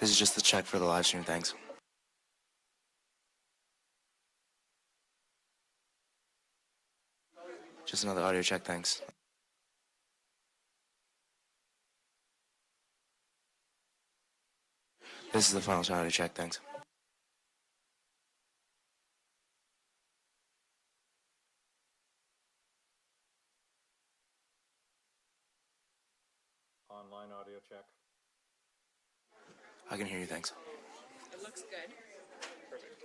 This is just the check for the live stream, thanks. Just another audio check, thanks. This is the final audio check, thanks. Online audio check. I can hear you, thanks. It looks good. Perfect.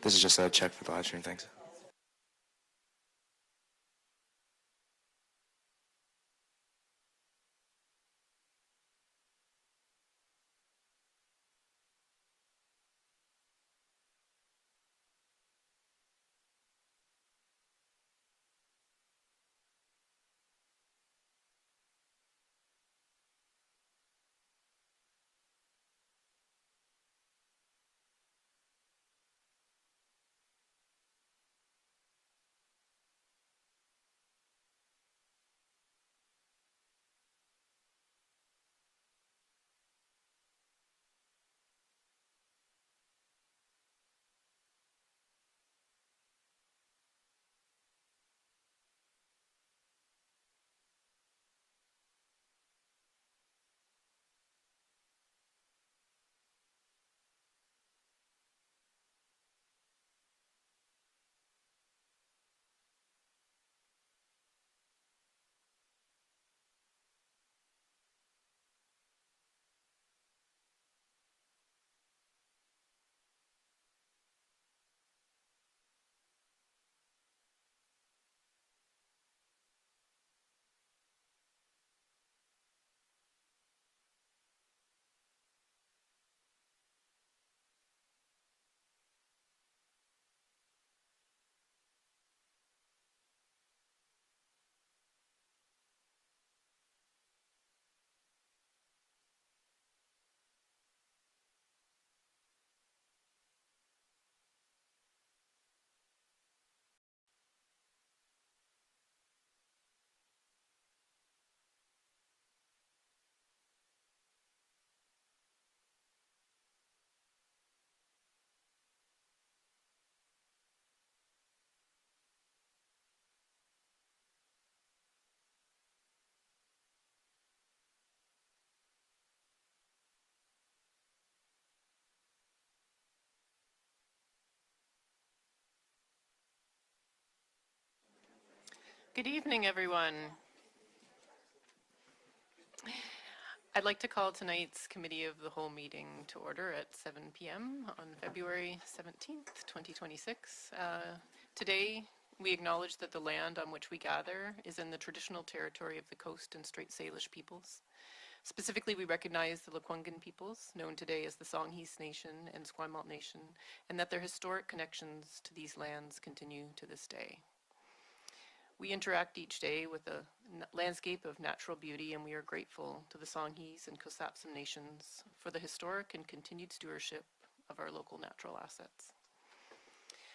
This is just a check for the live stream, thanks. Good evening, everyone. I'd like to call tonight's Committee of the Whole meeting to order at 7 p.m. on February 17th, 2026. Today, we acknowledge that the land on which we gather is in the traditional territory of the Coast and Strait Salish peoples. Specifically, we recognize the Lekwungen peoples, known today as the Songhees Nation and Esquimalt Nation, and that their historic connections to these lands continue to this day. We interact each day with a landscape of natural beauty, and we are grateful to the Songhees and Cossapsum nations for the historic and continued stewardship of our local natural assets.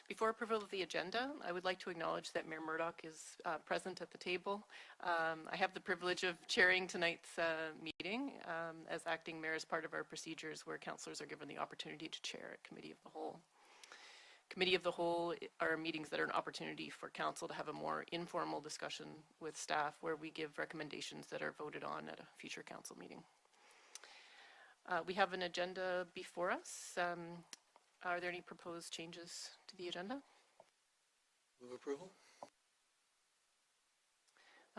Before approval of the agenda, I would like to acknowledge that Mayor Murdoch is present at the table. I have the privilege of chairing tonight's meeting as acting mayor as part of our procedures where councillors are given the opportunity to chair a Committee of the Whole. Committee of the Whole are meetings that are an opportunity for council to have a more informal discussion with staff where we give recommendations that are voted on at a future council meeting. We have an agenda before us. Are there any proposed changes to the agenda? Move approval.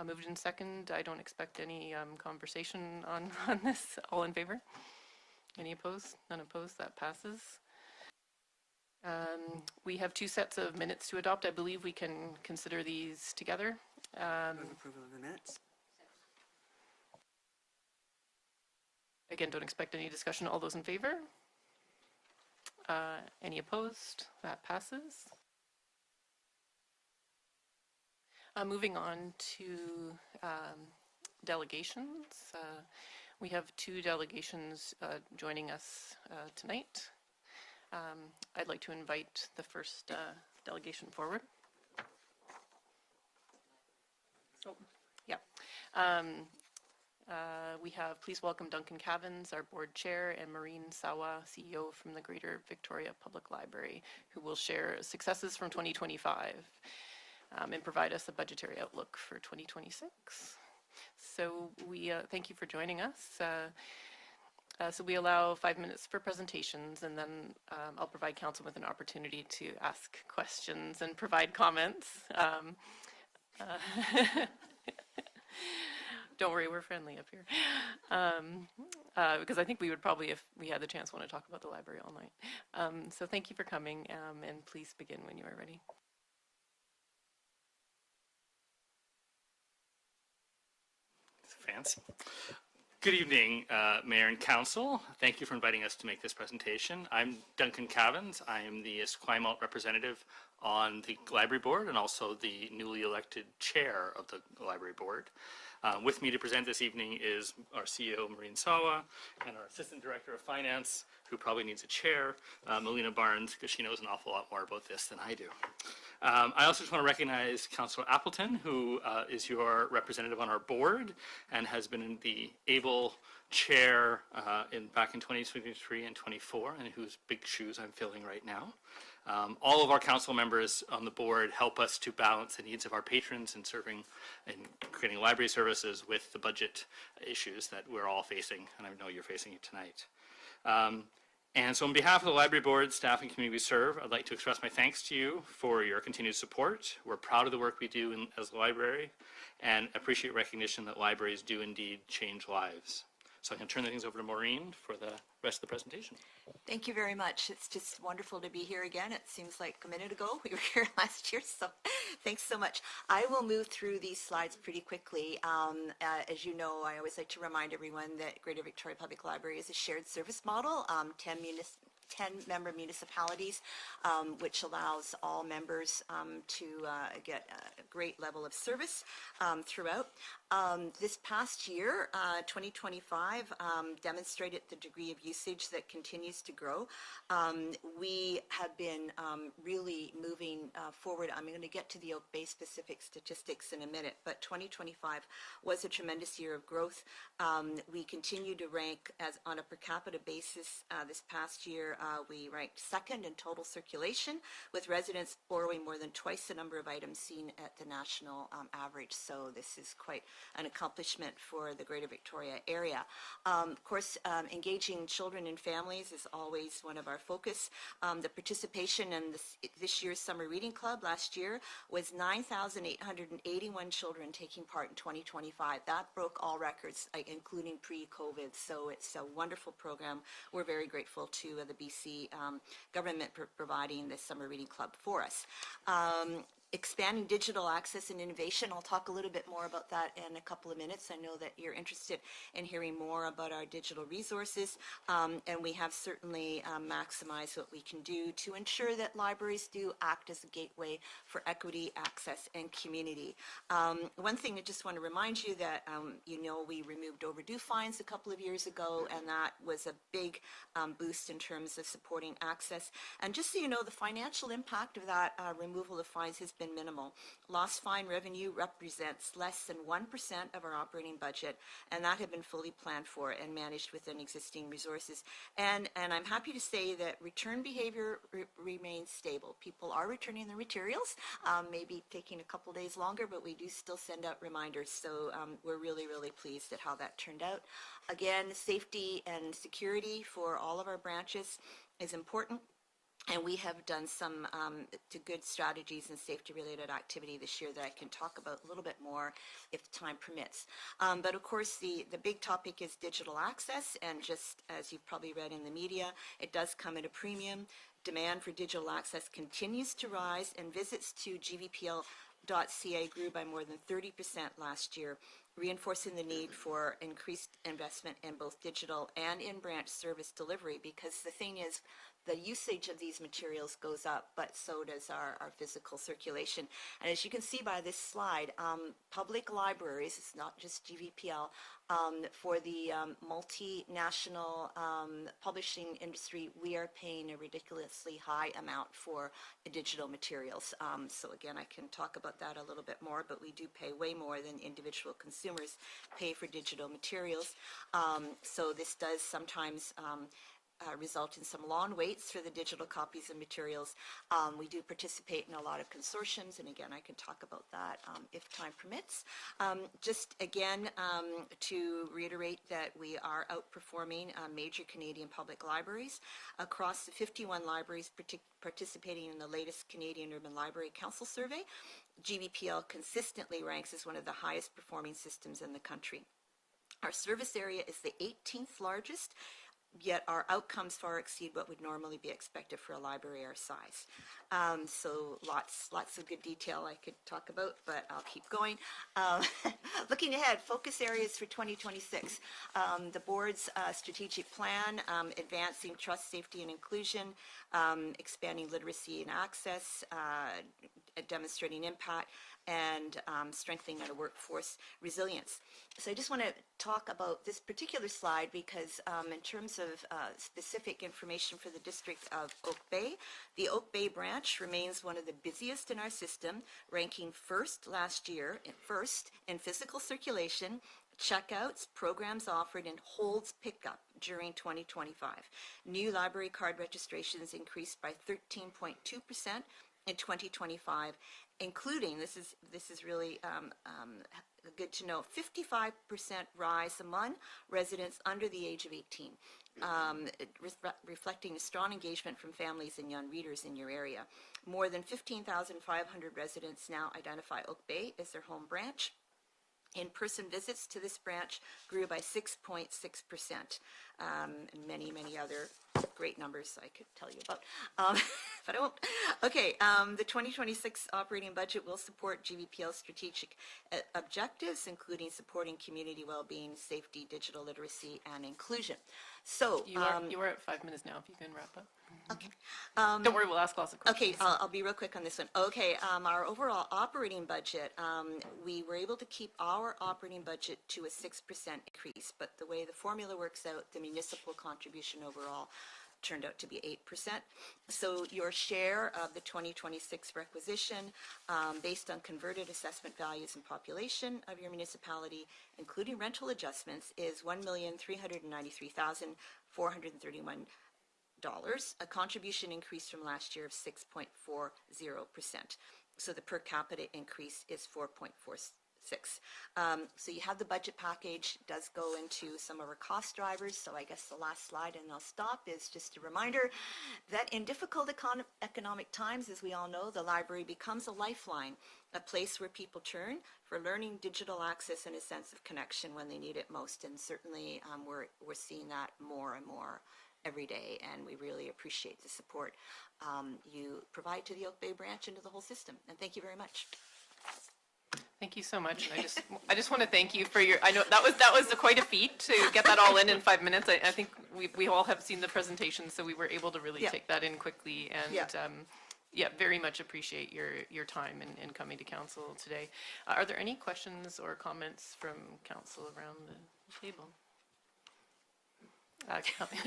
Moved in second. I don't expect any conversation on this. All in favor? Any opposed? None opposed. That passes. We have two sets of minutes to adopt. I believe we can consider these together. Move approval of the minutes. Again, don't expect any discussion. All those in favor? Any opposed? That passes. Moving on to delegations. We have two delegations joining us tonight. I'd like to invite the first delegation forward. Oh, yeah. We have, please welcome Duncan Cavins, our board chair, and Maureen Sawa, CEO from the Greater Victoria Public Library, who will share successes from 2025 and provide us a budgetary outlook for 2026. So we thank you for joining us. So we allow 5 minutes for presentations, and then I'll provide council with an opportunity to ask questions and provide comments. Don't worry, we're friendly up here. Because I think we would probably, if we had the chance, want to talk about the library all night. So thank you for coming, and please begin when you are ready. Fancy. Good evening, Mayor and Council. Thank you for inviting us to make this presentation. I'm Duncan Cavins. I am the Esquimalt representative on the Library Board and also the newly elected chair of the Library Board. With me to present this evening is our CEO, Maureen Sawa, and our Assistant Director of Finance, who probably needs a chair, Melina Barnes, because she knows an awful lot more about this than I do. I also just want to recognize Councillor Appleton, who is your representative on our board and has been the able chair back in 2023 and 24, and whose big shoes I'm filling right now. All of our council members on the board help us to balance the needs of our patrons in serving and creating library services with the budget issues that we're all facing, and I know you're facing it tonight. And so on behalf of the Library Board, staff, and community we serve, I'd like to express my thanks to you for your continued support. We're proud of the work we do as a library and appreciate recognition that libraries do indeed change lives. So I can turn things over to Maureen for the rest of the presentation. Thank you very much. It's just wonderful to be here again. It seems like a minute ago we were here last year, so thanks so much. I will move through these slides pretty quickly. As you know, I always like to remind everyone that Greater Victoria Public Library is a shared service model, 10-member municipalities, which allows all members to get a great level of service throughout. This past year, 2025, demonstrated the degree of usage that continues to grow. We have been really moving forward. I'm going to get to the Oak Bay specific statistics in a minute, but 2025 was a tremendous year of growth. We continue to rank as on a per capita basis. This past year, we ranked second in total circulation, with residents borrowing more than twice the number of items seen at the national average. So this is quite an accomplishment for the Greater Victoria area. Of course, engaging children and families is always one of our focus. The participation in this year's summer reading Club last year was 9,881 children taking part in 2025. That broke all records, including pre-COVID. So it's a wonderful program. We're very grateful to the BC government for providing this summer reading club for us. Expanding digital access and innovation. I'll talk a little bit more about that in a couple of minutes. I know that you're interested in hearing more about our digital resources, and we have certainly maximized what we can do to ensure that libraries do act as a gateway for equity, access, and community. One thing I just want to remind you that, we removed overdue fines a couple of years ago, and that was a big boost in terms of supporting access. And just so you know, the financial impact of that removal of fines has been minimal. Lost fine revenue represents less than 1% of our operating budget, and that had been fully planned for and managed within existing resources. And I'm happy to say that return behavior remains stable. People are returning their materials, maybe taking a couple days longer, but we do still send out reminders. So we're really, really pleased at how that turned out. Again, safety and security for all of our branches is important. And we have done some good strategies and safety-related activity this year that I can talk about a little bit more if time permits. But of course, the big topic is digital access, and just as you've probably read in the media, it does come at a premium. Demand for digital access continues to rise, and visits to gvpl.ca grew by more than 30% last year, reinforcing the need for increased investment in both digital and in-branch service delivery, because the thing is, the usage of these materials goes up, but so does our physical circulation. And as you can see by this slide, public libraries, it's not just GVPL, for the multinational publishing industry, we are paying a ridiculously high amount for digital materials. So again, I can talk about that a little bit more, but we do pay way more than individual consumers pay for digital materials. So this does sometimes result in some long waits for the digital copies of materials. We do participate in a lot of consortiums, and again, I can talk about that if time permits. Just again, to reiterate that we are outperforming major Canadian public libraries. Across the 51 libraries participating in the latest Canadian Urban Library Council survey, GVPL consistently ranks as one of the highest performing systems in the country. Our service area is the 18th largest, yet our outcomes far exceed what would normally be expected for a library our size. So lots of good detail I could talk about, but I'll keep going. Looking ahead, focus areas for 2026. The board's strategic plan, advancing trust, safety, and inclusion, expanding literacy and access, demonstrating impact, and strengthening our workforce resilience. So I just want to talk about this particular slide because in terms of specific information for the district of Oak Bay, the Oak Bay branch remains one of the busiest in our system, ranking first last year, in physical circulation, checkouts, programs offered, and holds pickup during 2025. New library card registrations increased by 13.2% in 2025, including, this is really good to know, 55% rise among residents under the age of 18, reflecting a strong engagement from families and young readers in your area. More than 15,500 residents now identify Oak Bay as their home branch. In-person visits to this branch grew by 6.6%, and many other great numbers I could tell you about, but I won't. Okay, the 2026 operating budget will support GVPL's strategic objectives, including supporting community well-being, safety, digital literacy, and inclusion. So You are at 5 minutes now, if you can wrap up. Okay. Don't worry, we'll ask lots of questions. Okay, I'll be real quick on this one. Okay, our overall operating budget, we were able to keep our operating budget to a 6% increase, but the way the formula works out, the municipal contribution overall turned out to be 8%. So your share of the 2026 requisition, based on converted assessment values and population of your municipality, including rental adjustments, is $1,393,431. A contribution increase from last year of 6.40%. So the per capita increase is 4.46%. So you have the budget package, does go into some of our cost drivers. So I guess the last slide, and I'll stop, is just a reminder that in difficult economic times, as we all know, the library becomes a lifeline, a place where people turn for learning, digital access, and a sense of connection when they need it most. And certainly we're seeing that more and more every day, and we really appreciate the support you provide to the Oak Bay branch and to the whole system. And thank you very much. Thank you so much. And I just want to thank you for your, I know that was quite a feat to get that all in 5 minutes. I think we all have seen the presentation, so we were able to really Yeah. take that in quickly. And Yeah. very much appreciate your time in coming to council today. Are there any questions or comments from council around the table?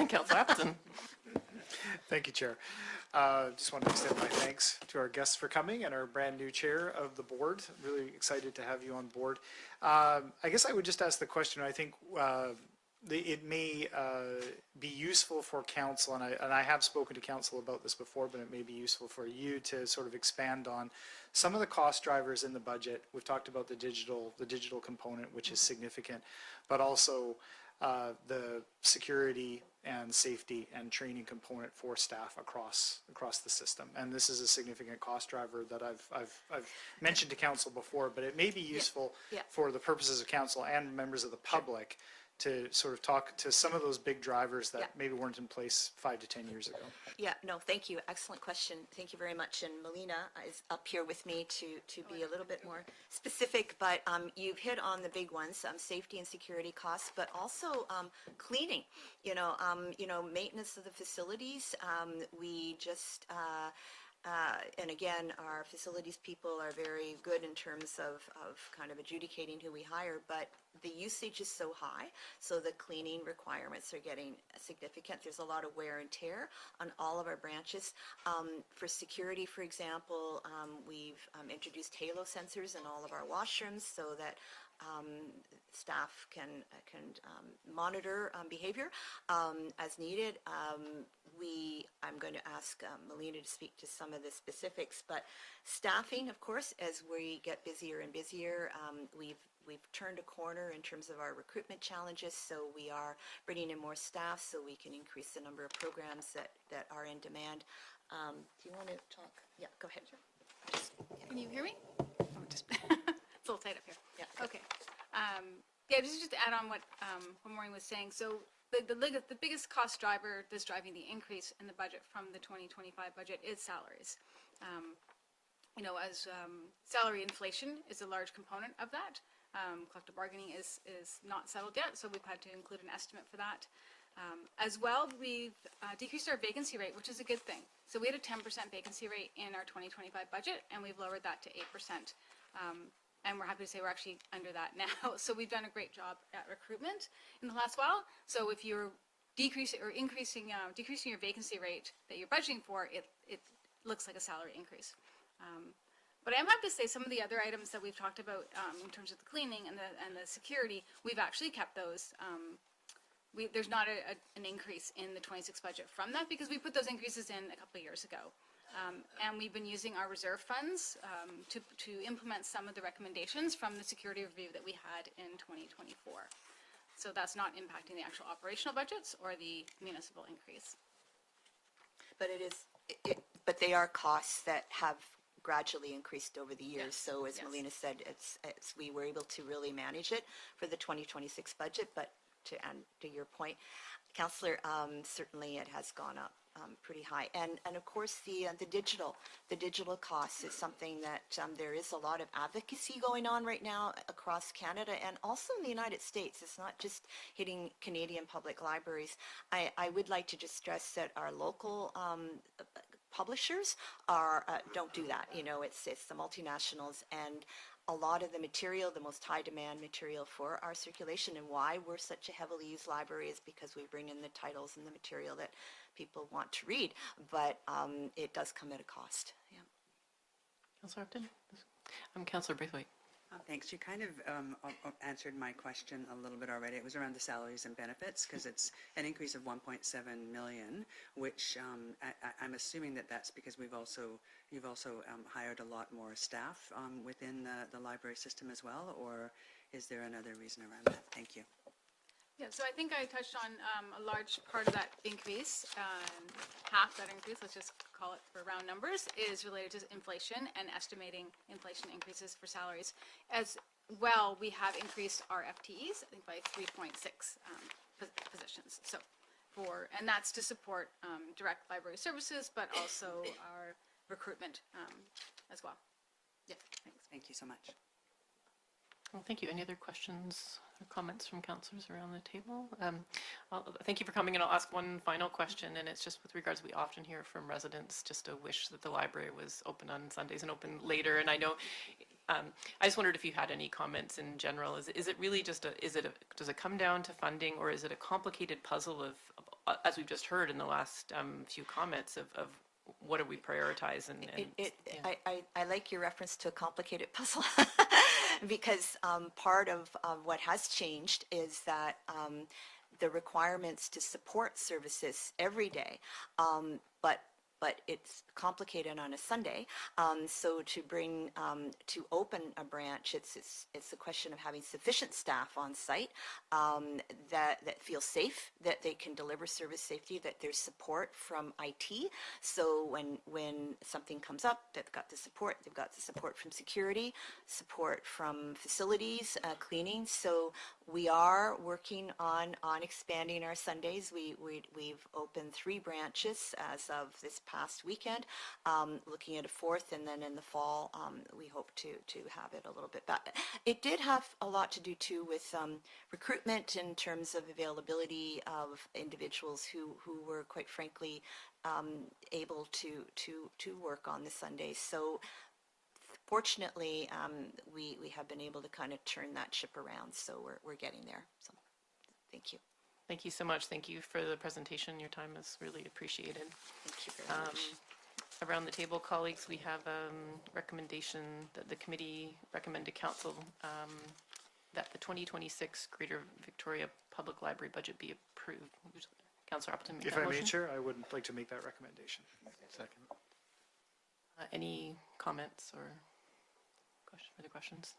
Councilor Appleton. Thank you, Chair. Just want to extend my thanks to our guests for coming and our brand-new chair of the board. Really excited to have you on board. I guess I would just ask the question, I think it may be useful for council, and I have spoken to council about this before, but it may be useful for you to sort of expand on some of the cost drivers in the budget. We've talked about the digital component, which is significant, but also the security and safety and training component for staff across the system. And this is a significant cost driver that I've mentioned to council before, but it may be useful Yeah. for the purposes of council and members of the public to sort of talk to some of those big drivers that Yeah. maybe weren't in place 5 to 10 years ago. Yeah, no, thank you. Excellent question. Thank you very much. And Melina is up here with me to be a little bit more specific, but you've hit on the big ones, safety and security costs, but also cleaning, maintenance of the facilities. We just, and again, our facilities people are very good in terms of kind of adjudicating who we hire, but the usage is so high, so the cleaning requirements are getting significant. There's a lot of wear and tear on all of our branches. For security, for example, we've introduced halo sensors in all of our washrooms so that staff can monitor behavior as needed. I'm going to ask Melina to speak to some of the specifics, but staffing, of course, as we get busier and busier, we've turned a corner in terms of our recruitment challenges, so we are bringing in more staff so we can increase the number of programs that are in demand. Do you want to talk? Yeah, go ahead. Can you hear me? It's a little tight up here. Yeah. Okay. Just to add on what Maureen was saying. So the biggest cost driver that's driving the increase in the budget from the 2025 budget is salaries. As salary inflation is a large component of that. Collective bargaining is not settled yet, so we've had to include an estimate for that. As well, we've decreased our vacancy rate, which is a good thing. So we had a 10% vacancy rate in our 2025 budget, and we've lowered that to 8%. And we're happy to say we're actually under that now. So we've done a great job at recruitment in the last while. So if you're decreasing your vacancy rate that you're budgeting for, it looks like a salary increase. But I am happy to say some of the other items that we've talked about in terms of the cleaning and the security, we've actually kept those. There's not an increase in the 26 budget from that because we put those increases in a couple of years ago. And we've been using our reserve funds to implement some of the recommendations from the security review that we had in 2024. So that's not impacting the actual operational budgets or the municipal increase. But but they are costs that have gradually increased over the years. Yes. So as Yes. Melina said, we were able to really manage it for the 2026 budget. But to your point, Councillor, certainly it has gone up pretty high. And of course the digital costs is something that there is a lot of advocacy going on right now across Canada and also in the United States. It's not just hitting Canadian public libraries. I would like to just stress that our local publishers don't do that. It's the multinationals, and a lot of the material, the most high demand material for our circulation and why we're such a heavily used library is because we bring in the titles and the material that people want to read, but it does come at a cost. Yeah. Councillor Upton? Councillor Braithwaite. Thanks. You kind of answered my question a little bit already. It was around the salaries and benefits because it's an increase of 1.7 million, which I'm assuming that that's because you've also hired a lot more staff within the library system as well, or is there another reason around that? Thank you. Yeah, so I think I touched on a large part of that increase. Half that increase, let's just call it for round numbers, is related to inflation and estimating inflation increases for salaries. As well, we have increased our FTEs, I think by 3.6 positions. So and that's to support direct library services, but also our recruitment as well. Yeah, thanks. Thank you so much. Well, thank you. Any other questions or comments from councillors around the table? Thank you for coming, and I'll ask one final question, and it's just with regards, we often hear from residents just a wish that the library was open on Sundays and open later, and I know, I just wondered if you had any comments in general. Is it really just does it come down to funding, or is it a complicated puzzle of as we've just heard in the last few comments of what do we prioritize? I like your reference to a complicated puzzle because part of what has changed is that the requirements to support services every day, but it's complicated on a Sunday. So to open a branch, it's a question of having sufficient staff on site that feel safe, that they can deliver service safety, that there's support from IT. So when something comes up, they've got the support. They've got the support from security, support from facilities, cleaning. So we are working on expanding our Sundays. We've opened 3 branches as of this past weekend, looking at a 4th, and then in the fall we hope to have it a little bit back. It did have a lot to do too with recruitment in terms of availability of individuals who were quite frankly able to work on the Sundays. So fortunately, we have been able to kind of turn that ship around, so we're getting there. So thank you. Thank you so much. Thank you for the presentation. Your time is really appreciated. Thank you very much. Around the table, colleagues, we have a recommendation that the committee recommend to council that the 2026 Greater Victoria Public Library budget be approved. Councillor Appleton, make If that I may, motion. Chair, I would like to make that recommendation. Second. Any comments or further questions?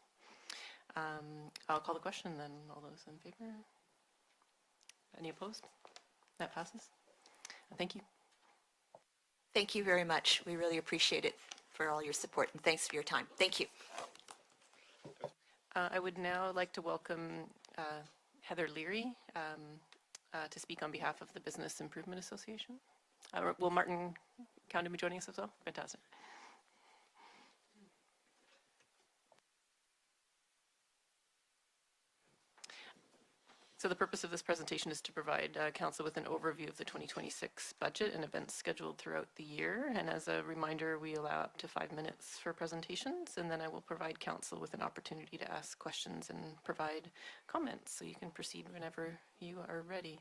I'll call the question then. All those in favor? Any opposed? That passes. Thank you. Thank you very much. We really appreciate it for all your support, and thanks for your time. Thank you. I would now like to welcome Heather Leary to speak on behalf of the Business Improvement Association. Will Martin County be joining us as well? Fantastic. So the purpose of this presentation is to provide Council with an overview of the 2026 budget and events scheduled throughout the year. And as a reminder, we allow up to 5 minutes for presentations, and then I will provide Council with an opportunity to ask questions and provide comments. So you can proceed whenever you are ready.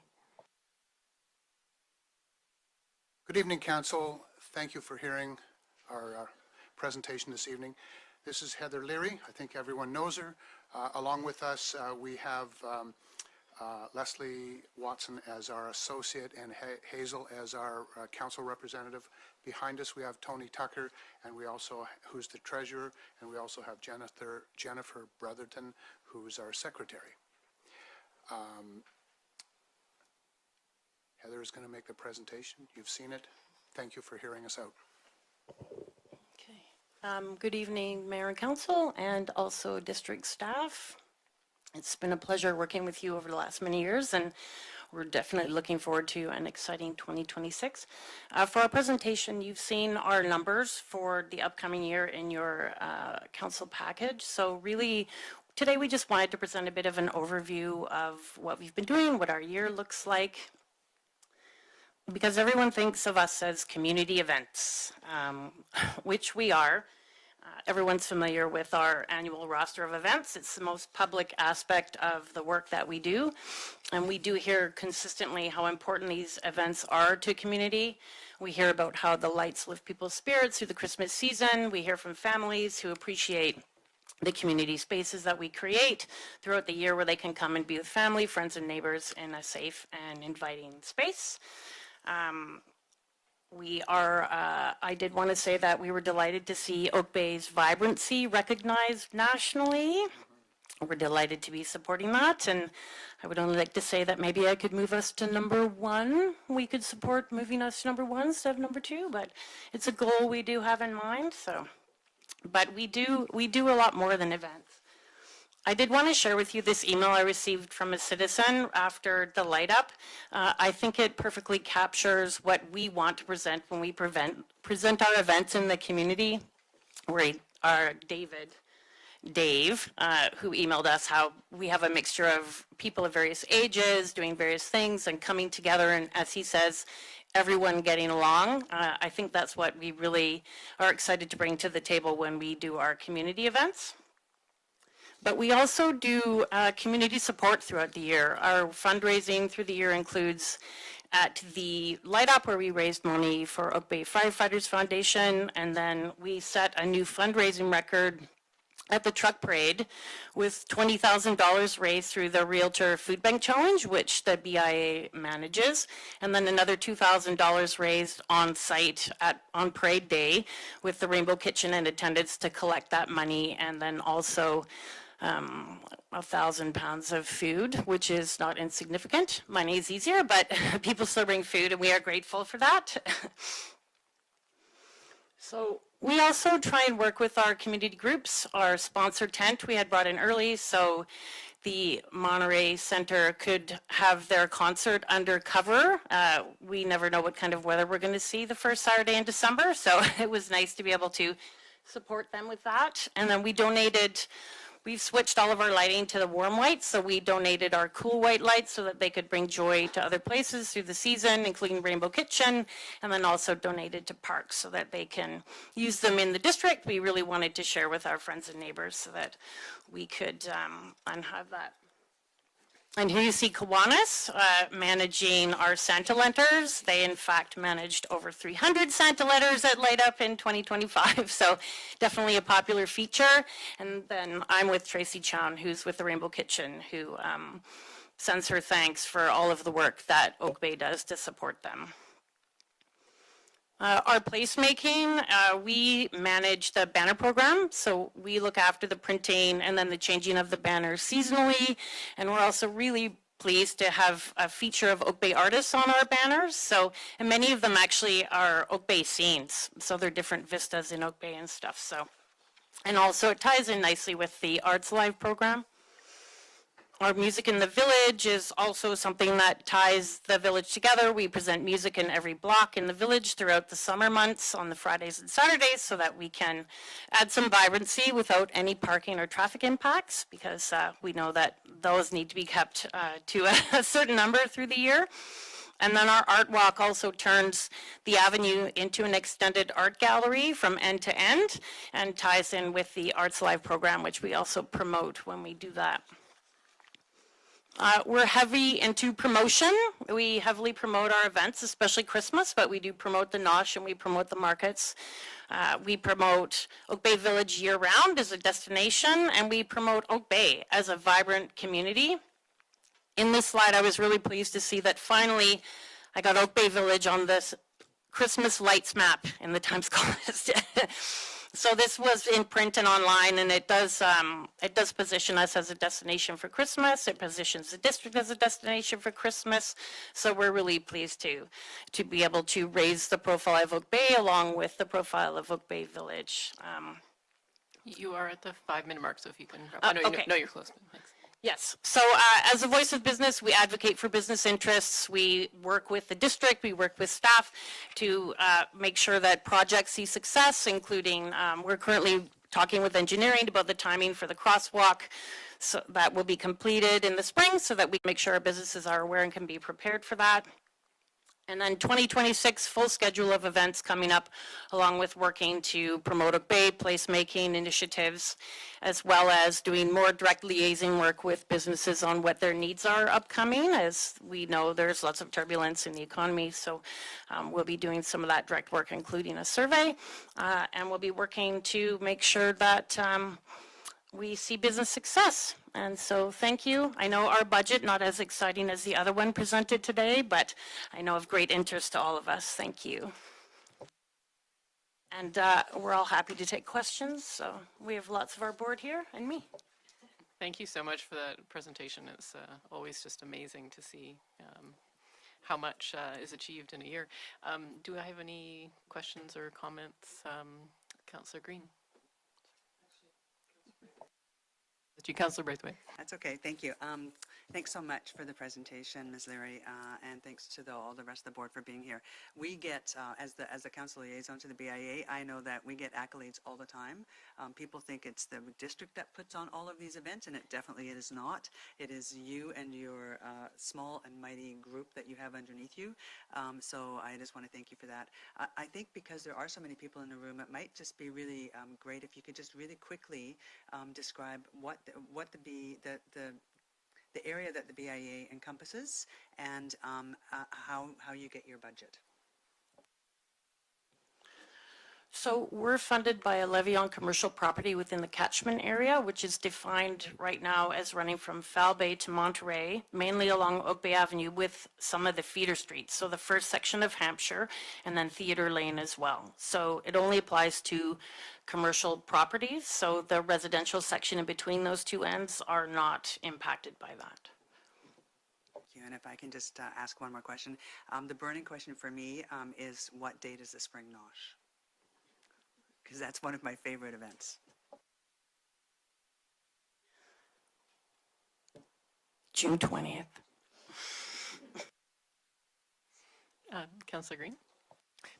Good evening, Council. Thank you for hearing our presentation this evening. This is Heather Leary. I think everyone knows her. Along with us, we have Leslie Watson as our associate and Hazel as our council representative. Behind us we have Tony Tucker, and we also, who's the treasurer, and we also have Jennifer Brotherton, who's our secretary. Heather is going to make the presentation. You've seen it. Thank you for hearing us out. Okay. Good evening, Mayor and Council, and also district staff. It's been a pleasure working with you over the last many years, and we're definitely looking forward to an exciting 2026. For our presentation, you've seen our numbers for the upcoming year in your council package. So really, today we just wanted to present a bit of an overview of what we've been doing, what our year looks like, because everyone thinks of us as community events, which we are. Everyone's familiar with our annual roster of events. It's the most public aspect of the work that we do. And we do hear consistently how important these events are to community. We hear about how the lights lift people's spirits through the Christmas season. We hear from families who appreciate the community spaces that we create throughout the year where they can come and be with family, friends, and neighbors in a safe and inviting space. I did want to say that we were delighted to see Oak Bay's vibrancy recognized nationally. We're delighted to be supporting that, and I would only like to say that maybe I could move us to number 1. We could support moving us to number 1 instead of number 2, but it's a goal we do have in mind. So, but we do a lot more than events. I did want to share with you this email I received from a citizen after the light up. I think it perfectly captures what we want to present when we present our events in the community. Our Dave, who emailed us how we have a mixture of people of various ages doing various things and coming together, and as he says, everyone getting along. I think that's what we really are excited to bring to the table when we do our community events. But we also do community support throughout the year. Our fundraising through the year includes at the Light Up, where we raised money for Oak Bay Firefighters Foundation, and then we set a new fundraising record at the Truck Parade with $20,000 raised through the Realtor Food Bank Challenge, which the BIA manages, and then another $2,000 raised on site on Parade Day with the Rainbow Kitchen in attendance to collect that money, and then also 1,000 pounds of food, which is not insignificant. Money is easier, but people still bring food, and we are grateful for that. So we also try and work with our community groups. Our sponsor tent we had brought in early, so the Monterey Center could have their concert under cover. We never know what kind of weather we're going to see the first Saturday in December, so it was nice to be able to support them with that. And then we've switched all of our lighting to the warm white, so we donated our cool white lights so that they could bring joy to other places through the season, including Rainbow Kitchen, and then also donated to parks so that they can use them in the district. We really wanted to share with our friends and neighbors so that we could have that. And here you see Kiwanis managing our Santa letters. They, in fact, managed over 300 Santa letters at Light Up in 2025, so definitely a popular feature. And then I'm with Tracy Chown, who's with the Rainbow Kitchen, who sends her thanks for all of the work that Oak Bay does to support them. Our placemaking, we manage the banner program, so we look after the printing and then the changing of the banners seasonally, and we're also really pleased to have a feature of Oak Bay artists on our banners, and many of them actually are Oak Bay scenes, so they're different vistas in Oak Bay and stuff, so. And also it ties in nicely with the Arts Live program. Our Music in the Village is also something that ties the village together. We present music in every block in the village throughout the summer months on the Fridays and Saturdays so that we can add some vibrancy without any parking or traffic impacts, because we know that those need to be kept to a certain number through the year. And then our art walk also turns the avenue into an extended art gallery from end to end and ties in with the Arts Live program, which we also promote when we do that. We're heavy into promotion. We heavily promote our events, especially Christmas, but we do promote the Nosh and we promote the markets. We promote Oak Bay Village year-round as a destination, and we promote Oak Bay as a vibrant community. In this slide, I was really pleased to see that finally I got Oak Bay Village on this Christmas lights map in the Times-Colonist. So this was in print and online, and it does position us as a destination for Christmas. It positions the district as a destination for Christmas. So we're really pleased to be able to raise the profile of Oak Bay along with the profile of Oak Bay Village. You are at the 5-minute mark, so if you can. Okay. No, you're close. Thanks. Yes. So as a voice of business, we advocate for business interests. We work with the district. We work with staff to make sure that projects see success, including we're currently talking with engineering about the timing for the crosswalk. So that will be completed in the spring so that we can make sure our businesses are aware and can be prepared for that. And then 2026, full schedule of events coming up, along with working to promote Oak Bay placemaking initiatives, as well as doing more direct liaising work with businesses on what their needs are upcoming. As we know, there's lots of turbulence in the economy, so we'll be doing some of that direct work, including a survey, and we'll be working to make sure that we see business success. And so thank you. I know our budget, not as exciting as the other one presented today, but I know of great interest to all of us. Thank you. And we're all happy to take questions. So we have lots of our board here and me. Thank you so much for that presentation. It's always just amazing to see how much is achieved in a year. Do I have any questions or comments? Councillor Green. To you, Councillor Braithwaite. That's okay, thank you. Thanks so much for the presentation, Ms. Leary, and thanks to all the rest of the board for being here. We get, as the council liaison to the BIA, I know that we get accolades all the time. People think it's the district that puts on all of these events, and it definitely is not. It is you and your small and mighty group that you have underneath you. So I just want to thank you for that. I think because there are so many people in the room, it might just be really great if you could just really quickly describe what the area that the BIA encompasses and how you get your budget. So we're funded by a levy on commercial property within the catchment area, which is defined right now as running from Foul Bay to Monterey, mainly along Oak Bay Avenue with some of the feeder streets. So the first section of Hampshire and then Theatre Lane as well. So it only applies to commercial properties. So the residential section in between those two ends are not impacted by that. And if I can just ask one more question. The burning question for me is what date is the Spring Nosh? Because that's one of my favorite events. June 20th. Councillor Green.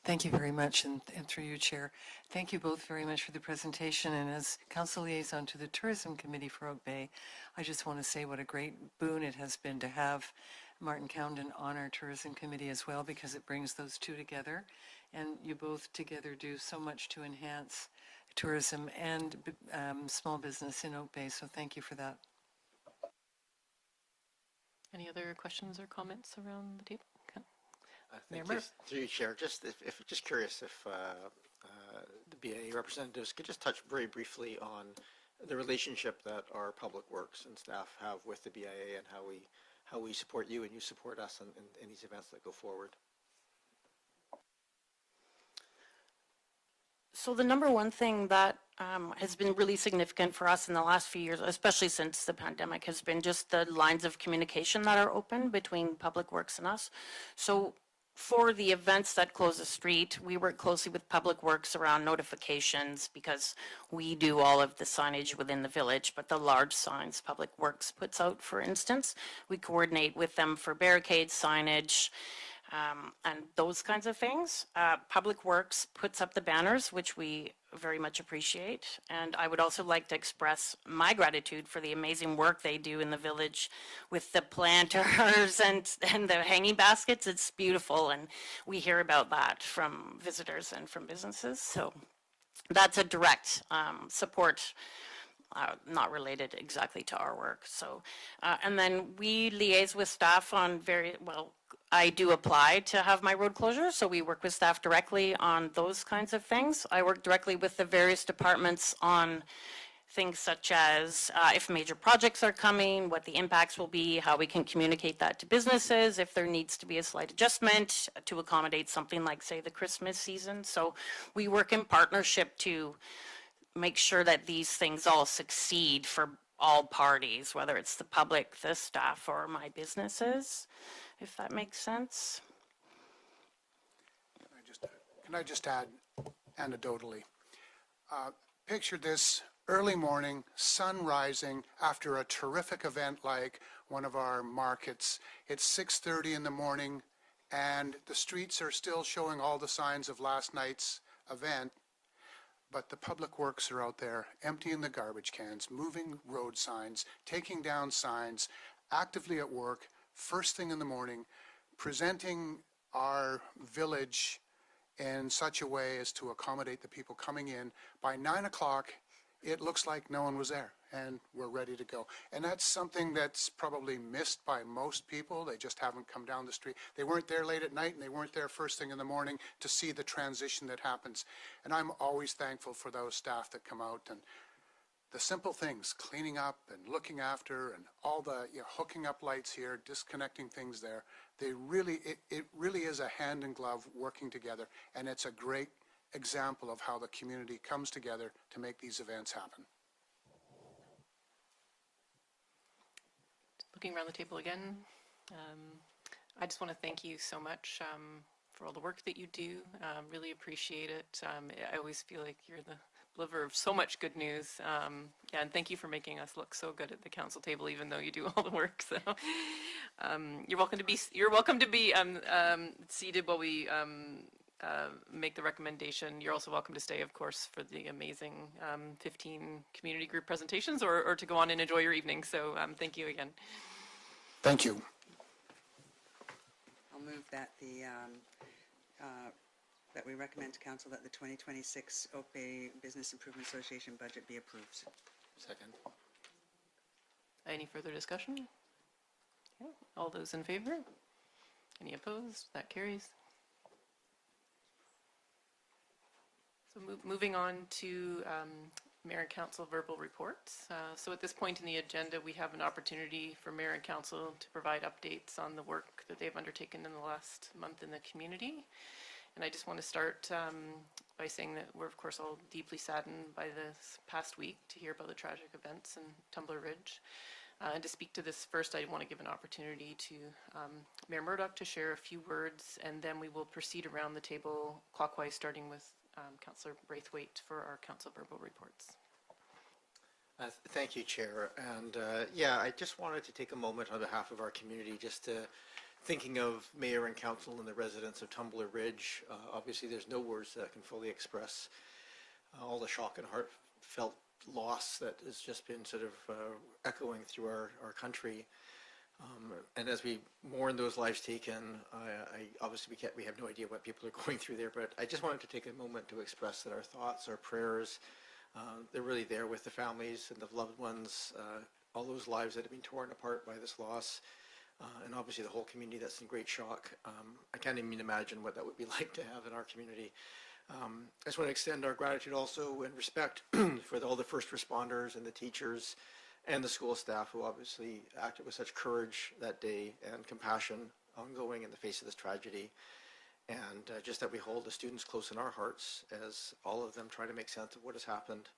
Thank you very much, and through you, Chair. Thank you both very much for the presentation, and as Council Liaison to the Tourism Committee for Oak Bay, I just want to say what a great boon it has been to have Martin Cowden on our Tourism Committee as well, because it brings those two together, and you both together do so much to enhance tourism and small business in Oak Bay, so thank you for that. Any other questions or comments around the table? Thank Mayor you, through you, Chair. Just curious if the BIA representatives could just touch very briefly on the relationship that our public works and staff have with the BIA and how we support you and you support us in these events that go forward. So the number one thing that has been really significant for us in the last few years, especially since the pandemic, has been just the lines of communication that are open between Public Works and us. So for the events that close the street, we work closely with Public Works around notifications because we do all of the signage within the village, but the large signs Public Works puts out, for instance, we coordinate with them for barricades, signage, and those kinds of things. Public Works puts up the banners, which we very much appreciate. And I would also like to express my gratitude for the amazing work they do in the village with the planters and the hanging baskets. It's beautiful, and we hear about that from visitors and from businesses. So that's a direct support, not related exactly to our work. So, and then we liaise with staff on I do apply to have my road closure, so we work with staff directly on those kinds of things. I work directly with the various departments on things such as if major projects are coming, what the impacts will be, how we can communicate that to businesses, if there needs to be a slight adjustment to accommodate something like, say, the Christmas season. So we work in partnership to make sure that these things all succeed for all parties, whether it's the public, the staff, or my businesses, if that makes sense. Can I just add anecdotally? Picture this early morning, sun rising after a terrific event like one of our markets. It's 6:30 in the morning and the streets are still showing all the signs of last night's event, but the Public Works are out there emptying the garbage cans, moving road signs, taking down signs, actively at work, first thing in the morning, presenting our village in such a way as to accommodate the people coming in. By 9 o'clock, it looks like no one was there and we're ready to go. And that's something that's probably missed by most people. They just haven't come down the street. They weren't there late at night and they weren't there first thing in the morning to see the transition that happens. And I'm always thankful for those staff that come out and the simple things, cleaning up and looking after and all the, hooking up lights here, disconnecting things there, it really is a hand in glove working together, and it's a great example of how the community comes together to make these events happen. Looking around the table again, I just want to thank you so much for all the work that you do. Really appreciate it. I always feel like you're the deliverer of so much good news. Yeah, and thank you for making us look so good at the council table, even though you do all the work. So you're welcome to be seated while we make the recommendation. You're also welcome to stay, of course, for the amazing 15 community group presentations, or to go on and enjoy your evening. So thank you again. Thank you. I'll move that that we recommend to council that the 2026 Oak Bay Business Improvement Association budget be approved. Second. Any further discussion? Okay. All those in favor? Any opposed? That carries. So moving on to Mayor and Council verbal reports. So at this point in the agenda, we have an opportunity for Mayor and Council to provide updates on the work that they've undertaken in the last month in the community. And I just want to start by saying that we're, of course, all deeply saddened by this past week to hear about the tragic events in Tumbler Ridge. And to speak to this first, I want to give an opportunity to Mayor Murdoch to share a few words, and then we will proceed around the table clockwise, starting with Councillor Braithwaite for our council verbal reports. Thank you, Chair. And yeah, I just wanted to take a moment on behalf of our community just to thinking of Mayor and Council and the residents of Tumbler Ridge. Obviously, there's no words that can fully express all the shock and heartfelt loss that has just been sort of echoing through our country. And as we mourn those lives taken, obviously we have no idea what people are going through there, but I just wanted to take a moment to express that our thoughts, our prayers, they're really there with the families and the loved ones, all those lives that have been torn apart by this loss, and obviously the whole community that's in great shock. I can't even imagine what that would be like to have in our community. I just want to extend our gratitude also and respect for all the first responders and the teachers and the school staff who obviously acted with such courage that day and compassion ongoing in the face of this tragedy. And just that we hold the students close in our hearts as all of them try to make sense of what has happened.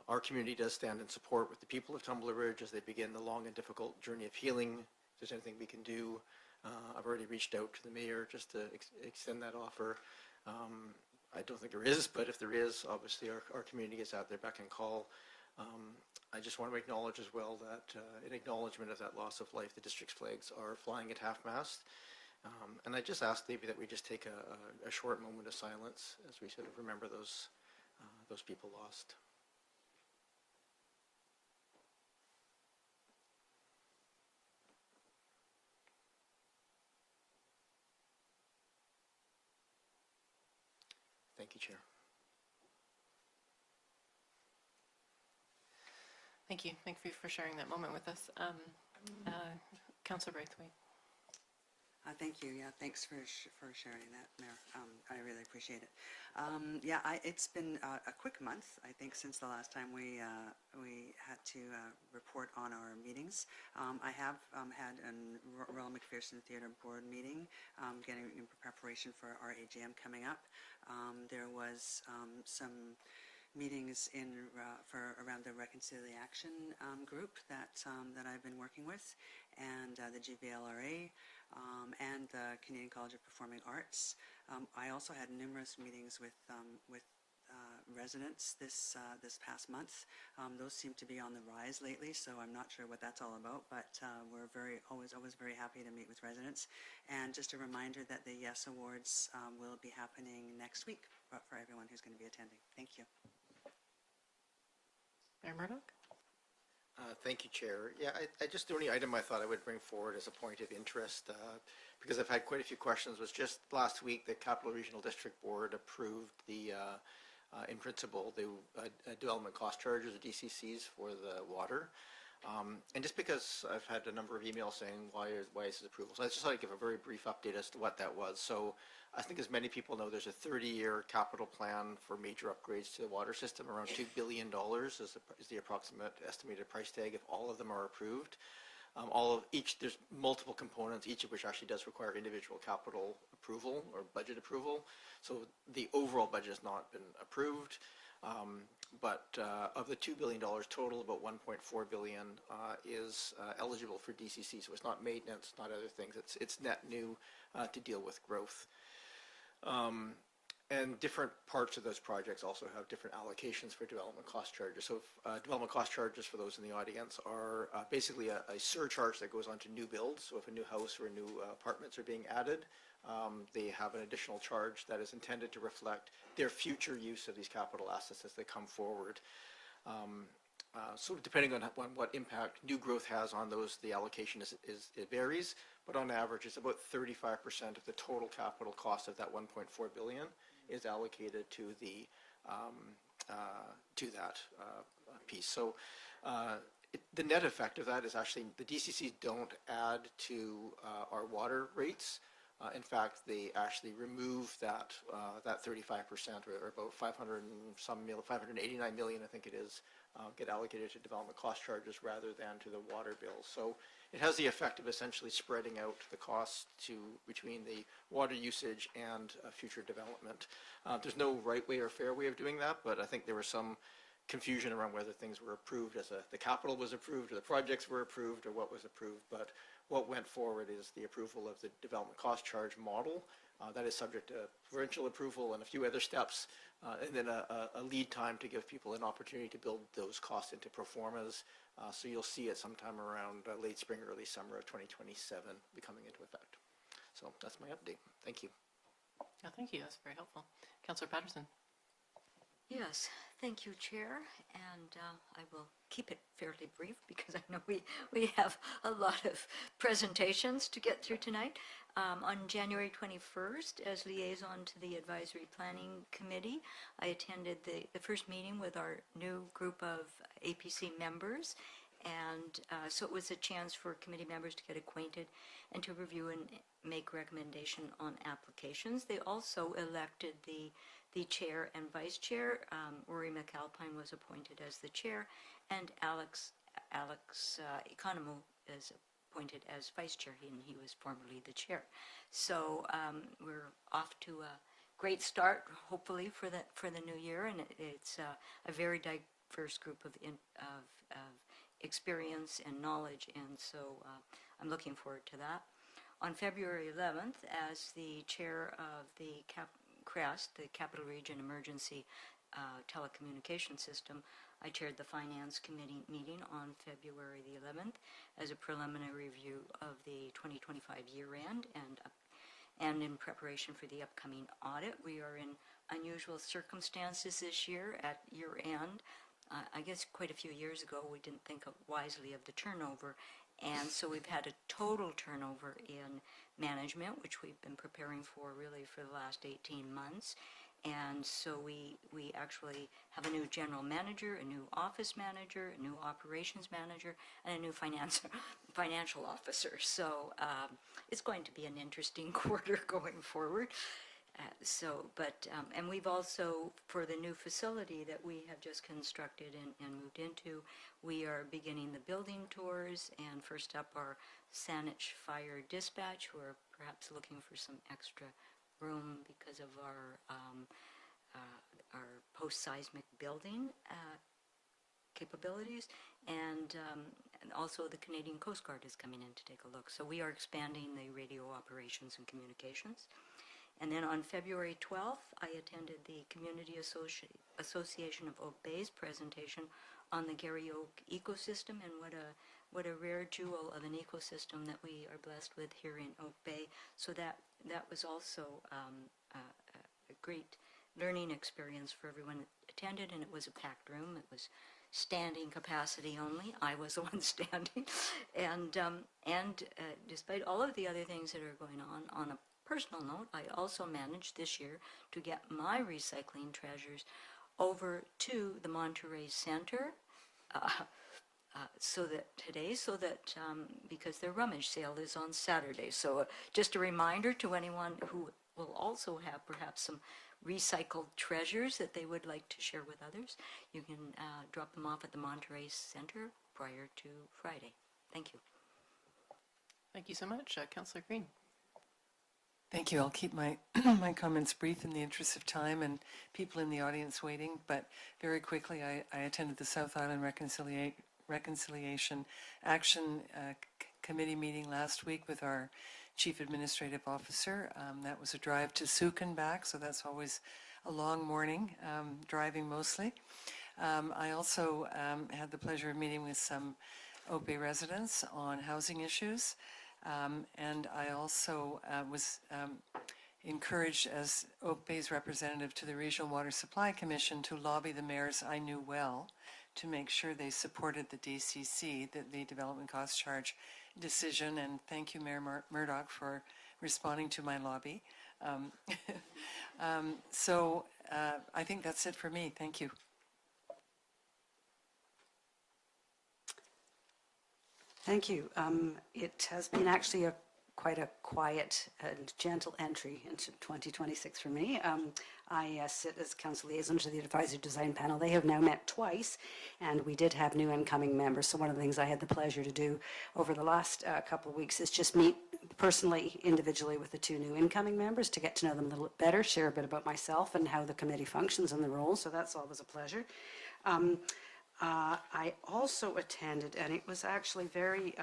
Our community does stand in support with the people of Tumbler Ridge as they begin the long and difficult journey of healing. If there's anything we can do, I've already reached out to the mayor just to extend that offer. I don't think there is, but if there is, obviously our community is out there beck and call. I just want to acknowledge as well that in acknowledgement of that loss of life, the district's flags are flying at half-mast. And I just ask maybe that we just take a short moment of silence as we sort of remember those people lost. Thank you, Chair. Thank you. Thank you for sharing that moment with us. Councillor Braithwaite. Thank you. Yeah, thanks for sharing that, Mayor. I really appreciate it. Yeah, it's been a quick month, I think, since the last time we had to report on our meetings. I have had a Royal McPherson Theatre Board meeting, getting in preparation for our AGM coming up. There was some meetings for around the Reconciliation group that I've been working with, and the GVLRA, and the Canadian College of Performing Arts. I also had numerous meetings with residents this past month. Those seem to be on the rise lately, so I'm not sure what that's all about, but we're always very happy to meet with residents. And just a reminder that the Yes Awards will be happening next week for everyone who's going to be attending. Thank you. Mayor Murdoch? Thank you, Chair. Yeah, the only item I thought I would bring forward as a point of interest, because I've had quite a few questions, was just last week the Capital Regional District Board approved the, in principle, the development cost charges, the DCCs for the water. And just because I've had a number of emails saying why is this approval, so I just thought I'd give a very brief update as to what that was. So I think as many people know, there's a 30-year capital plan for major upgrades to the water system. Around $2 billion is the approximate estimated price tag if all of them are approved. There's multiple components, each of which actually does require individual capital approval or budget approval. So the overall budget has not been approved. But of the $2 billion total, about $1.4 billion is eligible for DCC. So it's not maintenance, not other things. It's net new to deal with growth. And different parts of those projects also have different allocations for development cost charges. So development cost charges, for those in the audience, are basically a surcharge that goes on to new builds. So if a new house or new apartments are being added, they have an additional charge that is intended to reflect their future use of these capital assets as they come forward. So depending on what impact new growth has on those, the allocation it varies, but on average it's about 35% of the total capital cost of that $1.4 billion is allocated to the that piece. So the net effect of that is actually the DCCs don't add to our water rates. In fact, they actually remove that 35%, or about 589 million, I think it is, get allocated to development cost charges rather than to the water bill. So it has the effect of essentially spreading out the cost between the water usage and future development. There's no right way or fair way of doing that, but I think there was some confusion around whether things were approved as the capital was approved or the projects were approved or what was approved. But what went forward is the approval of the development cost charge model. That is subject to provincial approval and a few other steps, and then a lead time to give people an opportunity to build those costs into pro formas. So you'll see it sometime around late spring, early summer of 2027 be coming into effect. So that's my update. Thank you. Oh, thank you. That's very helpful. Councillor Patterson. Yes, thank you, Chair, and I will keep it fairly brief because I know we have a lot of presentations to get through tonight. On January 21st, as liaison to the Advisory Planning Committee, I attended the first meeting with our new group of APC members, and so it was a chance for committee members to get acquainted and to review and make recommendation on applications. They also elected the chair and vice chair. Rory McAlpine was appointed as the chair, and Alex Economou is appointed as vice chair, and he was formerly the chair. So we're off to a great start, hopefully, for the new year, and it's a very diverse group of experience and knowledge, and so I'm looking forward to that. On February 11th, as the chair of the CREST, the Capital Region Emergency Telecommunication System, I chaired the Finance Committee meeting on February the 11th as a preliminary review of the 2025 year-end and in preparation for the upcoming audit. We are in unusual circumstances this year at year-end. I guess quite a few years ago we didn't think wisely of the turnover, and so we've had a total turnover in management, which we've been preparing for really for the last 18 months. And so we actually have a new general manager, a new office manager, a new operations manager, and a new financial officer. So it's going to be an interesting quarter going forward. And we've also, for the new facility that we have just constructed and moved into, we are beginning the building tours, and first up are Saanich Fire Dispatch, who are perhaps looking for some extra room because of our post-seismic building capabilities, and also the Canadian Coast Guard is coming in to take a look. So we are expanding the radio operations and communications. And then on February 12th, I attended the Community Association of Oak Bay's presentation on the Garry Oak ecosystem, and what a rare jewel of an ecosystem that we are blessed with here in Oak Bay. So that was also a great learning experience for everyone that attended, and it was a packed room. It was standing capacity only. I was the one standing, and despite all of the other things that are going on a personal note, I also managed this year to get my recycling treasures over to the Monterey Center. because their rummage sale is on Saturday. So just a reminder to anyone who will also have perhaps some recycled treasures that they would like to share with others, you can drop them off at the Monterey Center prior to Friday. Thank you. Thank you so much. Councillor Green. Thank you. I'll keep my my comments brief in the interest of time and people in the audience waiting. But very quickly, I attended the South Island Reconciliation Action Committee meeting last week with our Chief Administrative Officer. That was a drive to Sooke and back, so that's always a long morning, driving mostly. I also had the pleasure of meeting with some Oak Bay residents on housing issues. And I also was encouraged as Oak Bay's representative to the Regional Water Supply Commission to lobby the mayors I knew well to make sure they supported the DCC, the Development Cost Charge decision. And thank you, Mayor Murdoch, for responding to my lobby. I think that's it for me. Thank you. Thank you. It has been actually quite a quiet and gentle entry into 2026 for me. I sit as council liaison to the advisory design panel. They have now met twice, and we did have new incoming members. So one of the things I had the pleasure to do over the last couple of weeks is just meet personally, individually with the two new incoming members to get to know them a little bit better, share a bit about myself and how the committee functions and the role. So that's always a pleasure. I also attended, and it was actually very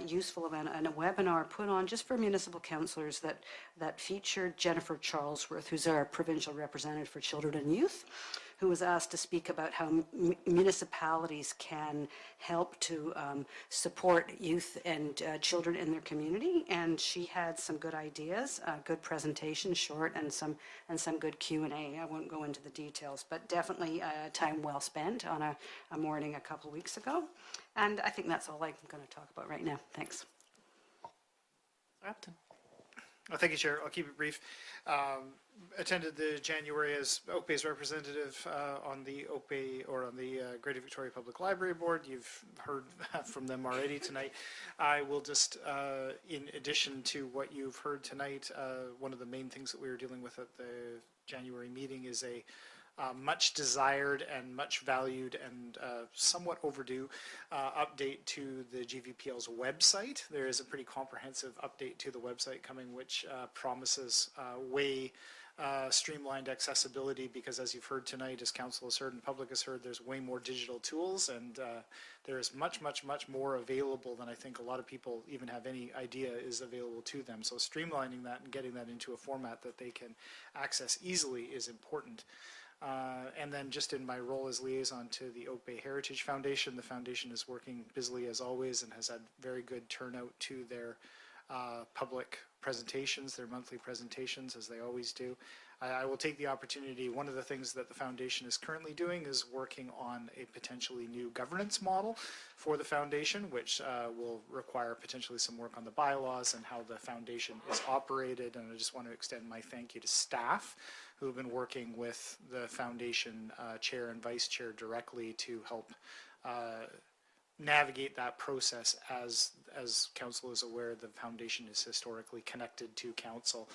useful event, and a webinar put on just for municipal councillors that featured Jennifer Charlesworth, who's our provincial representative for children and youth, who was asked to speak about how municipalities can help to support youth and children in their community. And she had some good ideas, good presentation, short, and some good Q&A. I won't go into the details, but definitely time well spent on a morning a couple weeks ago. And I think that's all I'm going to talk about right now. Thanks. Upton. Oh, thank you, Chair. I'll keep it brief. Attended the January as Oak Bay's representative on the Oak Bay, or on the Greater Victoria Public Library Board. You've heard from them already tonight. I will just, in addition to what you've heard tonight, one of the main things that we were dealing with at the January meeting is a much desired and much valued and somewhat overdue update to the GVPL's website. There is a pretty comprehensive update to the website coming, which promises way streamlined accessibility, because as you've heard tonight, as council has heard and public has heard, there's way more digital tools, and there is much more available than I think a lot of people even have any idea is available to them. So streamlining that and getting that into a format that they can access easily is important. And then just in my role as liaison to the Oak Bay Heritage Foundation, the foundation is working busily as always and has had very good turnout to their public presentations, their monthly presentations, as they always do. I will take the opportunity. One of the things that the foundation is currently doing is working on a potentially new governance model for the foundation, which will require potentially some work on the bylaws and how the foundation is operated. And I just want to extend my thank you to staff who have been working with the foundation chair and vice chair directly to help navigate that process. As council is aware, the foundation is historically connected to council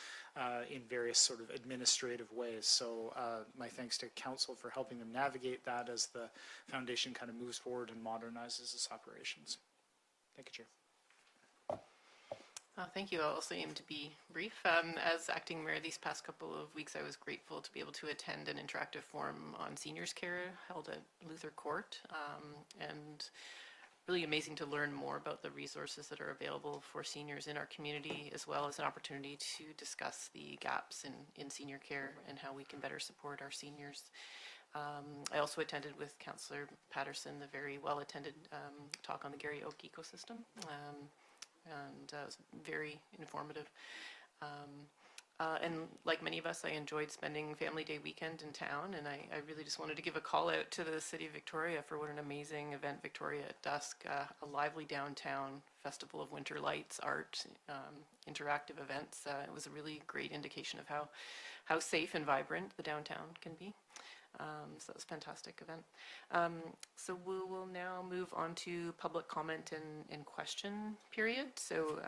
in various sort of administrative ways. So my thanks to council for helping them navigate that as the foundation kind of moves forward and modernizes its operations. Thank you, Chair. Thank you. I'll also aim to be brief. As acting mayor these past couple of weeks, I was grateful to be able to attend an interactive forum on seniors care held at Luther Court, and really amazing to learn more about the resources that are available for seniors in our community, as well as an opportunity to discuss the gaps in senior care and how we can better support our seniors. I also attended with Councillor Patterson the very well-attended talk on the Garry Oak ecosystem. And it was very informative. And like many of us, I enjoyed spending Family Day weekend in town, and I really just wanted to give a call out to the City of Victoria for what an amazing event, Victoria at Dusk, a lively downtown festival of winter lights, art, interactive events. It was a really great indication of how safe and vibrant the downtown can be. So it was a fantastic event. So we will now move on to public comment and question period. So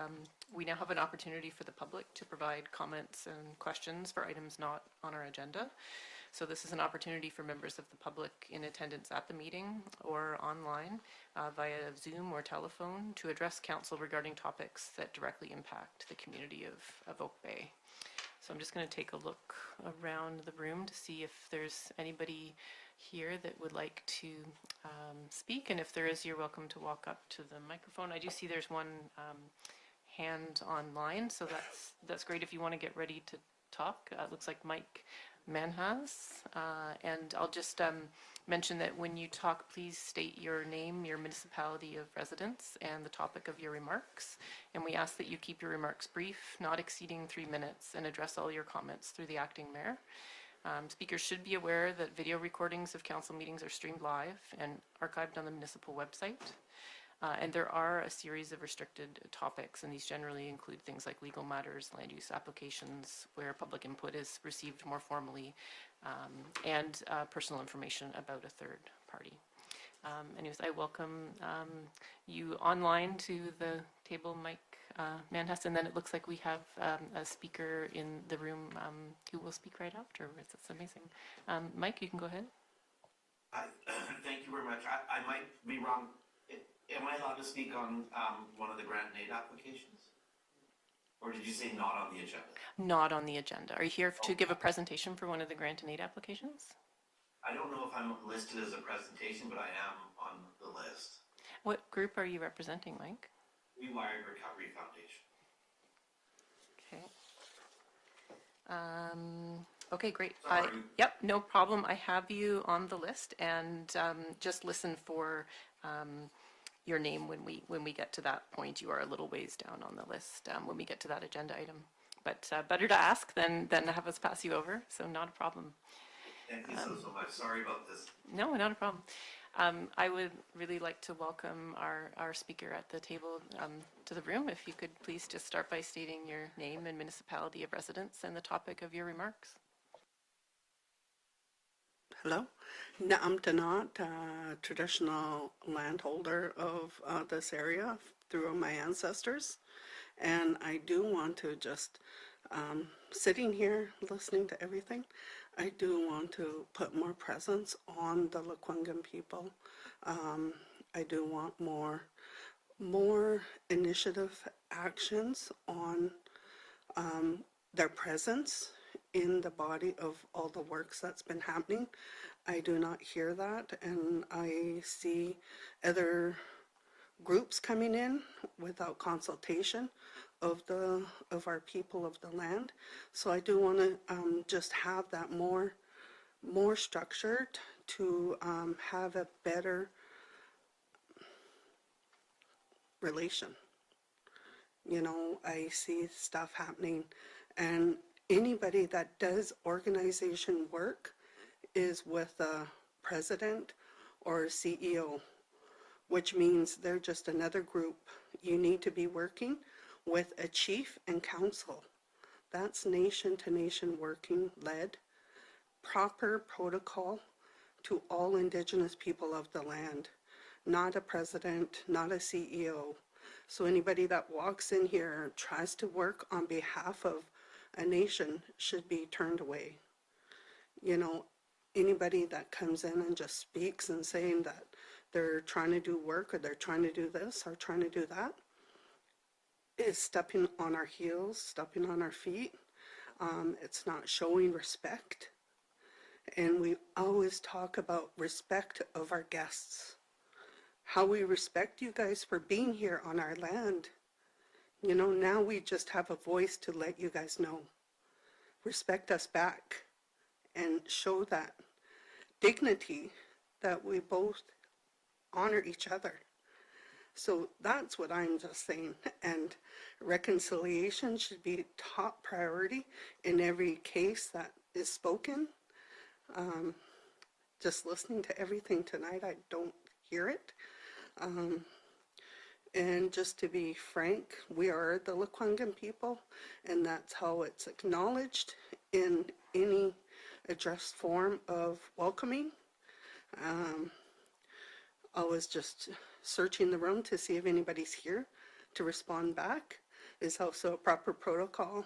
we now have an opportunity for the public to provide comments and questions for items not on our agenda. So this is an opportunity for members of the public in attendance at the meeting or online via Zoom or telephone to address council regarding topics that directly impact the community of Oak Bay. So I'm just going to take a look around the room to see if there's anybody here that would like to speak. And if there is, you're welcome to walk up to the microphone. I do see there's one hand online, so that's great if you want to get ready to talk. It looks like Mike Manhas. And I'll just mention that when you talk, please state your name, your municipality of residence, and the topic of your remarks. And we ask that you keep your remarks brief, not exceeding 3 minutes, and address all your comments through the acting mayor. Speakers should be aware that video recordings of council meetings are streamed live and archived on the municipal website. And there are a series of restricted topics, and these generally include things like legal matters, land use applications, where public input is received more formally, and personal information about a third party. Anyways, I welcome you online to the table, Mike Manhas, and then it looks like we have a speaker in the room who will speak right afterwards. That's amazing. Mike, you can go ahead. Thank you very much. I might be wrong. Am I allowed to speak on one of the grant and aid applications? Or did you say not on the agenda? Not on the agenda. Are you here to give a presentation for one of the grant and aid applications? I don't know if I'm listed as a presentation, but I am on the list. What group are you representing, Mike? Rewired Recovery Foundation. Okay. Okay, great. Sorry. Yep, no problem. I have you on the list, and just listen for your name when we get to that point. You are a little ways down on the list when we get to that agenda item. But better to ask than have us pass you over, so not a problem. Thank you so much. Sorry about this. No, not a problem. I would really like to welcome our speaker at the table to the room. If you could please just start by stating your name and municipality of residence and the topic of your remarks. Hello, I'm Danat, traditional landholder of this area through my ancestors, and I do want to just, sitting here listening to everything, I do want to put more presence on the Lekwungen people. I do want more initiative actions on their presence in the body of all the works that's been happening. I do not hear that, and I see other groups coming in without consultation of our people of the land. So I do want to just have that more structured to have a better relation. You know, I see stuff happening, and anybody that does organization work is with a president or a CEO, which means they're just another group. You need to be working with a chief and council. That's nation to nation working led, proper protocol to all Indigenous people of the land, not a president, not a CEO. So anybody that walks in here tries to work on behalf of a nation should be turned away. You know, anybody that comes in and just speaks and saying that they're trying to do work or they're trying to do this or trying to do that is stepping on our heels, stepping on our feet. It's not showing respect. And we always talk about respect of our guests. How we respect you guys for being here on our land. You know, now we just have a voice to let you guys know. Respect us back and show that dignity that we both honor each other. So that's what I'm just saying. And reconciliation should be top priority in every case that is spoken. Just listening to everything tonight, I don't hear it. And just to be frank, we are the Lekwungen people, and that's how it's acknowledged in any addressed form of welcoming. I was just searching the room to see if anybody's here to respond back. Is also a proper protocol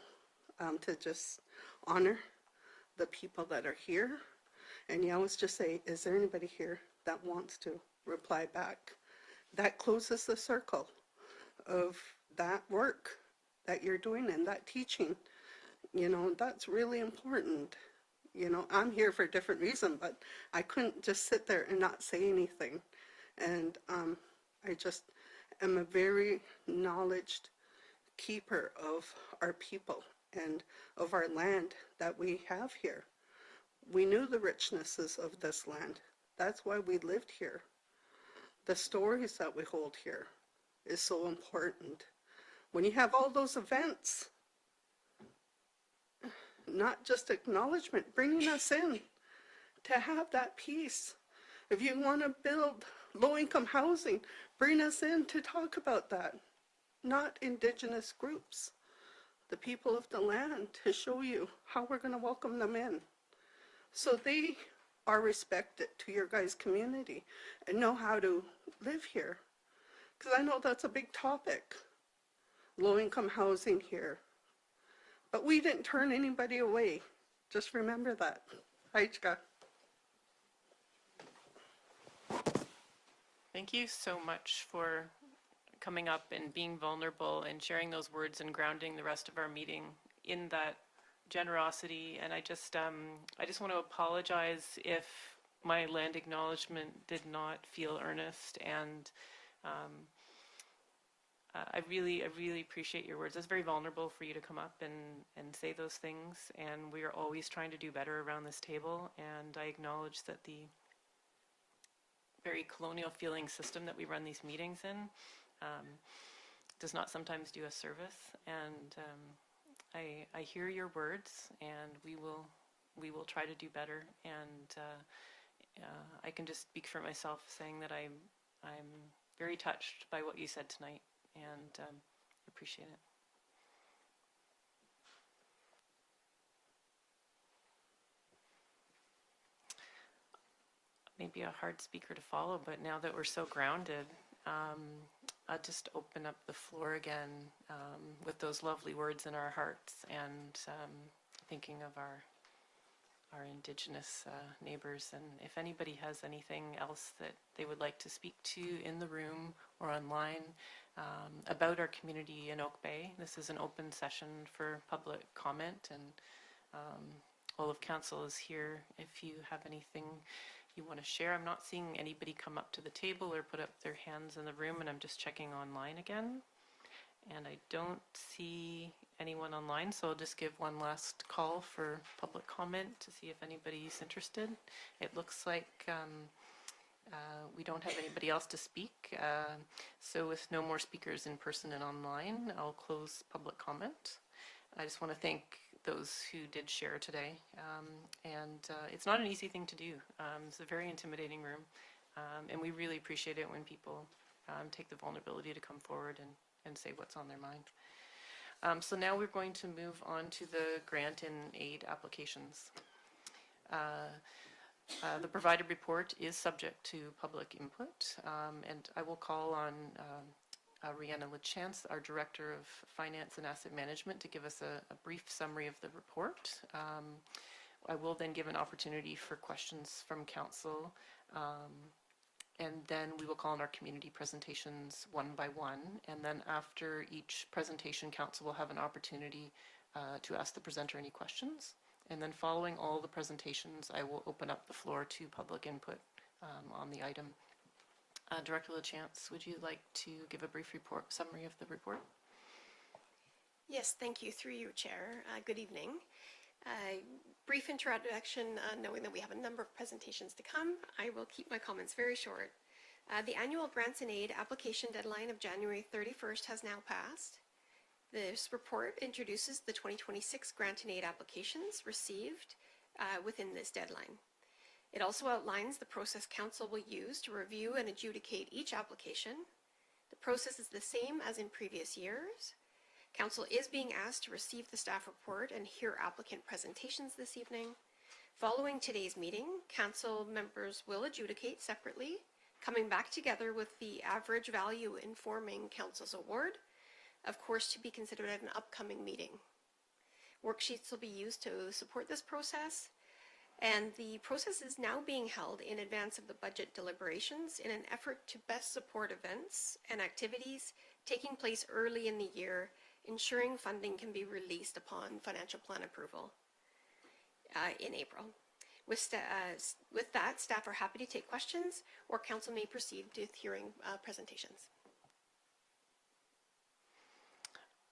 to just honor the people that are here. And yeah, let's just say, is there anybody here that wants to reply back? That closes the circle of that work that you're doing and that teaching. You know, that's really important. You know, I'm here for a different reason, but I couldn't just sit there and not say anything. And I just am a very knowledged keeper of our people and of our land that we have here. We knew the richnesses of this land. That's why we lived here. The stories that we hold here is so important. When you have all those events, not just acknowledgement, bringing us in to have that peace. If you want to build low-income housing, bring us in to talk about that. Not Indigenous groups, the people of the land, to show you how we're going to welcome them in. So they are respected to your guys' community and know how to live here. Because I know that's a big topic, low-income housing here. But we didn't turn anybody away. Just remember that. Aichka. Thank you so much for coming up and being vulnerable and sharing those words and grounding the rest of our meeting in that generosity. And I just want to apologize if my land acknowledgement did not feel earnest, and I really appreciate your words. It's very vulnerable for you to come up and say those things, and we are always trying to do better around this table, and I acknowledge that the very colonial feeling system that we run these meetings in does not sometimes do us service, and I hear your words, and we will try to do better, and I can just speak for myself saying that I'm very touched by what you said tonight, and appreciate it. Maybe a hard speaker to follow, but now that we're so grounded, I'll just open up the floor again with those lovely words in our hearts, and thinking of our Indigenous neighbors. And if anybody has anything else that they would like to speak to in the room or online about our community in Oak Bay, this is an open session for public comment, and all of council is here if you have anything you want to share. I'm not seeing anybody come up to the table or put up their hands in the room, and I'm just checking online again, and I don't see anyone online, so I'll just give one last call for public comment to see if anybody's interested. It looks like we don't have anybody else to speak, so with no more speakers in person and online, I'll close public comment. I just want to thank those who did share today, and it's not an easy thing to do. It's a very intimidating room, and we really appreciate it when people take the vulnerability to come forward and say what's on their mind. So now we're going to move on to the grant and aid applications. The provided report is subject to public input, and I will call on Rhianna LaChance, our Director of Finance and Asset Management, to give us a brief summary of the report. I will then give an opportunity for questions from council, and then we will call on our community presentations one by one, and then after each presentation, council will have an opportunity to ask the presenter any questions, and then following all the presentations, I will open up the floor to public input on the item. Director LaChance, would you like to give a brief summary of the report? Yes, thank you. Through you, Chair. Good evening. Brief introduction, knowing that we have a number of presentations to come, I will keep my comments very short. The annual grants and aid application deadline of January 31st has now passed. This report introduces the 2026 grant and aid applications received within this deadline. It also outlines the process council will use to review and adjudicate each application. The process is the same as in previous years. Council is being asked to receive the staff report and hear applicant presentations this evening. Following today's meeting, council members will adjudicate separately, coming back together with the average value informing council's award, of course to be considered at an upcoming meeting. Worksheets will be used to support this process, and the process is now being held in advance of the budget deliberations in an effort to best support events and activities taking place early in the year, ensuring funding can be released upon financial plan approval in April. With that, staff are happy to take questions, or council may proceed with hearing presentations.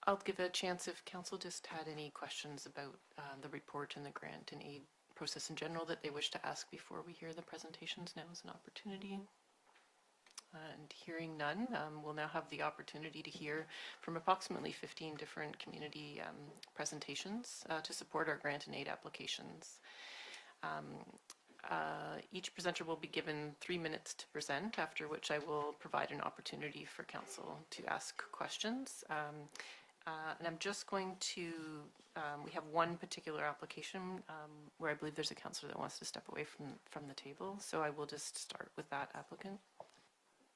I'll give a chance if council just had any questions about the report and the grant and aid process in general that they wish to ask before we hear the presentations. Now is an opportunity. And hearing none, we'll now have the opportunity to hear from approximately 15 different community presentations to support our grant and aid applications. Each presenter will be given 3 minutes to present, after which I will provide an opportunity for council to ask questions. And I'm just going to, we have one particular application where I believe there's a councillor that wants to step away from the table. So I will just start with that applicant.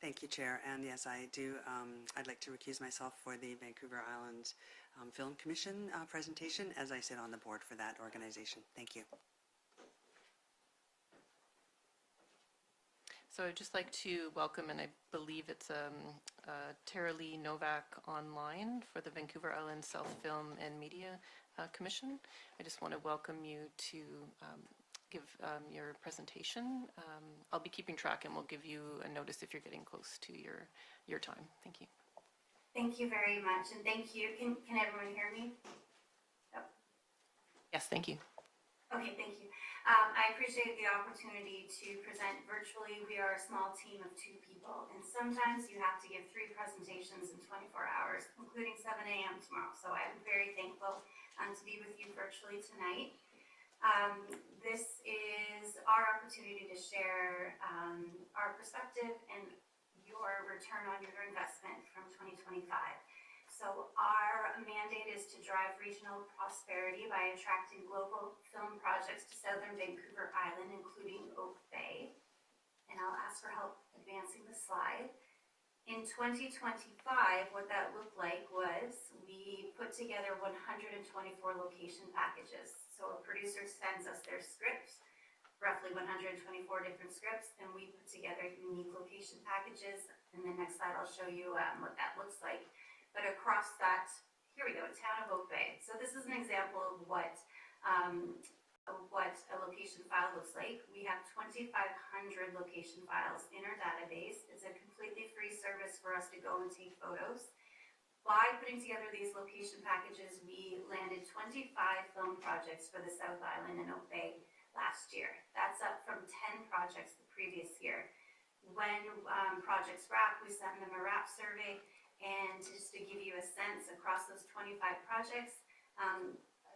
Thank you, Chair. And yes, I do. I'd like to recuse myself for the Vancouver Island Film Commission presentation, as I sit on the board for that organization. Thank you. So I'd just like to welcome, and I believe it's Tara Lee Novak online for the Vancouver Island South Film and Media Commission. I just want to welcome you to give your presentation. I'll be keeping track and we'll give you a notice if you're getting close to your time. Thank you. Thank you very much, and thank you. Can everyone hear me? Oh. Yes, thank you. Okay, thank you. I appreciate the opportunity to present virtually. We are a small team of 2 people, and sometimes you have to give 3 presentations in 24 hours, including 7 a.m. tomorrow. So I'm very thankful to be with you virtually tonight. This is our opportunity to share our perspective and your return on your investment from 2025. So our mandate is to drive regional prosperity by attracting global film projects to southern Vancouver Island, including Oak Bay. And I'll ask for help advancing the slide. In 2025, what that looked like was we put together 124 location packages. So a producer sends us their scripts, roughly 124 different scripts, and we put together unique location packages. And the next slide, I'll show you what that looks like. But across that, here we go, town of Oak Bay. So this is an example of what a location file looks like. We have 2,500 location files in our database. It's a completely free service for us to go and take photos. By putting together these location packages, we landed 25 film projects for the South Island and Oak Bay last year. That's up from 10 projects the previous year. When projects wrap, we send them a wrap survey. And just to give you a sense, across those 25 projects,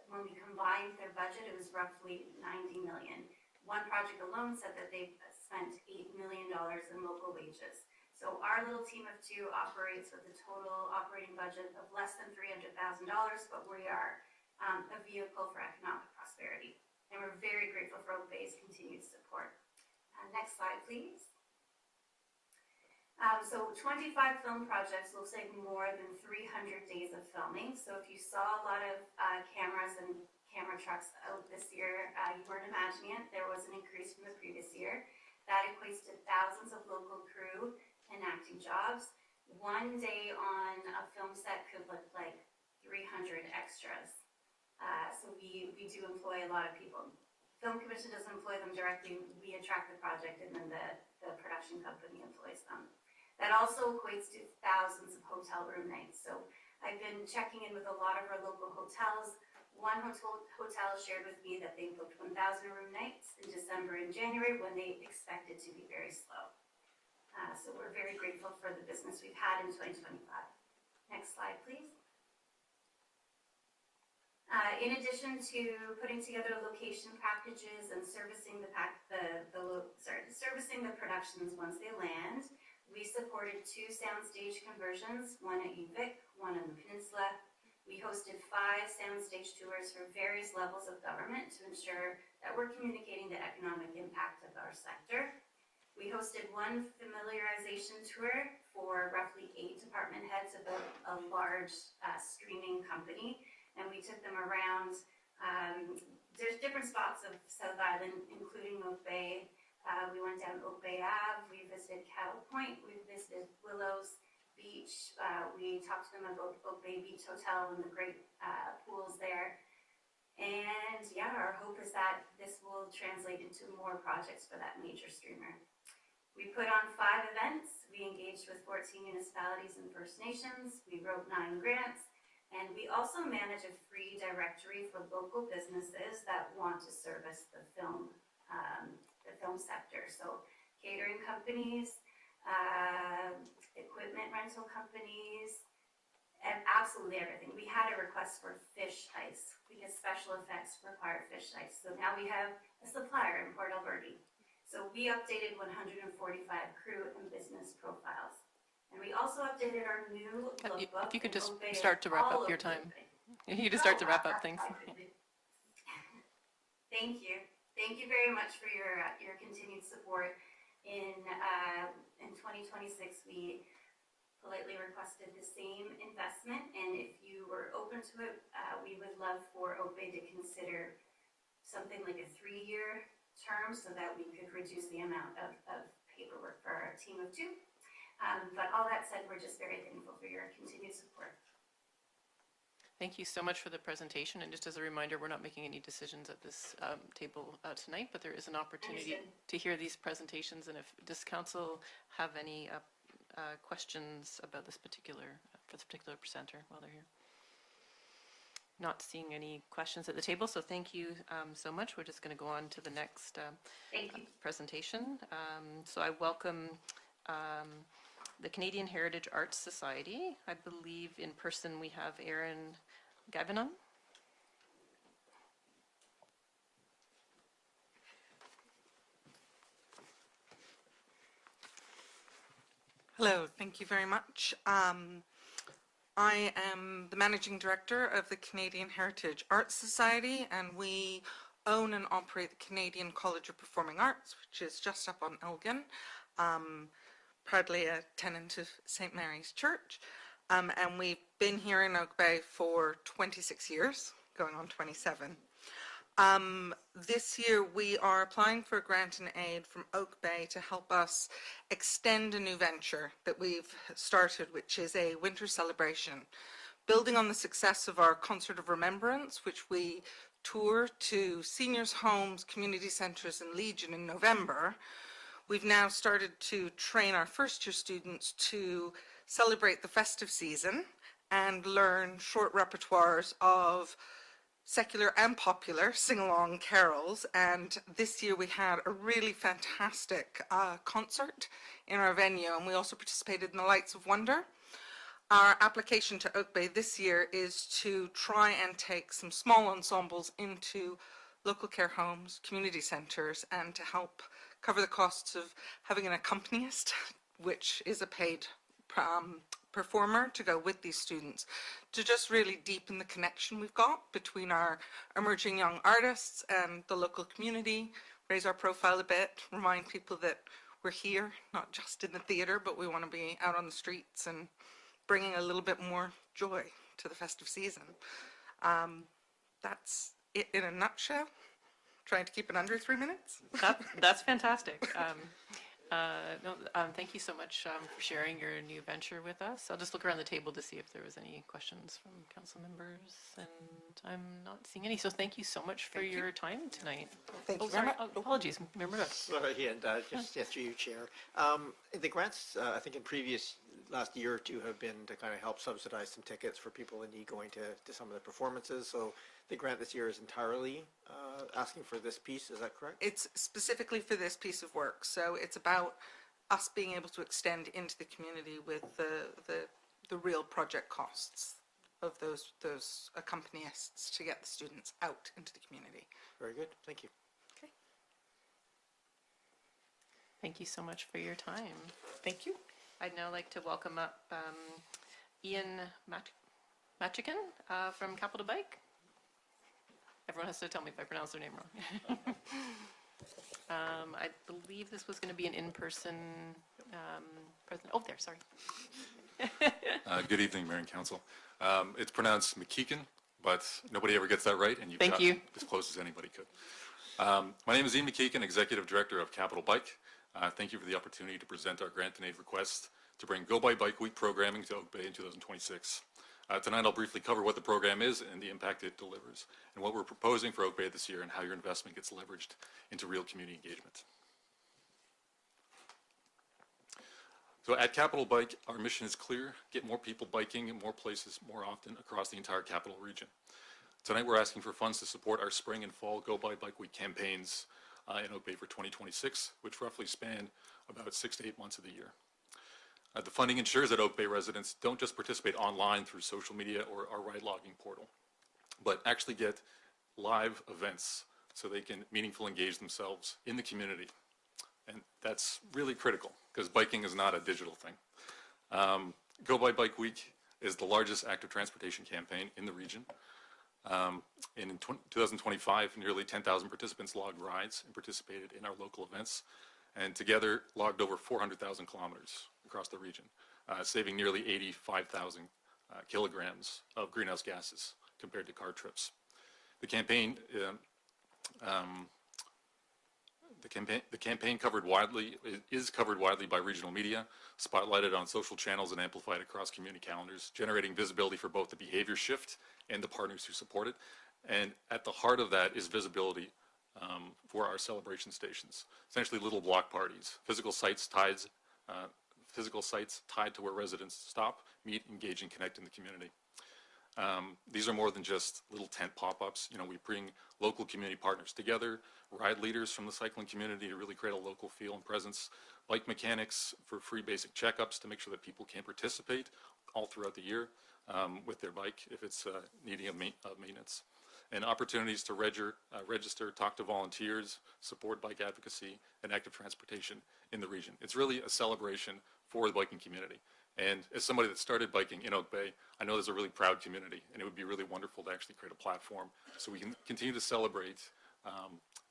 when we combined their budget, it was roughly $90 million. One project alone said that they spent $8 million in local wages. So our little team of 2 operates with a total operating budget of less than $300,000, but we are a vehicle for economic prosperity. And we're very grateful for Oak Bay's continued support. Next slide, please. So 25 film projects looks like more than 300 days of filming. So if you saw a lot of cameras and camera trucks out this year, you weren't imagining it. There was an increase from the previous year. That equates to thousands of local crew and acting jobs. One day on a film set could look like 300 extras. So we do employ a lot of people. Film Commission doesn't employ them directly. We attract the project and then the production company employs them. That also equates to thousands of hotel room nights. So I've been checking in with a lot of our local hotels. One hotel shared with me that they booked 1,000 room nights in December and January when they expected to be very slow. So we're very grateful for the business we've had in 2025. Next slide, please. In addition to putting together location packages and servicing servicing the productions once they land, we supported 2 soundstage conversions, one at UVic, one on the Peninsula. We hosted 5 soundstage tours for various levels of government to ensure that we're communicating the economic impact of our sector. We hosted 1 familiarization tour for roughly 8 department heads of a large streaming company, and we took them around. There's different spots of South Island, including Oak Bay. We went down Oak Bay Ave, we visited Cattle Point, we visited Willows Beach. We talked to them about Oak Bay Beach Hotel and the great pools there. And yeah, our hope is that this will translate into more projects for that major streamer. We put on 5 events. We engaged with 14 municipalities and First Nations. We wrote 9 grants. And we also manage a free directory for local businesses that want to service the film sector. So catering companies, equipment rental companies, and absolutely everything. We had a request for fish ice because special effects require fish ice. So now we have a supplier in Port Alberta. So we updated 145 crew and business profiles. And we also updated our new lookbook. If you could just and Oak Bay start to wrap all up your over time. Oak Bay. You just start to wrap up things. Thank you. Thank you very much for your continued support. In 2026, we politely requested the same investment, and if you were open to it, we would love for Oak Bay to consider something like a 3-year term so that we could reduce the amount of paperwork for our team of 2. But all that said, we're just very thankful for your continued support. Thank you so much for the presentation, and just as a reminder, we're not making any decisions at this table tonight, but there is an opportunity to hear these presentations, and if does council have any questions about this particular presenter while they're here? Not seeing any questions at the table, so thank you so much. We're just going to go on to the next presentation. So I welcome the Canadian Heritage Arts Society. I believe in person we have Aaron Gavanon. Hello, thank you very much. I am the Managing Director of the Canadian Heritage Arts Society, and we own and operate the Canadian College of Performing Arts, which is just up on Elgin, proudly a tenant of St. Mary's Church. And we've been here in Oak Bay for 26 years, going on 27. This year we are applying for a grant and aid from Oak Bay to help us extend a new venture that we've started, which is a winter celebration. Building on the success of our Concert of Remembrance, which we tour to seniors' homes, community centres and Legion in November, we've now started to train our first-year students to celebrate the festive season and learn short repertoires of secular and popular sing-along carols. And this year we had a really fantastic concert in our venue, and we also participated in the Lights of Wonder. Our application to Oak Bay this year is to try and take some small ensembles into local care homes, community centres, and to help cover the costs of having an accompanist, which is a paid performer to go with these students, to just really deepen the connection we've got between our emerging young artists and the local community, raise our profile a bit, remind people that we're here, not just in the theatre, but we want to be out on the streets and bringing a little bit more joy to the festive season. That's it in a nutshell. Trying to keep it under 3 minutes. That's fantastic. Thank you so much for sharing your new venture with us. I'll just look around the table to see if there was any questions from council members, and I'm not seeing any. So thank you so much for your time tonight. Thank you sorry. very much. Apologies, Member Russ. Sorry, and just through you, Chair. The grants, I think in previous last year or two have been to kind of help subsidize some tickets for people in need going to some of the performances. So the grant this year is entirely asking for this piece, is that correct? It's specifically for this piece of work. So it's about us being able to extend into the community with the real project costs of those accompanists to get the students out into the community. Very good, thank you. Okay. Thank you so much for your time. Thank you. I'd now like to welcome up Ian Machican from Capital Bike. Everyone has to tell me if I pronounce their name wrong. I believe this was going to be an in-person present. Oh, there, sorry. Good evening, Mayor and Council. It's pronounced McKeekan, but nobody ever gets that right, and you've Thank gotten you. as close as anybody could. My name is Ian McKeekan, Executive Director of Capital Bike. Thank you for the opportunity to present our grant and aid request to bring Go by Bike Week programming to Oak Bay in 2026. Tonight I'll briefly cover what the program is and the impact it delivers, and what we're proposing for Oak Bay this year and how your investment gets leveraged into real community engagement. So at Capital Bike, our mission is clear: get more people biking in more places more often across the entire capital region. Tonight we're asking for funds to support our spring and fall Go by Bike Week campaigns in Oak Bay for 2026, which roughly span about 6 to 8 months of the year. The funding ensures that Oak Bay residents don't just participate online through social media or our ride logging portal, but actually get live events so they can meaningfully engage themselves in the community. And that's really critical because biking is not a digital thing. Go by Bike Week is the largest active transportation campaign in the region. And in 2025, nearly 10,000 participants logged rides and participated in our local events, and together logged over 400,000 kilometers across the region, saving nearly 85,000 kilograms of greenhouse gases compared to car trips. The campaign is covered widely by regional media, spotlighted on social channels and amplified across community calendars, generating visibility for both the behavior shift and the partners who support it. And at the heart of that is visibility for our celebration stations, essentially little block parties, physical sites tied to where residents stop, meet, engage, and connect in the community. These are more than just little tent pop-ups. You know, we bring local community partners together, ride leaders from the cycling community to really create a local feel and presence, bike mechanics for free basic checkups to make sure that people can participate all throughout the year with their bike if it's needing a maintenance, and opportunities to register, talk to volunteers, support bike advocacy and active transportation in the region. It's really a celebration for the biking community. And as somebody that started biking in Oak Bay, I know there's a really proud community, and it would be really wonderful to actually create a platform so we can continue to celebrate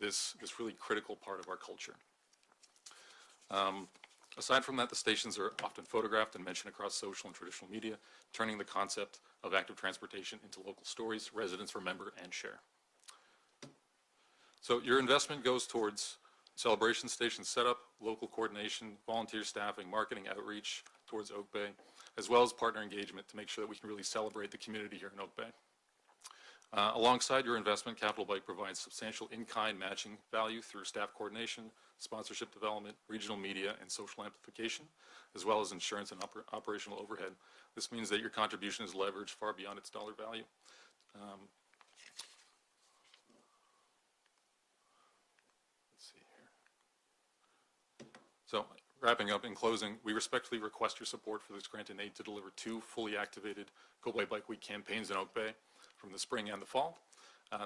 this really critical part of our culture. Aside from that, the stations are often photographed and mentioned across social and traditional media, turning the concept of active transportation into local stories residents remember and share. So your investment goes towards celebration station setup, local coordination, volunteer staffing, marketing outreach towards Oak Bay, as well as partner engagement to make sure that we can really celebrate the community here in Oak Bay. Alongside your investment, Capital Bike provides substantial in-kind matching value through staff coordination, sponsorship development, regional media, and social amplification, as well as insurance and operational overhead. This means that your contribution is leveraged far beyond its dollar value. Let's see here. So, wrapping up, in closing, we respectfully request your support for this grant and aid to deliver 2 fully activated Go by Bike Week campaigns in Oak Bay from the spring and the fall.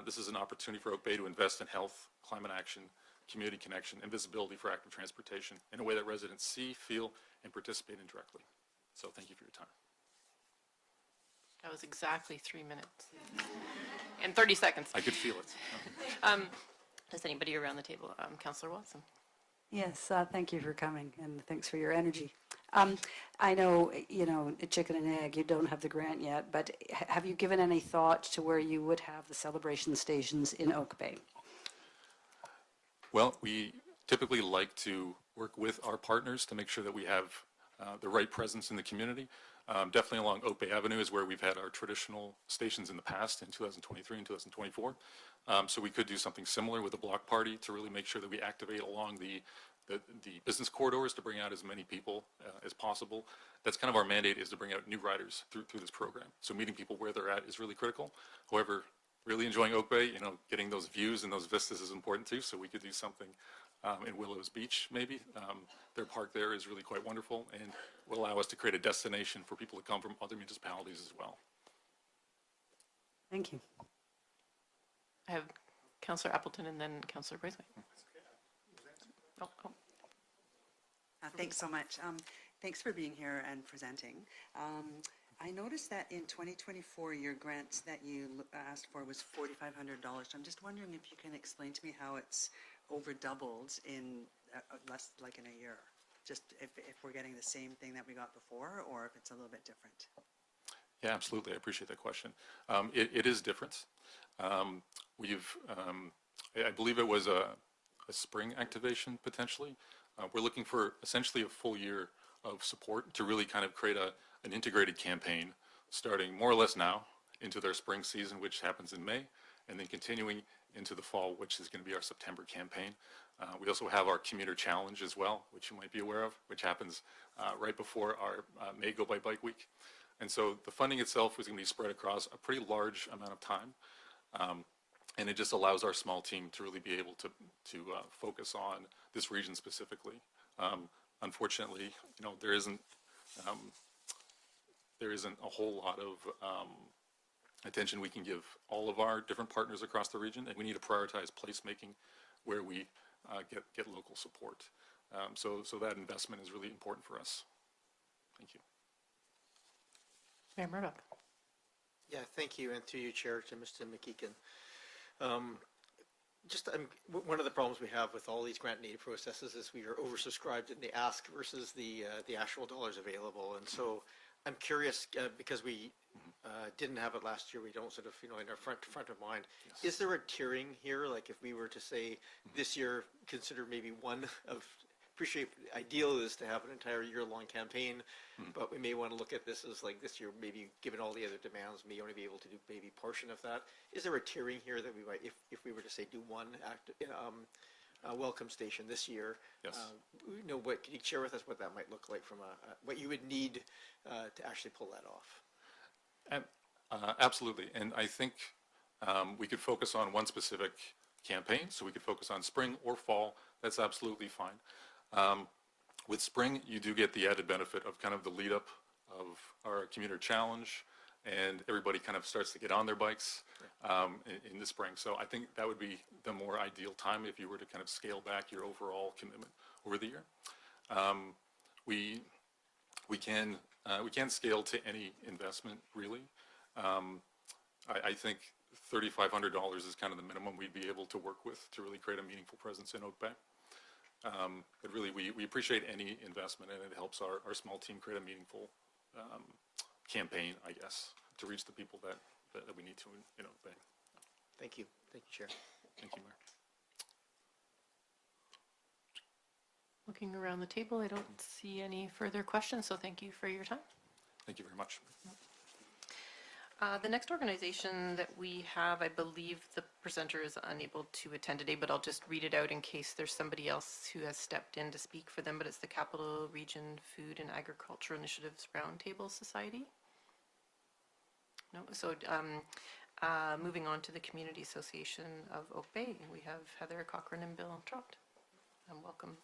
This is an opportunity for Oak Bay to invest in health, climate action, community connection, and visibility for active transportation in a way that residents see, feel, and participate in directly. So thank you for your time. That was exactly 3 minutes and 30 seconds. I could feel it. Does anybody around the table? Councillor Watson. Yes, thank you for coming, and thanks for your energy. I know, you know, chicken and egg, you don't have the grant yet, but have you given any thought to where you would have the celebration stations in Oak Bay? Well, we typically like to work with our partners to make sure that we have the right presence in the community. Definitely along Oak Bay Avenue is where we've had our traditional stations in the past in 2023 and 2024. So we could do something similar with a block party to really make sure that we activate along the business corridors to bring out as many people as possible. That's kind of our mandate, is to bring out new riders through this program. So meeting people where they're at is really critical. However, really enjoying Oak Bay, you know, getting those views and those vistas is important too. So we could do something in Willows Beach, maybe. Their park there is really quite wonderful and will allow us to create a destination for people to come from other municipalities as well. Thank you. I have Councillor Appleton and then Councillor Braithwaite. Oh. Thanks so much. Thanks for being here and presenting. I noticed that in 2024, your grant that you asked for was $4,500. I'm just wondering if you can explain to me how it's over doubled in less like in a year. Just if we're getting the same thing that we got before, or if it's a little bit different. Yeah, absolutely. I appreciate that question. It is different. I believe it was a spring activation potentially. We're looking for essentially a full year of support to really kind of create an integrated campaign starting more or less now into their spring season, which happens in May, and then continuing into the fall, which is going to be our September campaign. We also have our commuter challenge as well, which you might be aware of, which happens right before our May Go by Bike Week. And so the funding itself is going to be spread across a pretty large amount of time. And it just allows our small team to really be able to focus on this region specifically. Unfortunately, there isn't a whole lot of attention we can give all of our different partners across the region, and we need to prioritize placemaking where we get local support. So that investment is really important for us. Thank you. Mayor Murdoch. Yeah, thank you, and through you, Chair, to Mr. McEakin. One of the problems we have with all these grant and aid processes is we are oversubscribed in the ask versus the actual dollars available. And so I'm curious, because we didn't have it last year, we don't sort of, in our front of mind. Yes. Is there a tiering here? Like if we were to say this year, consider maybe one of, ideal is to have an entire year-long campaign, but we may want to look at this as like this year, maybe given all the other demands, may only be able to do maybe a portion of that. Is there a tiering here that we might, if we were to say do one welcome station this year? Yes. What can you share with us what that might look like from what you would need to actually pull that off? Absolutely, and I think we could focus on one specific campaign, so we could focus on spring or fall. That's absolutely fine. With spring, you do get the added benefit of kind of the lead up of our commuter challenge, and everybody kind of starts to get on their bikes in the spring. So I think that would be the more ideal time if you were to kind of scale back your overall commitment over the year. We can scale to any investment really. I think $3,500 is kind of the minimum we'd be able to work with to really create a meaningful presence in Oak Bay. But really, we appreciate any investment, and it helps our small team create a meaningful campaign, I guess, to reach the people that we need to in Oak Bay. Thank you. Thank you, Chair. Thank you, Mayor. Looking around the table, I don't see any further questions, so thank you for your time. Thank you very much. The next organization that we have, I believe the presenter is unable to attend today, but I'll just read it out in case there's somebody else who has stepped in to speak for them, but it's the Capital Region Food and Agriculture Initiatives Roundtable Society. No, so moving on to the Community Association of Oak Bay, we have Heather Cochran and Bill Trott. Welcome.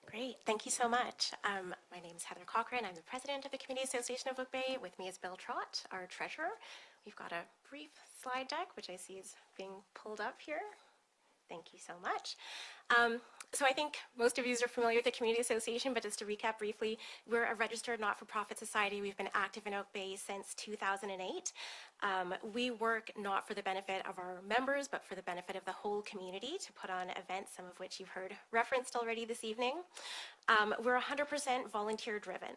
Great, thank you so much. My name is Heather Cochran. I'm the president of the Community Association of Oak Bay. With me is Bill Trott, our treasurer. We've got a brief slide deck, which I see is being pulled up here. Thank you so much. So I think most of you are familiar with the Community Association, but just to recap briefly, we're a registered not-for-profit society. We've been active in Oak Bay since 2008. We work not for the benefit of our members, but for the benefit of the whole community to put on events, some of which you've heard referenced already this evening. We're 100% volunteer-driven.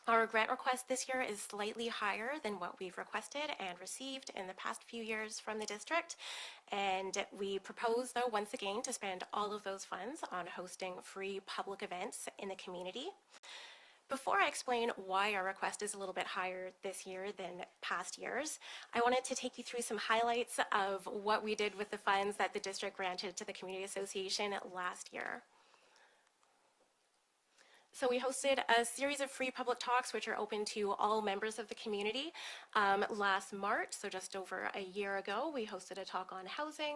Our grant request this year is slightly higher than what we've requested and received in the past few years from the district. And we propose, though, once again, to spend all of those funds on hosting free public events in the community. Before I explain why our request is a little bit higher this year than past years, I wanted to take you through some highlights of what we did with the funds that the district granted to the Community Association last year. So we hosted a series of free public talks, which are open to all members of the community. Last March, so just over a year ago, we hosted a talk on housing.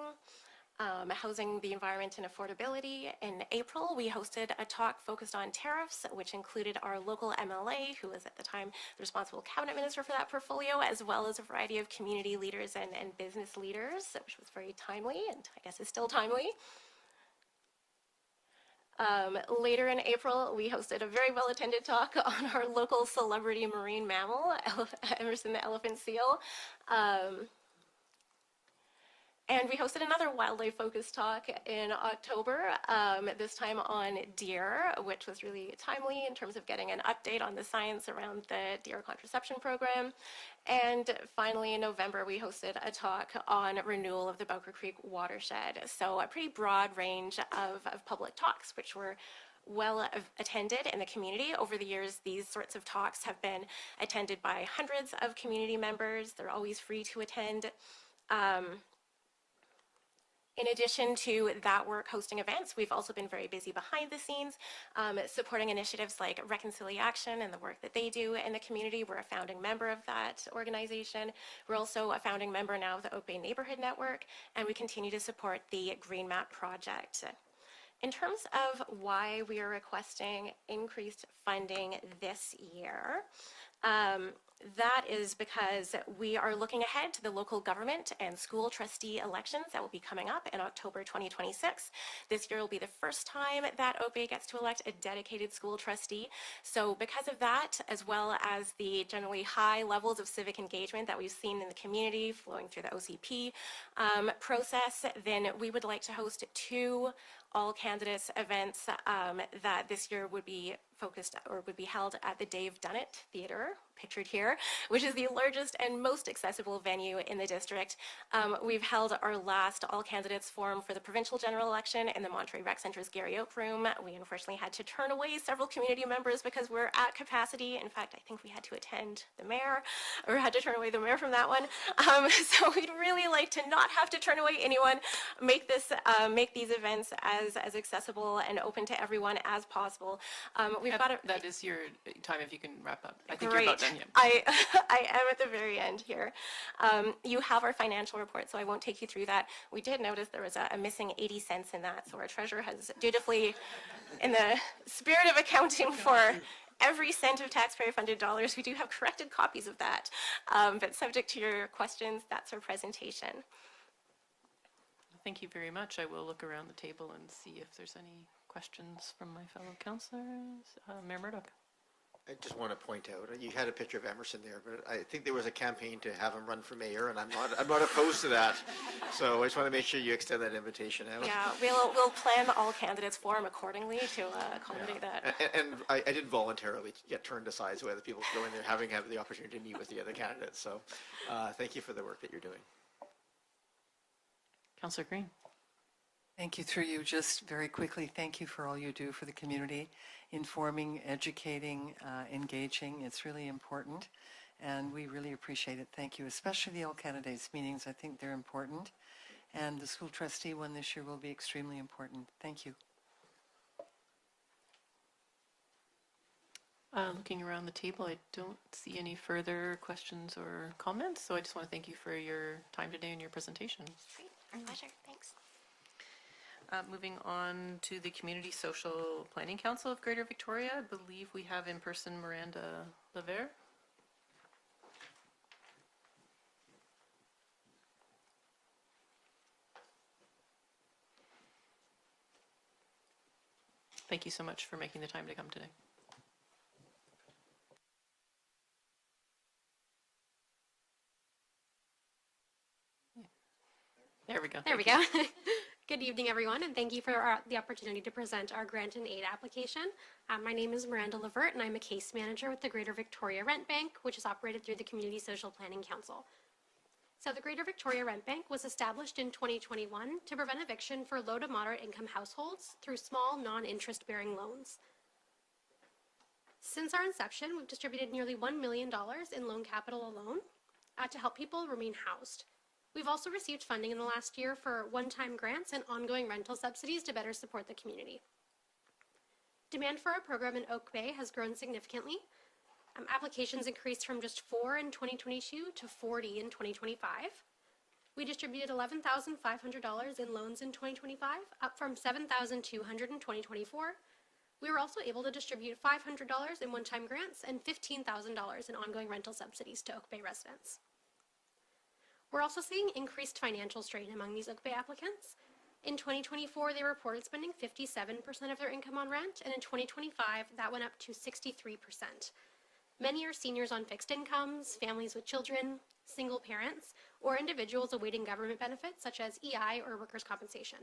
Housing, the Environment, and Affordability. In April, we hosted a talk focused on tariffs, which included our local MLA, who was at the time the responsible cabinet minister for that portfolio, as well as a variety of community leaders and business leaders, which was very timely and I guess is still timely. Later in April, we hosted a very well-attended talk on our local celebrity marine mammal, Emerson the elephant seal. And we hosted another wildlife-focused talk in October, this time on deer, which was really timely in terms of getting an update on the science around the deer contraception program. And finally, in November, we hosted a talk on renewal of the Bowker Creek watershed. So a pretty broad range of public talks, which were well attended in the community. Over the years, these sorts of talks have been attended by hundreds of community members. They're always free to attend. In addition to that work hosting events, we've also been very busy behind the scenes, supporting initiatives like Reconciliation and the work that they do in the community. We're a founding member of that organization. We're also a founding member now of the Oak Bay Neighborhood Network, and we continue to support the Green Map project. In terms of why we are requesting increased funding this year, that is because we are looking ahead to the local government and school trustee elections that will be coming up in October 2026. This year will be the first time that Oak Bay gets to elect a dedicated school trustee. So because of that, as well as the generally high levels of civic engagement that we've seen in the community flowing through the OCP process, then we would like to host 2 all candidates events that this year would be focused or would be held at the Dave Dunnett Theatre, pictured here, which is the largest and most accessible venue in the district. We've held our last all candidates forum for the provincial general election in the Monterey Rec Center's Gary Oak Room. We unfortunately had to turn away several community members because we're at capacity. In fact, I think we had to attend the mayor, or had to turn away the mayor from that one. So we'd really like to not have to turn away anyone, make these events as accessible and open to everyone as possible. We've got That is your time if you can wrap up. I think Great. you're about done. Yeah. I am at the very end here. You have our financial report, so I won't take you through that. We did notice there was a missing 80 cents in that, so our treasurer has dutifully, in the spirit of accounting for every cent of taxpayer-funded dollars, we do have corrected copies of that. But subject to your questions, that's our presentation. Thank you very much. I will look around the table and see if there's any questions from my fellow councillors. Mayor Murdoch. I just want to point out, you had a picture of Emerson there, but I think there was a campaign to have him run for mayor, and I'm not opposed to that. So I just want to make sure you extend that invitation out. Yeah, we'll plan all candidates forum accordingly to accommodate that. And I did voluntarily get turned aside so other people could go in there having the opportunity to meet with the other candidates. So thank you for the work that you're doing. Councillor Green. Thank you. Through you, just very quickly, thank you for all you do for the community, informing, educating, engaging. It's really important, and we really appreciate it. Thank you, especially the all candidates meetings. I think they're important, and the school trustee one this year will be extremely important. Thank you. Looking around the table, I don't see any further questions or comments, so I just want to thank you for your time today and your presentation. Great, our pleasure. Thanks. Moving on to the Community Social Planning Council of Greater Victoria, I believe we have in person Miranda Lever. Thank you so much for making the time to come today. There we go. There we go. Good evening, everyone, and thank you for the opportunity to present our grant and aid application. My name is Miranda Levert, and I'm a case manager with the Greater Victoria Rent Bank, which is operated through the Community Social Planning Council. So the Greater Victoria Rent Bank was established in 2021 to prevent eviction for low to moderate income households through small, non-interest bearing loans. Since our inception, we've distributed nearly $1 million in loan capital alone to help people remain housed. We've also received funding in the last year for one-time grants and ongoing rental subsidies to better support the community. Demand for our program in Oak Bay has grown significantly. Applications increased from just 4 in 2022 to 40 in 2025. We distributed $11,500 in loans in 2025, up from $7,200 in 2024. We were also able to distribute $500 in one-time grants and $15,000 in ongoing rental subsidies to Oak Bay residents. We're also seeing increased financial strain among these Oak Bay applicants. In 2024, they reported spending 57% of their income on rent, and in 2025, that went up to 63%. Many are seniors on fixed incomes, families with children, single parents, or individuals awaiting government benefits such as EI or workers' compensation.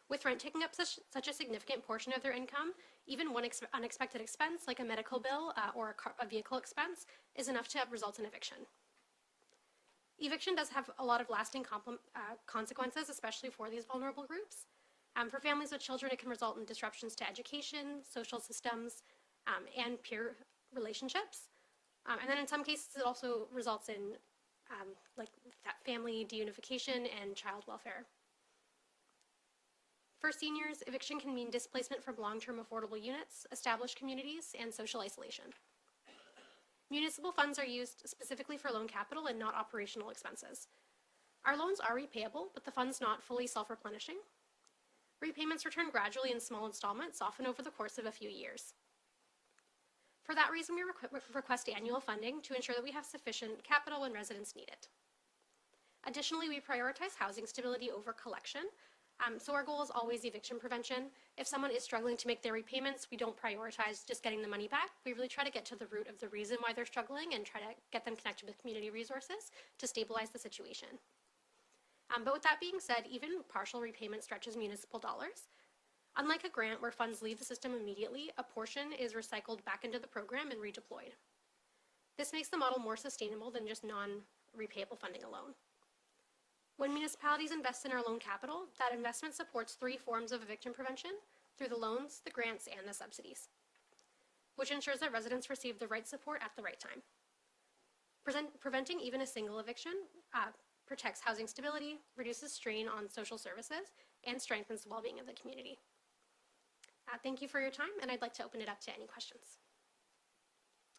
With rent taking up such a significant portion of their income, even one unexpected expense like a medical bill or a vehicle expense is enough to result in eviction. Eviction does have a lot of lasting consequences, especially for these vulnerable groups. For families with children, it can result in disruptions to education, social systems, and peer relationships. And then in some cases, it also results in like that family deunification and child welfare. For seniors, eviction can mean displacement from long-term affordable units, established communities, and social isolation. Municipal funds are used specifically for loan capital and not operational expenses. Our loans are repayable, but the fund's not fully self-replenishing. Repayments return gradually in small installments, often over the course of a few years. For that reason, we request annual funding to ensure that we have sufficient capital when residents need it. Additionally, we prioritize housing stability over collection, so our goal is always eviction prevention. If someone is struggling to make their repayments, we don't prioritize just getting the money back. We really try to get to the root of the reason why they're struggling and try to get them connected with community resources to stabilize the situation. But with that being said, even partial repayment stretches municipal dollars. Unlike a grant where funds leave the system immediately, a portion is recycled back into the program and redeployed. This makes the model more sustainable than just non-repayable funding alone. When municipalities invest in our loan capital, that investment supports 3 forms of eviction prevention through the loans, the grants, and the subsidies, which ensures that residents receive the right support at the right time. Preventing even a single eviction protects housing stability, reduces strain on social services, and strengthens the well-being of the community. Thank you for your time, and I'd like to open it up to any questions.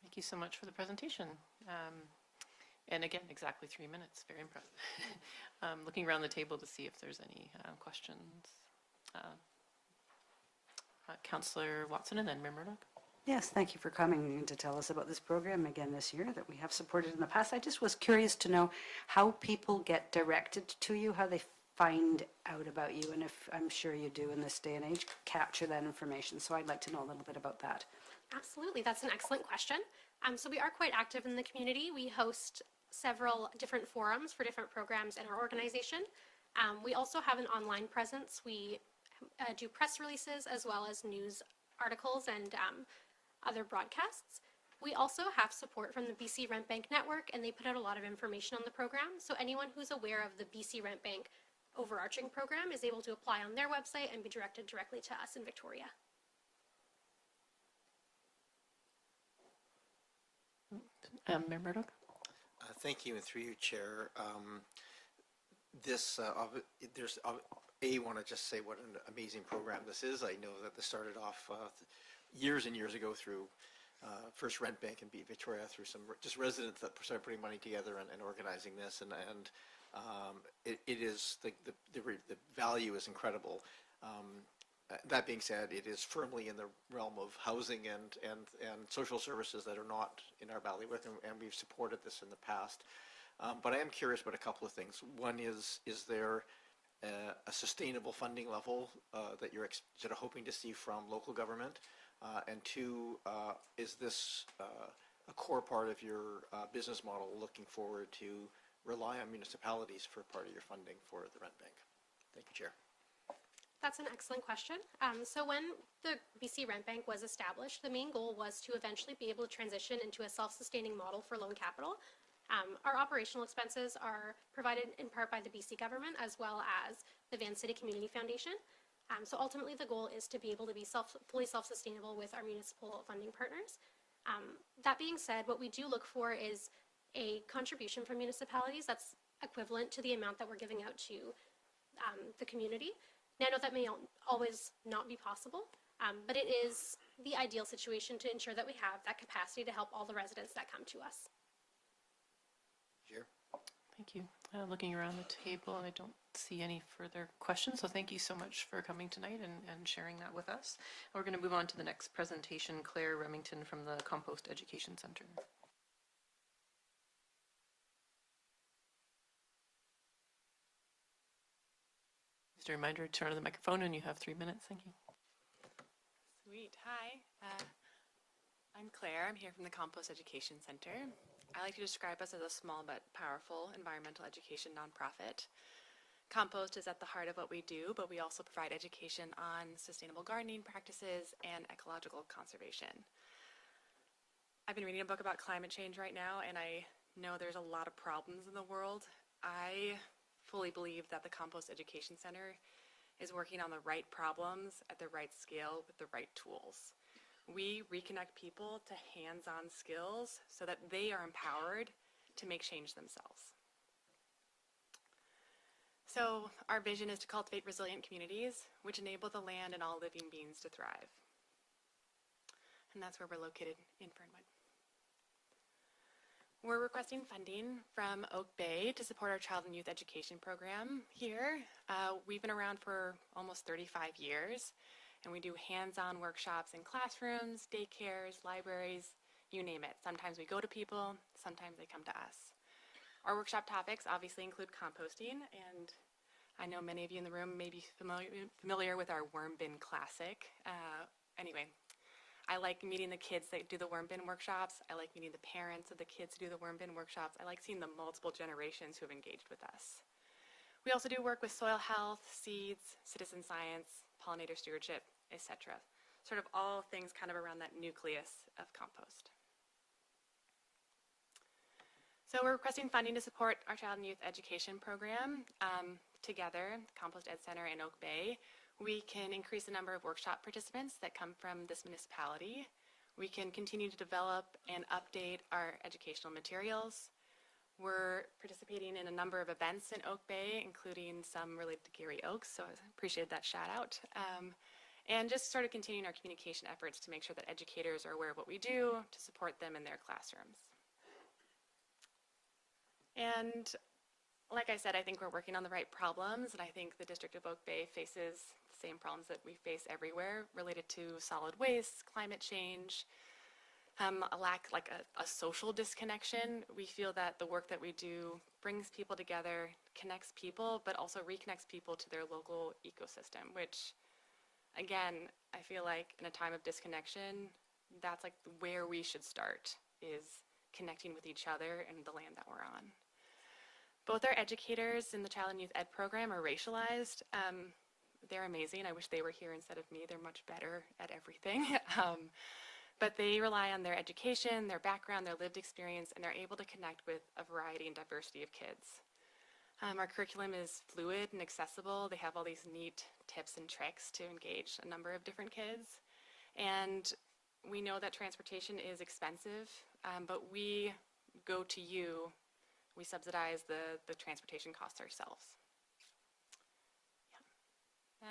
Thank you so much for the presentation. And again, exactly 3 minutes. Very impressive. Looking around the table to see if there's any questions. Councillor Watson and then Mayor Murdoch. Yes, thank you for coming to tell us about this program again this year that we have supported in the past. I just was curious to know how people get directed to you, how they find out about you, and if, I'm sure you do in this day and age, capture that information. So I'd like to know a little bit about that. Absolutely, that's an excellent question. So we are quite active in the community. We host several different forums for different programs in our organization. We also have an online presence. We do press releases as well as news articles and other broadcasts. We also have support from the BC Rent Bank Network, and they put out a lot of information on the program. So anyone who's aware of the BC Rent Bank overarching program is able to apply on their website and be directed directly to us in Victoria. Mayor Murdoch. Thank you, and through you, Chair. I want to just say what an amazing program this is. I know that this started off years and years ago through first Rent Bank and Beat Victoria, through some just residents that started putting money together and organizing this, and it is the value is incredible. That being said, it is firmly in the realm of housing and social services that are not in our bailiwick, and we've supported this in the past. But I am curious about a couple of things. One is there a sustainable funding level that you're sort of hoping to see from local government? And two, is this a core part of your business model looking forward to rely on municipalities for part of your funding for the Rent Bank? Thank you, Chair. That's an excellent question. So when the BC Rent Bank was established, the main goal was to eventually be able to transition into a self-sustaining model for loan capital. Our operational expenses are provided in part by the BC government as well as the Van City Community Foundation. So ultimately the goal is to be able to be fully self-sustainable with our municipal funding partners. That being said, what we do look for is a contribution from municipalities that's equivalent to the amount that we're giving out to the community. Now, I know that may always not be possible, but it is the ideal situation to ensure that we have that capacity to help all the residents that come to us. Chair. Thank you. Looking around the table, I don't see any further questions, so thank you so much for coming tonight and sharing that with us. We're going to move on to the next presentation, Claire Remington from the Compost Education Center. Just a reminder, turn on the microphone and you have 3 minutes. Thank you. Sweet. Hi. I'm Claire. I'm here from the Compost Education Center. I like to describe us as a small but powerful environmental education nonprofit. Compost is at the heart of what we do, but we also provide education on sustainable gardening practices and ecological conservation. I've been reading a book about climate change right now, and I know there's a lot of problems in the world. I fully believe that the Compost Education Center is working on the right problems at the right scale with the right tools. We reconnect people to hands-on skills so that they are empowered to make change themselves. So our vision is to cultivate resilient communities which enable the land and all living beings to thrive. And that's where we're located in Fernwood. We're requesting funding from Oak Bay to support our child and youth education program here. We've been around for almost 35 years, and we do hands-on workshops in classrooms, daycares, libraries, you name it. Sometimes we go to people, sometimes they come to us. Our workshop topics obviously include composting, and I know many of you in the room may be familiar with our Worm Bin Classic. Anyway, I like meeting the kids that do the Worm Bin workshops. I like meeting the parents of the kids who do the Worm Bin workshops. I like seeing the multiple generations who have engaged with us. We also do work with soil health, seeds, citizen science, pollinator stewardship, etc. Sort of all things kind of around that nucleus of compost. So we're requesting funding to support our child and youth education program. Together, Compost Ed Center and Oak Bay, we can increase the number of workshop participants that come from this municipality. We can continue to develop and update our educational materials. We're participating in a number of events in Oak Bay, including some related to Gary Oaks, so I appreciate that shout out. And just sort of continuing our communication efforts to make sure that educators are aware of what we do to support them in their classrooms. And like I said, I think we're working on the right problems, and I think the District of Oak Bay faces the same problems that we face everywhere related to solid waste, climate change, a lack, like a social disconnection. We feel that the work that we do brings people together, connects people, but also reconnects people to their local ecosystem, which, again, I feel like in a time of disconnection, that's like where we should start, is connecting with each other and the land that we're on. Both our educators in the Child and Youth Ed program are racialized. They're amazing. I wish they were here instead of me. They're much better at everything. But they rely on their education, their background, their lived experience, and they're able to connect with a variety and diversity of kids. Our curriculum is fluid and accessible. They have all these neat tips and tricks to engage a number of different kids. And we know that transportation is expensive, but we go to you. We subsidize the transportation costs ourselves. Yeah.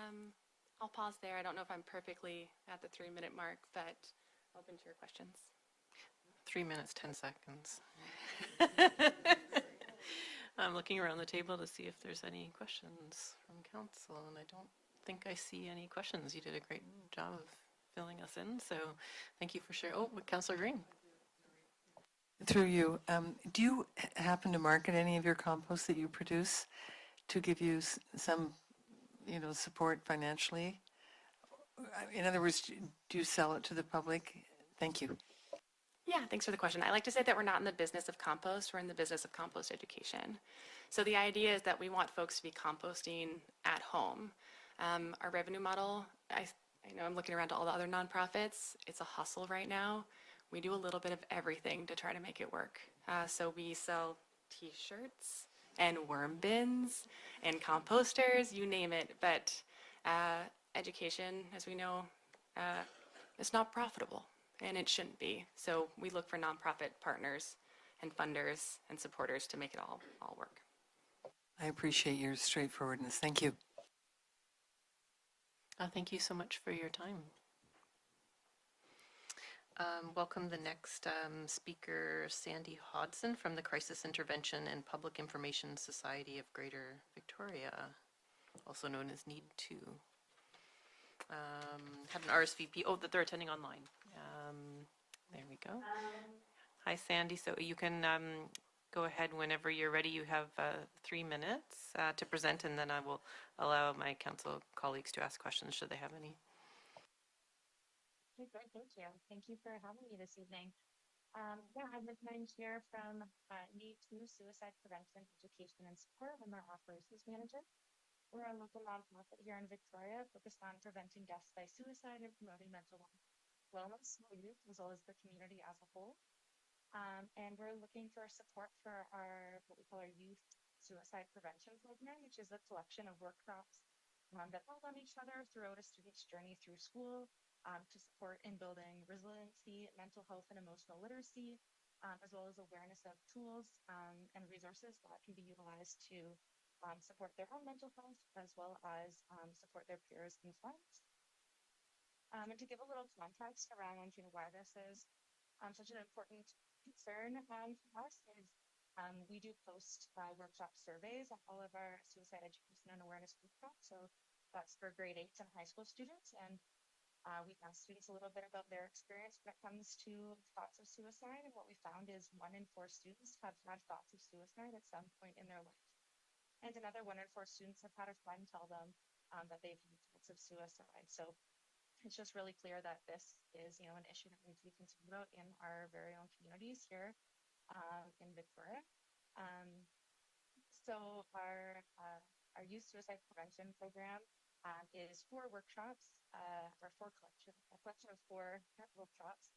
I'll pause there. I don't know if I'm perfectly at the 3-minute mark, but open to your questions. 3 minutes, 10 seconds. I'm looking around the table to see if there's any questions from council, and I don't think I see any questions. You did a great job of filling us in, so thank you for sharing. Oh, Councillor Green. Through you, do you happen to market any of your compost that you produce to give you some, support financially? In other words, do you sell it to the public? Thank you. Yeah, thanks for the question. I like to say that we're not in the business of compost, we're in the business of compost education. So the idea is that we want folks to be composting at home. Our revenue model, I know I'm looking around to all the other nonprofits, it's a hustle right now. We do a little bit of everything to try to make it work. So we sell t-shirts and worm bins and composters, you name it, but education, as we know, is not profitable, and it shouldn't be. So we look for nonprofit partners and funders and supporters to make it all work. I appreciate your straightforwardness. Thank you. Thank you so much for your time. Welcome the next speaker, Sandy Hodson from the Crisis Intervention and Public Information Society of Greater Victoria, also known as NEED 2. Had an RSVP, that they're attending online. There we go. Hi, Sandy. So you can go ahead whenever you're ready. You have 3 minutes to present, and then I will allow my council colleagues to ask questions should they have any. Okay, great, thank you. Thank you for having me this evening. I'm Ms. here from NEED 2 Suicide Prevention, Education and Support. I'm our operations manager. We're a local nonprofit here in Victoria focused on preventing deaths by suicide and promoting mental wellness for youth as well as the community as a whole. And we're looking for support for our what we call our youth suicide prevention program, which is a collection of workshops that build on each other throughout a student's journey through school to support in building resiliency, mental health and emotional literacy, as well as awareness of tools and resources that can be utilized to support their own mental health as well as support their peers and friends. And to give a little context around why this is such an important concern for us is we do post workshop surveys at all of our suicide education and awareness workshops. So that's for grade 8s and high school students. And we've asked students a little bit about their experience when it comes to thoughts of suicide. And what we found is 1 in 4 students have had thoughts of suicide at some point in their life. And another 1 in 4 students have had a friend tell them that they've had thoughts of suicide. So it's just really clear that this is, an issue that needs to be considered about in our very own communities here in Victoria. So our youth suicide prevention program is 4 workshops, or a collection of 4 workshops.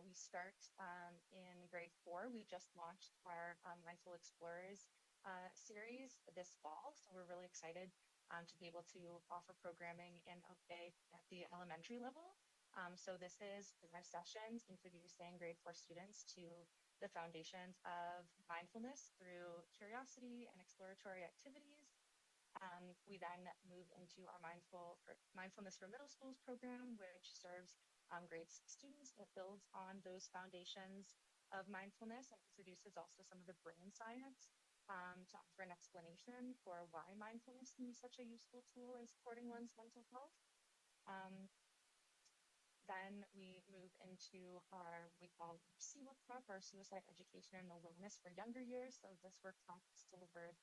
We start in grade 4. We just launched our Mindful Explorers series this fall, so we're really excited to be able to offer programming in Oak Bay at the elementary level. So this is 5 sessions introducing grade 4 students to the foundations of mindfulness through curiosity and exploratory activities. We then move into our Mindfulness for Middle Schools program, which serves grade 6 students. That builds on those foundations of mindfulness and introduces also some of the brain science to offer an explanation for why mindfulness can be such a useful tool in supporting one's mental health. Then we move into our, we call C workshop, our Suicide Education and Awareness for Younger Years. So this workshop is delivered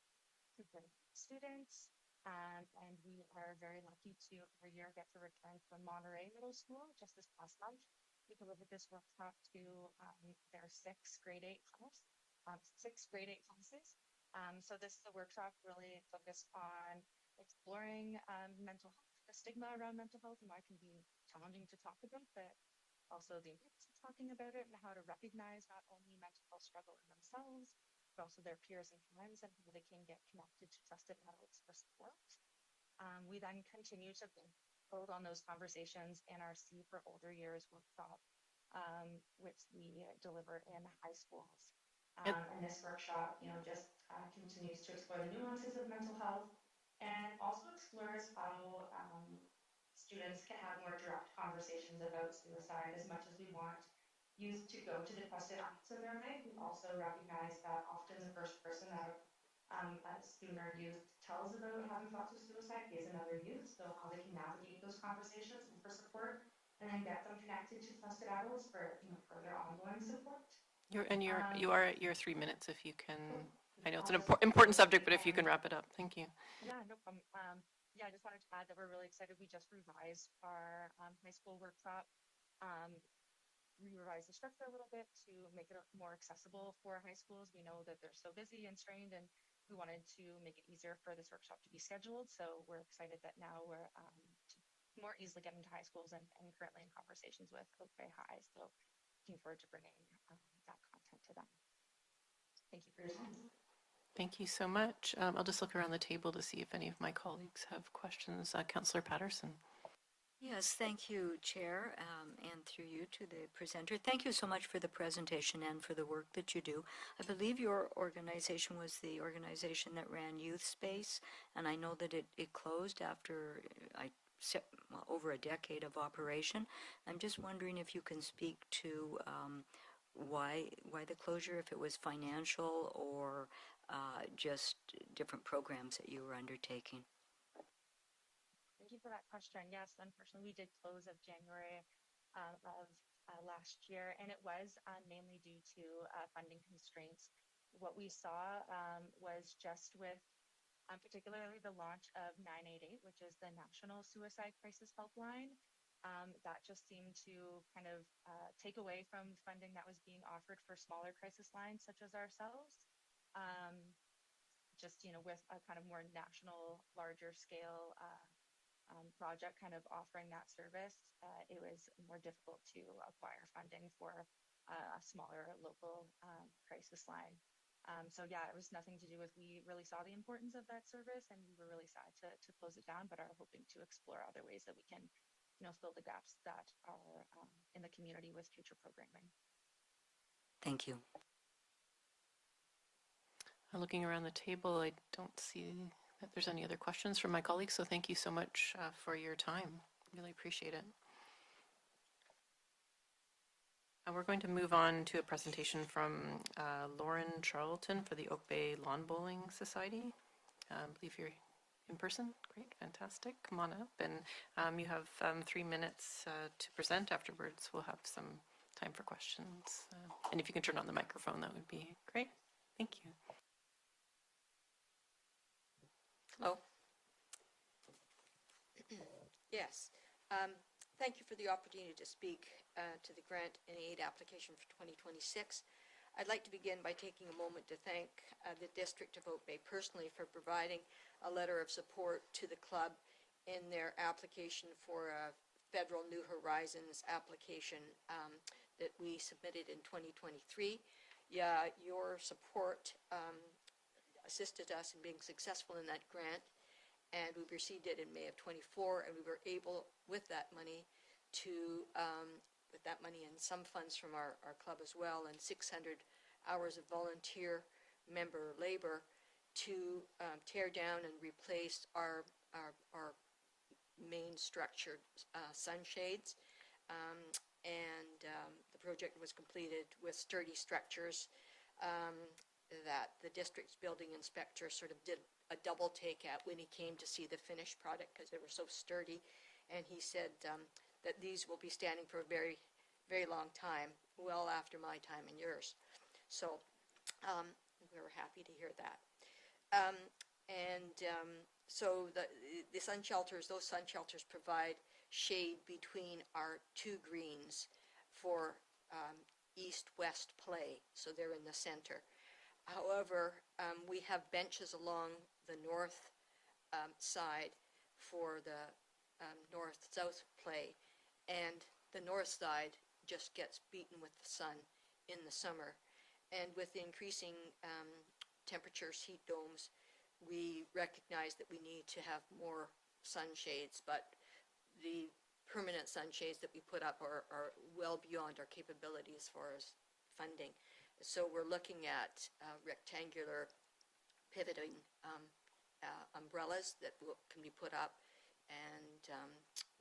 to grade students. And we are very lucky to every year get to return from Monterey Middle School. Just this past month, we delivered this workshop to their 6th grade 8 class, 6 grade 8 classes. So this is a workshop really focused on exploring mental health, the stigma around mental health and why it can be challenging to talk about, but also the importance of talking about it and how to recognize not only mental health struggle in themselves, but also their peers and friends and how they can get connected to trusted adults for support. We then continue to build on those conversations in our C for Older Years workshop, which we deliver in high schools. And this workshop, just continues to explore the nuances of mental health and also explores how students can have more direct conversations about suicide. As much as we want youth to go to the trusted adults in their life, we also recognize that often the first person that a student or youth tells about having thoughts of suicide is another youth. So how they can navigate those conversations and for support, and then get them connected to trusted adults for further ongoing support. You are at your 3 minutes if you can. I know it's an important subject, but if you can wrap it up. Thank you. Yeah, no problem. I just wanted to add that we're really excited. We just revised our high school workshop. We revised the structure a little bit to make it more accessible for high schools. We know that they're so busy and strained, and we wanted to make it easier for this workshop to be scheduled. So we're excited that now we're more easily getting to high schools and currently in conversations with Oak Bay High. So looking forward to bringing that content to them. Thank you for your time. Thank you so much. I'll just look around the table to see if any of my colleagues have questions. Councillor Patterson. Yes, thank you, Chair, and through you to the presenter. Thank you so much for the presentation and for the work that you do. I believe your organization was the organization that ran Youth Space, and I know that it closed after, I well, over a decade of operation. I'm just wondering if you can speak to why the closure, if it was financial or just different programs that you were undertaking. Thank you for that question. Yes, unfortunately, we did close of January of last year, and it was mainly due to funding constraints. What we saw was just with particularly the launch of 988, which is the National Suicide Crisis Helpline, that just seemed to kind of take away from funding that was being offered for smaller crisis lines such as ourselves. Just, with a kind of more national, larger scale project kind of offering that service, it was more difficult to acquire funding for a smaller local crisis line. So yeah, it was nothing to do with, we really saw the importance of that service and we were really sad to close it down, but are hoping to explore other ways that we can, fill the gaps that are in the community with future programming. Thank you. Looking around the table, I don't see that there's any other questions from my colleagues, so thank you so much for your time. Really appreciate it. We're going to move on to a presentation from Lauren Charlton for the Oak Bay Lawn Bowling Society. I believe you're in person. Great, fantastic. Come on up, and you have 3 minutes to present. Afterwards, we'll have some time for questions. And if you can turn on the microphone, that would be great. Thank you. Hello. Yes. Thank you for the opportunity to speak to the grant and aid application for 2026. I'd like to begin by taking a moment to thank the District of Oak Bay personally for providing a letter of support to the club in their application for a federal New Horizons application that we submitted in 2023. Yeah, your support assisted us in being successful in that grant, and we received it in May of 24, and we were able, with that money, and some funds from our club as well, and 600 hours of volunteer member labor, to tear down and replace our main structured sunshades. The project was completed with sturdy structures that the district's building inspector sort of did a double take at when he came to see the finished product because they were so sturdy. And he said that these will be standing for a very, very long time, well after my time and yours. So we were happy to hear that. So the sun shelters, those sun shelters provide shade between our two greens for east-west play, so they're in the center. However, we have benches along the north side for the north-south play, and the north side just gets beaten with the sun in the summer. And with increasing temperatures, heat domes, we recognize that we need to have more sunshades, but the permanent sunshades that we put up are well beyond our capability as far as funding. So we're looking at rectangular pivoting umbrellas that can be put up, and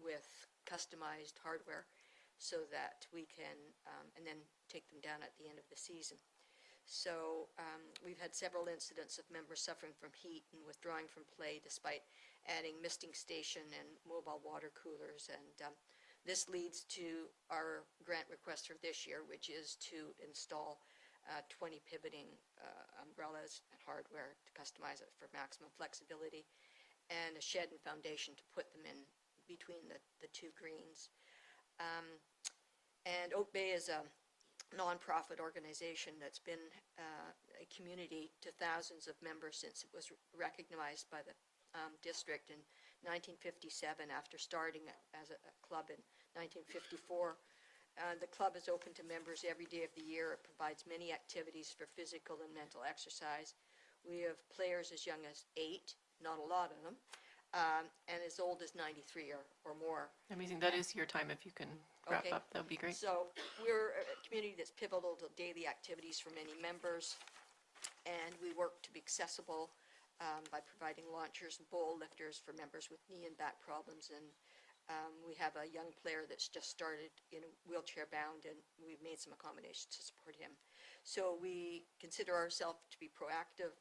with customized hardware so that we can, and then take them down at the end of the season. So we've had several incidents of members suffering from heat and withdrawing from play despite adding misting station and mobile water coolers. And this leads to our grant request for this year, which is to install 20 pivoting umbrellas and hardware to customize it for maximum flexibility, and a shed and foundation to put them in between the two greens. And Oak Bay is a nonprofit organization that's been a community to thousands of members since it was recognized by the district in 1957 after starting as a club in 1954. The club is open to members every day of the year. It provides many activities for physical and mental exercise. We have players as young as 8, not a lot of them, and as old as 93 or more. Amazing. That is your time. If you can wrap Okay. up, that would be great. So we're a community that's pivotal to daily activities for many members, and we work to be accessible by providing launchers and bowl lifters for members with knee and back problems. And we have a young player that's just started in wheelchair bound, and we've made some accommodations to support him. So we consider ourselves to be proactive,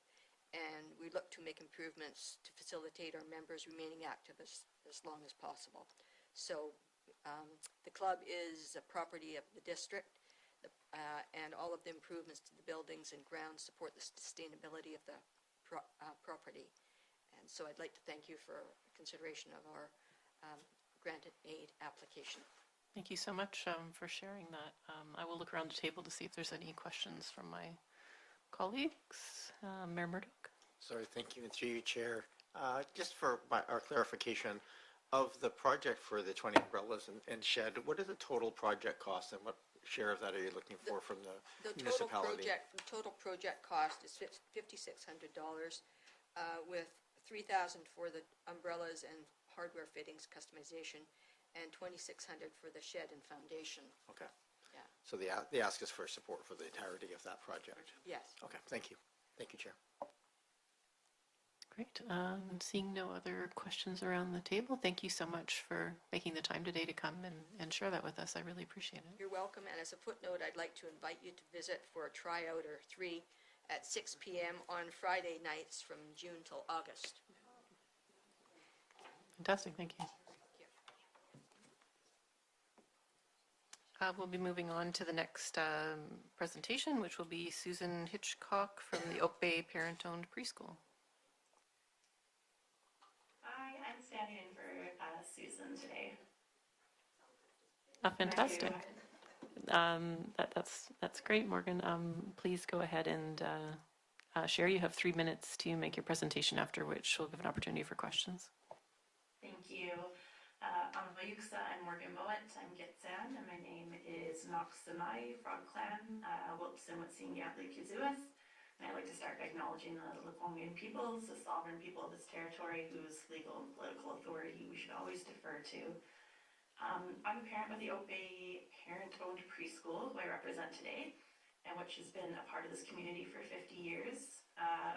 and we look to make improvements to facilitate our members remaining active as long as possible. So the club is a property of the district, and all of the improvements to the buildings and grounds support the sustainability of the property. And so I'd like to thank you for consideration of our grant and aid application. Thank you so much for sharing that. I will look around the table to see if there's any questions from my colleagues. Mayor Murdoch? Sorry, thank you, and through you, Chair. Just for our clarification, of the project for the 20 umbrellas and shed, what is the total project cost, and what share of that are you looking for from the municipality? The total project cost is $5,600, with $3,000 for the umbrellas and hardware fittings customization, and $2,600 for the shed and foundation. Okay. Yeah. So the ask is for support for the entirety of that project? Yes. Okay, thank you. Thank you, Chair. Great. Seeing no other questions around the table, thank you so much for making the time today to come and share that with us. I really appreciate it. You're welcome, and as a footnote, I'd like to invite you to visit for a tryout or 3 at 6 p.m. on Friday nights from June till August. Fantastic, thank you. We'll be moving on to the next presentation, which will be Susan Hitchcock from the Oak Bay Parent-Owned Preschool. Hi, I'm standing in for Susan today. Fantastic. That's great, Morgan. Please go ahead and share. You have 3 minutes to make your presentation, after which we'll give an opportunity for questions. Thank you. Amavayuksa, I'm Morgan Moet, I'm Gitsan, and my name is Noxamai, Frog Clan, Wupsin Witsingyatli Kizuas. And I'd like to start by acknowledging the Lekwungen peoples, the sovereign people of this territory, whose legal and political authority we should always defer to. I'm a parent with the Oak Bay Parent-Owned Preschool, who I represent today, and which has been a part of this community for 50 years.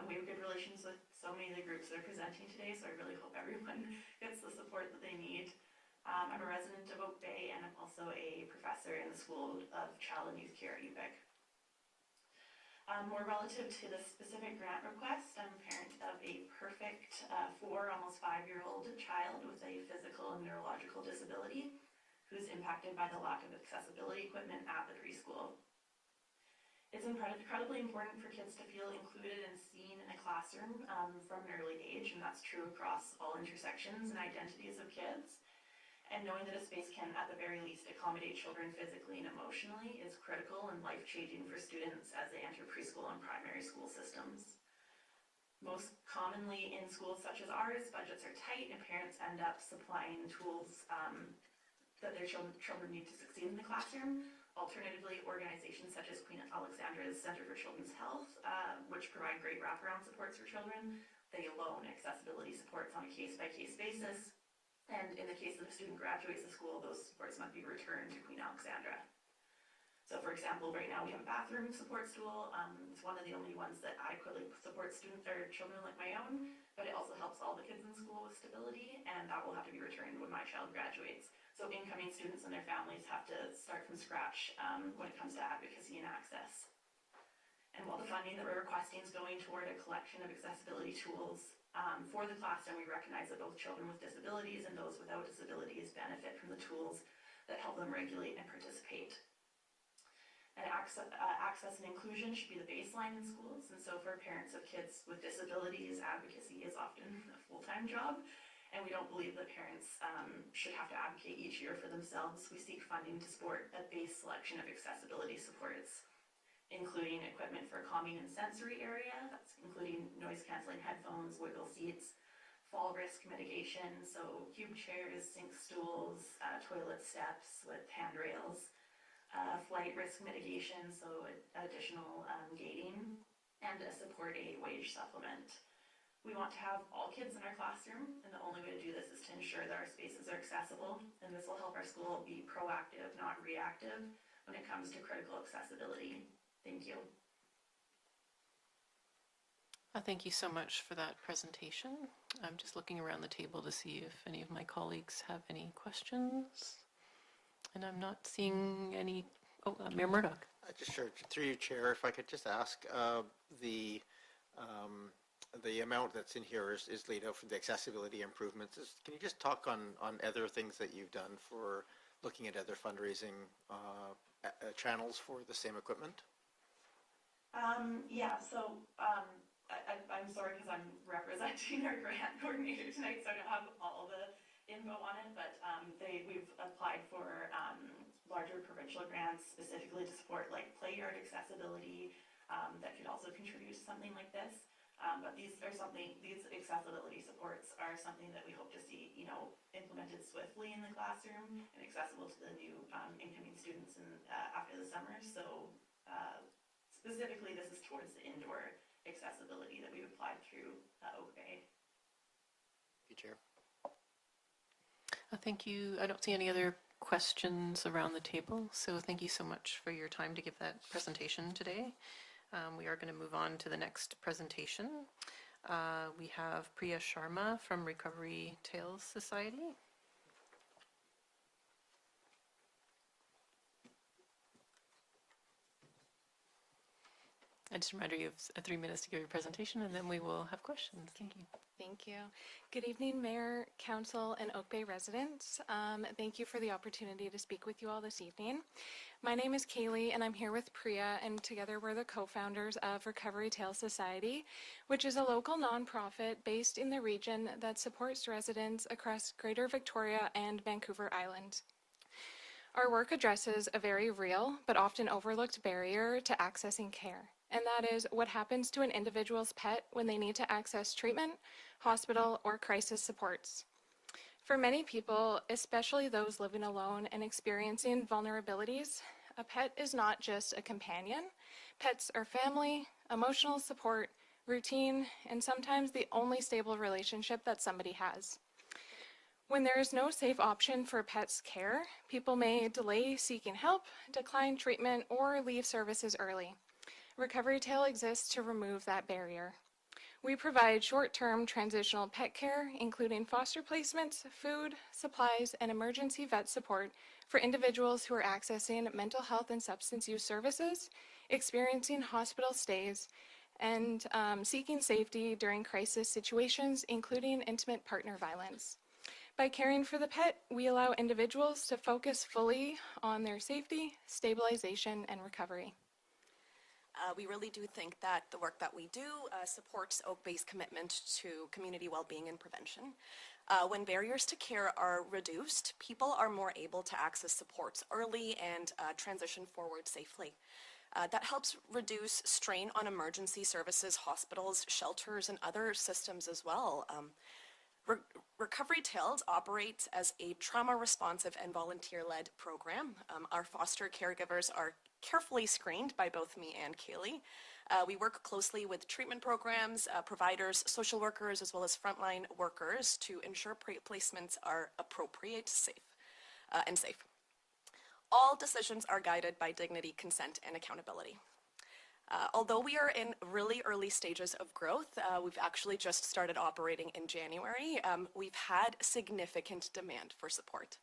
We have good relations with so many of the groups that are presenting today, so I really hope everyone gets the support that they need. I'm a resident of Oak Bay, and I'm also a professor in the School of Child and Youth Care at UVic. More relative to the specific grant request, I'm a parent of a perfect 4, almost 5-year-old child with a physical and neurological disability who's impacted by the lack of accessibility equipment at the preschool. It's incredibly important for kids to feel included and seen in a classroom from an early age, and that's true across all intersections and identities of kids. And knowing that a space can, at the very least, accommodate children physically and emotionally is critical and life-changing for students as they enter preschool and primary school systems. Most commonly in schools such as ours, budgets are tight and parents end up supplying tools that their children need to succeed in the classroom. Alternatively, organizations such as Queen Alexandra's Center for Children's Health, which provide great wraparound supports for children, they loan accessibility supports on a case-by-case basis. And in the case that a student graduates the school, those supports must be returned to Queen Alexandra. So for example, right now we have a bathroom support stool. It's one of the only ones that adequately supports students or children like my own, but it also helps all the kids in school with stability, and that will have to be returned when my child graduates. So incoming students and their families have to start from scratch when it comes to advocacy and access. And while the funding that we're requesting is going toward a collection of accessibility tools for the classroom, we recognize that both children with disabilities and those without disabilities benefit from the tools that help them regulate and participate. And access and inclusion should be the baseline in schools, and so for parents of kids with disabilities, advocacy is often a full-time job, and we don't believe that parents should have to advocate each year for themselves. We seek funding to support a base selection of accessibility supports, including equipment for calming and sensory area, that's including noise-canceling headphones, wiggle seats, fall risk mitigation, so cube chairs, sink stools, toilet steps with handrails, flight risk mitigation, so additional gating, and support a wage supplement. We want to have all kids in our classroom, and the only way to do this is to ensure that our spaces are accessible, and this will help our school be proactive, not reactive, when it comes to critical accessibility. Thank you. Thank you so much for that presentation. I'm just looking around the table to see if any of my colleagues have any questions. And I'm not seeing any. Oh, Mayor Murdoch. Just sure, through you, Chair, if I could just ask, the amount that's in here is laid out for the accessibility improvements. Can you just talk on other things that you've done for looking at other fundraising channels for the same equipment? Yeah, so I'm sorry because I'm representing our grant coordinator tonight, so I don't have all the info on it, but we've applied for larger provincial grants specifically to support like play yard accessibility that could also contribute to something like this. But these accessibility supports are something that we hope to see, implemented swiftly in the classroom and accessible to the new incoming students after the summer. So specifically, this is towards the indoor accessibility that we've applied through Oak Bay. Thank you, Chair. Thank you. I don't see any other questions around the table, so thank you so much for your time to give that presentation today. We are going to move on to the next presentation. We have Priya Sharma from Recovery Tales Society. I just remind you have 3 minutes to give your presentation, and then we will have questions. Thank you. Thank you. Good evening, Mayor, Council, and Oak Bay residents. Thank you for the opportunity to speak with you all this evening. My name is Kaylee, and I'm here with Priya, and together we're the co-founders of Recovery Tales Society, which is a local nonprofit based in the region that supports residents across Greater Victoria and Vancouver Island. Our work addresses a very real but often overlooked barrier to accessing care, and that is what happens to an individual's pet when they need to access treatment, hospital, or crisis supports. For many people, especially those living alone and experiencing vulnerabilities, a pet is not just a companion. Pets are family, emotional support, routine, and sometimes the only stable relationship that somebody has. When there is no safe option for pet's care, people may delay seeking help, decline treatment, or leave services early. Recovery Tale exists to remove that barrier. We provide short-term transitional pet care, including foster placements, food, supplies, and emergency vet support for individuals who are accessing mental health and substance use services, experiencing hospital stays, and seeking safety during crisis situations, including intimate partner violence. By caring for the pet, we allow individuals to focus fully on their safety, stabilization, and recovery. We really do think that the work that we do supports Oak Bay's commitment to community well-being and prevention. When barriers to care are reduced, people are more able to access supports early and transition forward safely. That helps reduce strain on emergency services, hospitals, shelters, and other systems as well. Recovery Tales operates as a trauma-responsive and volunteer-led program. Our foster caregivers are carefully screened by both me and Kaylee. We work closely with treatment programs, providers, social workers, as well as frontline workers to ensure placements are appropriate, safe. All decisions are guided by dignity, consent, and accountability. Although we are in really early stages of growth, we've actually just started operating in January, we've had significant demand for support.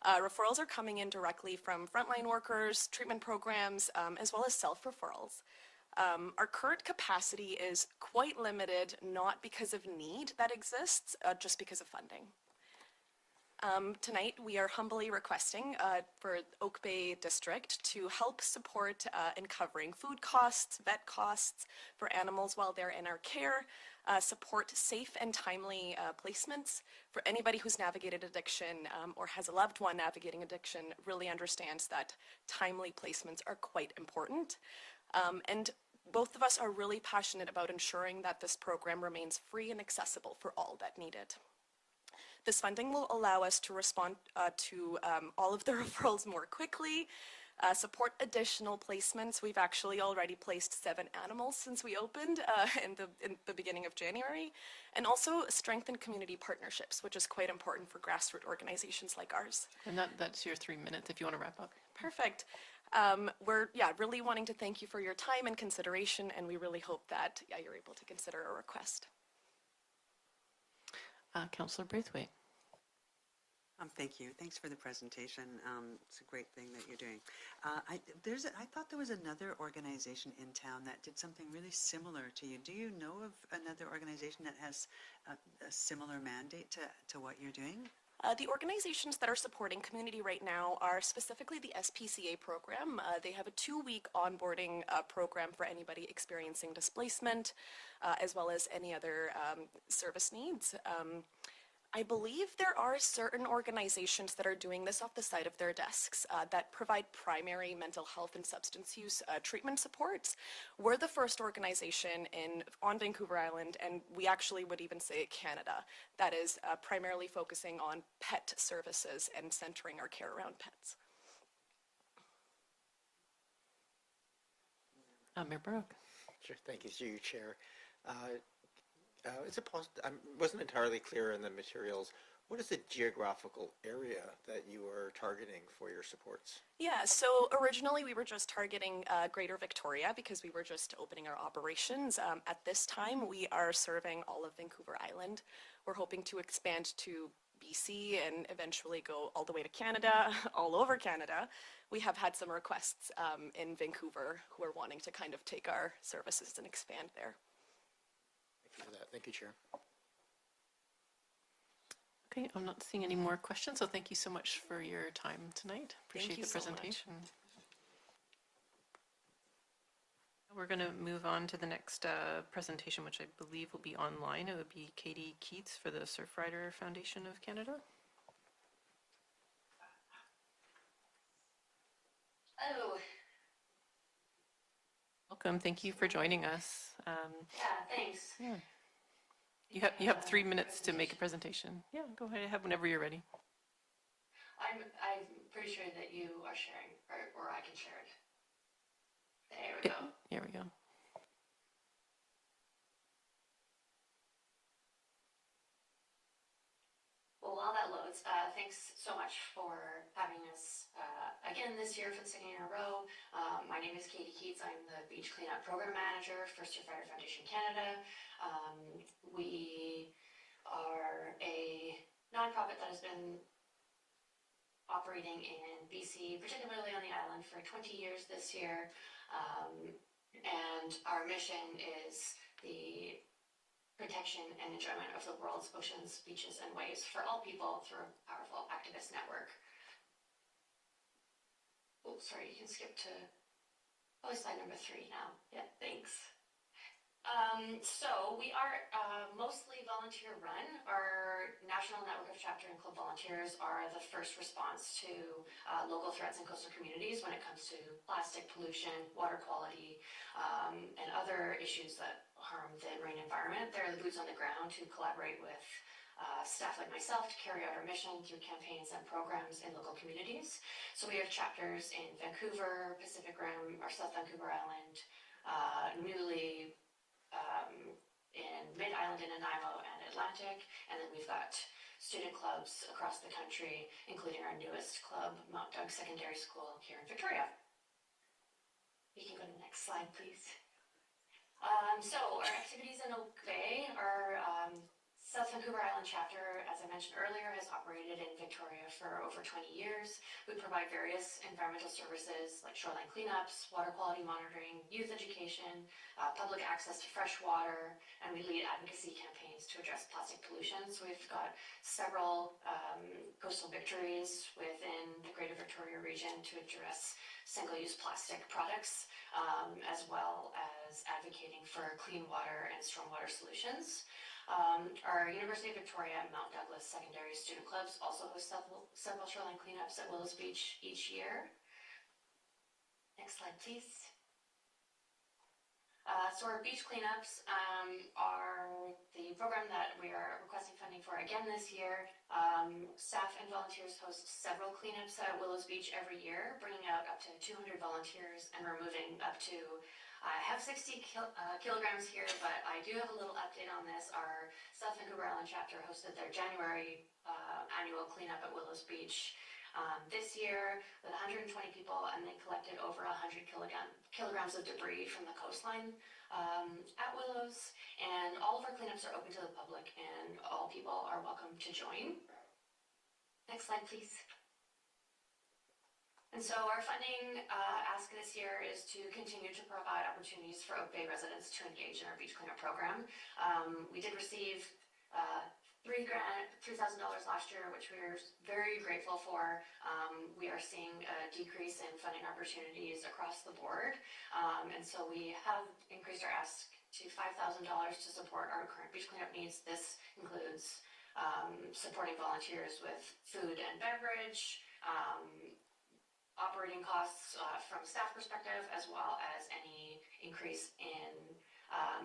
Referrals are coming in directly from frontline workers, treatment programs, as well as self-referrals. Our current capacity is quite limited, not because of need that exists, just because of funding. Tonight, we are humbly requesting for Oak Bay District to help support in covering food costs, vet costs for animals while they're in our care, support safe and timely placements for anybody who's navigated addiction or has a loved one navigating addiction really understands that timely placements are quite important. And both of us are really passionate about ensuring that this program remains free and accessible for all that need it. This funding will allow us to respond to all of the referrals more quickly, support additional placements. We've actually already placed 7 animals since we opened in the beginning of January, and also strengthen community partnerships, which is quite important for grassroots organizations like ours. And that's your 3 minutes if you want to wrap up. Perfect. We're really wanting to thank you for your time and consideration, and we really hope that you're able to consider a request. Councillor Braithwaite. Thank you. Thanks for the presentation. It's a great thing that you're doing. I thought there was another organization in town that did something really similar to you. Do you know of another organization that has a similar mandate to what you're doing? The organizations that are supporting community right now are specifically the SPCA program. They have a 2-week onboarding program for anybody experiencing displacement, as well as any other service needs. I believe there are certain organizations that are doing this off the side of their desks that provide primary mental health and substance use treatment supports. We're the first organization on Vancouver Island, and we actually would even say Canada, that is primarily focusing on pet services and centering our care around pets. Mayor Burke. Sure, thank you, through you, Chair. Is it possible, I wasn't entirely clear in the materials, what is the geographical area that you are targeting for your supports? Yeah, so originally we were just targeting Greater Victoria because we were just opening our operations. At this time, we are serving all of Vancouver Island. We're hoping to expand to BC and eventually go all the way to Canada, all over Canada. We have had some requests in Vancouver who are wanting to kind of take our services and expand there. Thank you for that. Thank you, Chair. Okay, I'm not seeing any more questions, so thank you so much for your time tonight. Appreciate you the so much. presentation. We're going to move on to the next presentation, which I believe will be online. It would be Katie Keats for the Surfrider Foundation of Canada. Hello. Welcome. Thank you for joining us. Thanks. Yeah. You have 3 minutes to make a presentation. Yeah, go ahead. Have whenever you're ready. I'm pretty sure that you are sharing, or I can share it. There we go. Here we go. Well, while that loads, thanks so much for having us again this year for the second year in a row. My name is Katie Keats. I'm the Beach Cleanup Program Manager for Surfrider Foundation Canada. We are a nonprofit that has been operating in BC, particularly on the island, for 20 years this year. And our mission is the protection and enjoyment of the world's oceans, beaches, and waves for all people through a powerful activist network. Oh, sorry, you can skip to slide number 3 now. Yeah, thanks. So we are mostly volunteer run. Our national network of chapter and club volunteers are the first response to local threats in coastal communities when it comes to plastic pollution, water quality, and other issues that harm the marine environment. They're the boots on the ground to collaborate with staff like myself to carry out our mission through campaigns and programs in local communities. So we have chapters in Vancouver, Pacific Rim, our South Vancouver Island, newly in Mid-Island in Nanaimo and Atlantic, and then we've got student clubs across the country, including our newest club, Mount Doug Secondary School here in Victoria. You can go to the next slide, please. So our activities in Oak Bay, our South Vancouver Island chapter, as I mentioned earlier, has operated in Victoria for over 20 years. We provide various environmental services like shoreline cleanups, water quality monitoring, youth education, public access to fresh water, and we lead advocacy campaigns to address plastic pollution. So we've got several coastal victories within the Greater Victoria region to address single-use plastic products, as well as advocating for clean water and stormwater solutions. Our University of Victoria and Mount Douglas secondary student clubs also host several shoreline cleanups at Willows Beach each year. Next slide, please. So our beach cleanups are the program that we are requesting funding for again this year. Staff and volunteers host several cleanups at Willows Beach every year, bringing out up to 200 volunteers and removing up to I have 60 kilograms here, but I do have a little update on this. Our South Vancouver Island chapter hosted their January annual cleanup at Willows Beach. This year, with 120 people, and they collected over 100 kilograms of debris from the coastline at Willows. And all of our cleanups are open to the public, and all people are welcome to join. Next slide, please. And so our funding ask this year is to continue to provide opportunities for Oak Bay residents to engage in our beach cleanup program. We did receive $3,000 last year, which we're very grateful for. We are seeing a decrease in funding opportunities across the board. And so we have increased our ask to $5,000 to support our current beach cleanup needs. This includes supporting volunteers with food and beverage, operating costs from staff perspective, as well as any increase in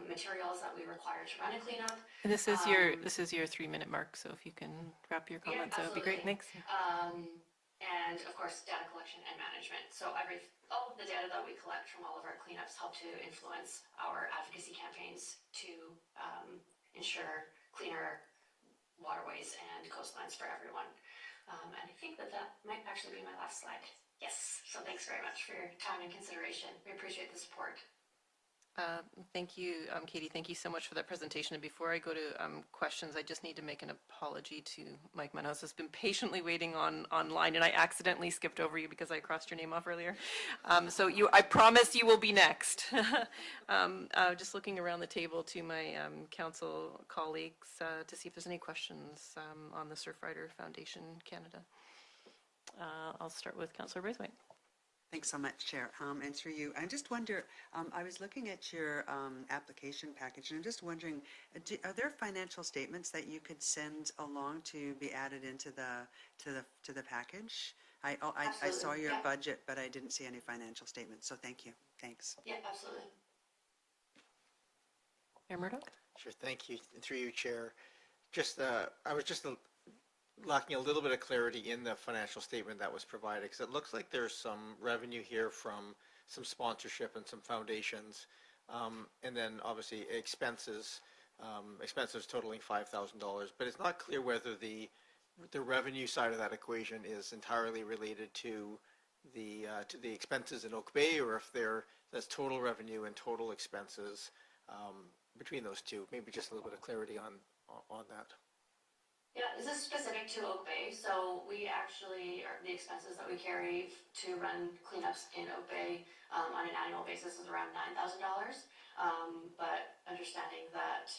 materials that we require to run a cleanup. And this is your 3-minute mark, so if you can wrap your comments, that would be great. Thanks. And of course, data collection and management. So all of the data that we collect from all of our cleanups help to influence our advocacy campaigns to ensure cleaner waterways and coastlines for everyone. And I think that might actually be my last slide. Yes, so thanks very much for your time and consideration. We appreciate the support. Thank you, Katie. Thank you so much for that presentation. And before I go to questions, I just need to make an apology to Mike Manhouse, who's been patiently waiting online, and I accidentally skipped over you because I crossed your name off earlier. So I promise you will be next. Just looking around the table to my council colleagues to see if there's any questions on the Surfrider Foundation Canada. I'll start with Councillor Braithwaite. Thanks so much, Chair. And through you, I just wonder, I was looking at your application package, and I'm just wondering, are there financial statements that you could send along to be added into the package? I saw your budget, but I didn't see any financial statements, so thank you. Thanks. Yeah, absolutely. Mayor Murdoch? Sure, thank you. And through you, Chair. I was just lacking a little bit of clarity in the financial statement that was provided, because it looks like there's some revenue here from some sponsorship and some foundations, and then obviously expenses totaling $5,000. But it's not clear whether the revenue side of that equation is entirely related to the expenses in Oak Bay, or if that's total revenue and total expenses between those two. Maybe just a little bit of clarity on that. Yeah, this is specific to Oak Bay, so we actually, the expenses that we carry to run cleanups in Oak Bay on an annual basis is around $9,000. But understanding that,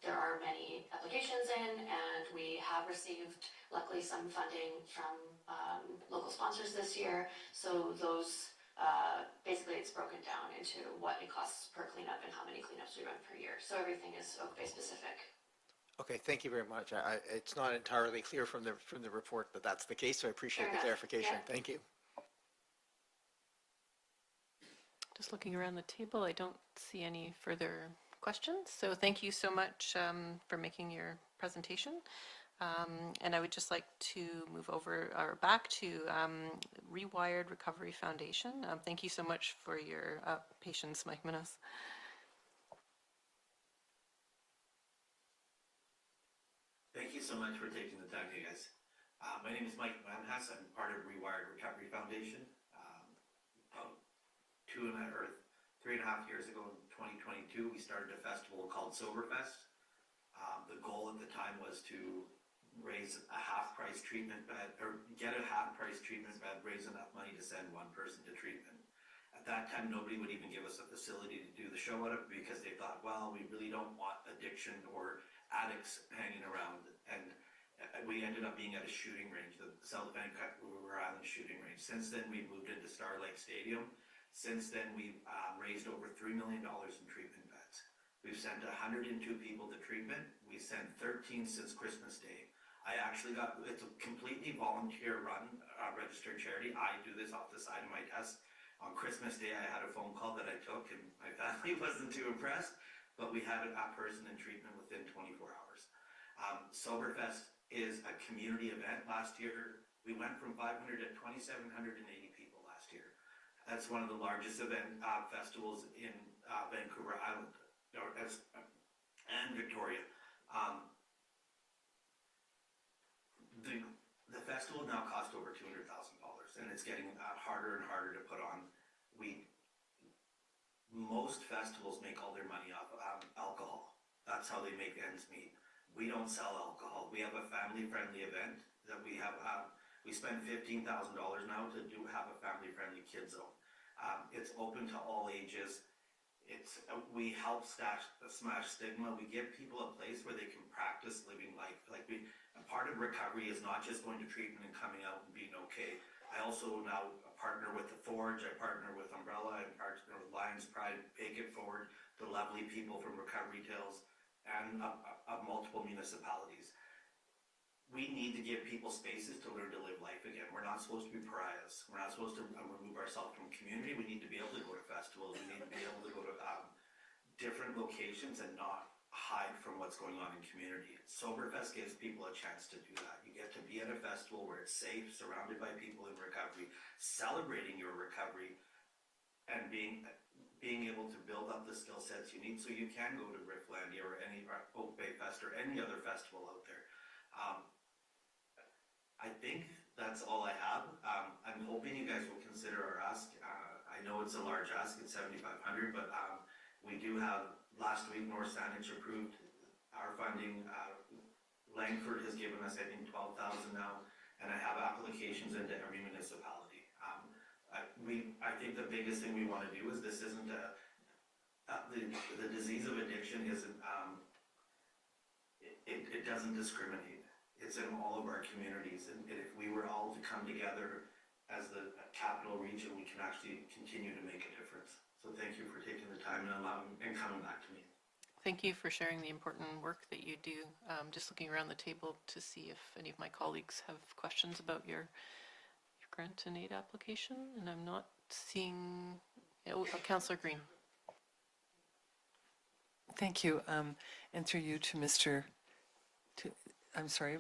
there are many applications in, and we have received, luckily, some funding from local sponsors this year. So those, basically it's broken down into what it costs per cleanup and how many cleanups we run per year. So everything is Oak Bay specific. Okay, thank you very much. It's not entirely clear from the report that that's the case, so I appreciate the clarification. Yeah. Thank you. Just looking around the table, I don't see any further questions. So thank you so much for making your presentation. And I would just like to move over or back to Rewired Recovery Foundation. Thank you so much for your patience, Mike Manhouse. Thank you so much for taking the time, you guys. My name is Mike Manhouse. I'm part of Rewired Recovery Foundation. About 3.5 years ago in 2022, we started a festival called Soberfest. The goal at the time was to raise a half-price treatment bed, or get a half-price treatment bed, raise enough money to send one person to treatment. At that time, nobody would even give us a facility to do the show out of, because they thought, well, we really don't want addiction or addicts hanging around. And we ended up being at a shooting range, the South Vancouver Island shooting range. Since then, we moved into Star Lake Stadium. Since then, we've raised over $3 million in treatment beds. We've sent 102 people to treatment. We sent 13 since Christmas Day. It's a completely volunteer run, registered charity. I do this off the side of my desk. On Christmas Day, I had a phone call that I took, and my family wasn't too impressed, but we had a person in treatment within 24 hours. Soberfest is a community event. Last year, we went from 500 to 2,780 people last year. That's one of the largest festivals in Vancouver Island and Victoria. The festival now and it's getting harder and harder to put on. Most festivals make all their money off of alcohol. That's how they make ends meet. We don't sell alcohol. We have a family-friendly event that we have. We spend $15,000 now to have a family-friendly kids zone. It's open to all ages. We help smash stigma. We give people a place where they can practice living life. A part of recovery is not just going to treatment and coming out and being okay. I also now partner with The Forge, I partner with Umbrella, I partner with Lions Pride, Pay It Forward, the lovely people from Recovery Tales, and of multiple municipalities. We need to give people spaces to learn to live life again. We're not supposed to be pariahs. We're not supposed to remove ourselves from community. We need to be able to go to festivals. We need to be able to go to different locations and not hide from what's going on in community. Soberfest gives people a chance to do that. You get to be at a festival where it's safe, surrounded by people in recovery, celebrating your recovery, and being able to build up the skill sets you need so you can go to Rifflandia or any Oak Bay Fest or any other festival out there. I think that's all I have. I'm hoping you guys will consider our ask. I know it's a large ask, it's $7,500, but we do have, last week, North Saanich approved our funding. Langford has given us, I think, $12,000 now, and I have applications into every municipality. I think the biggest thing we want to do is this isn't the disease of addiction isn't, it doesn't discriminate. It's in all of our communities, and if we were all to come together as the capital region, we can actually continue to make a difference. So thank you for taking the time and coming back to me. Thank you for sharing the important work that you do. Just looking around the table to see if any of my colleagues have questions about your grant and aid application, and I'm not seeing, Councillor Green. Thank you. And through you to Mr. I'm sorry.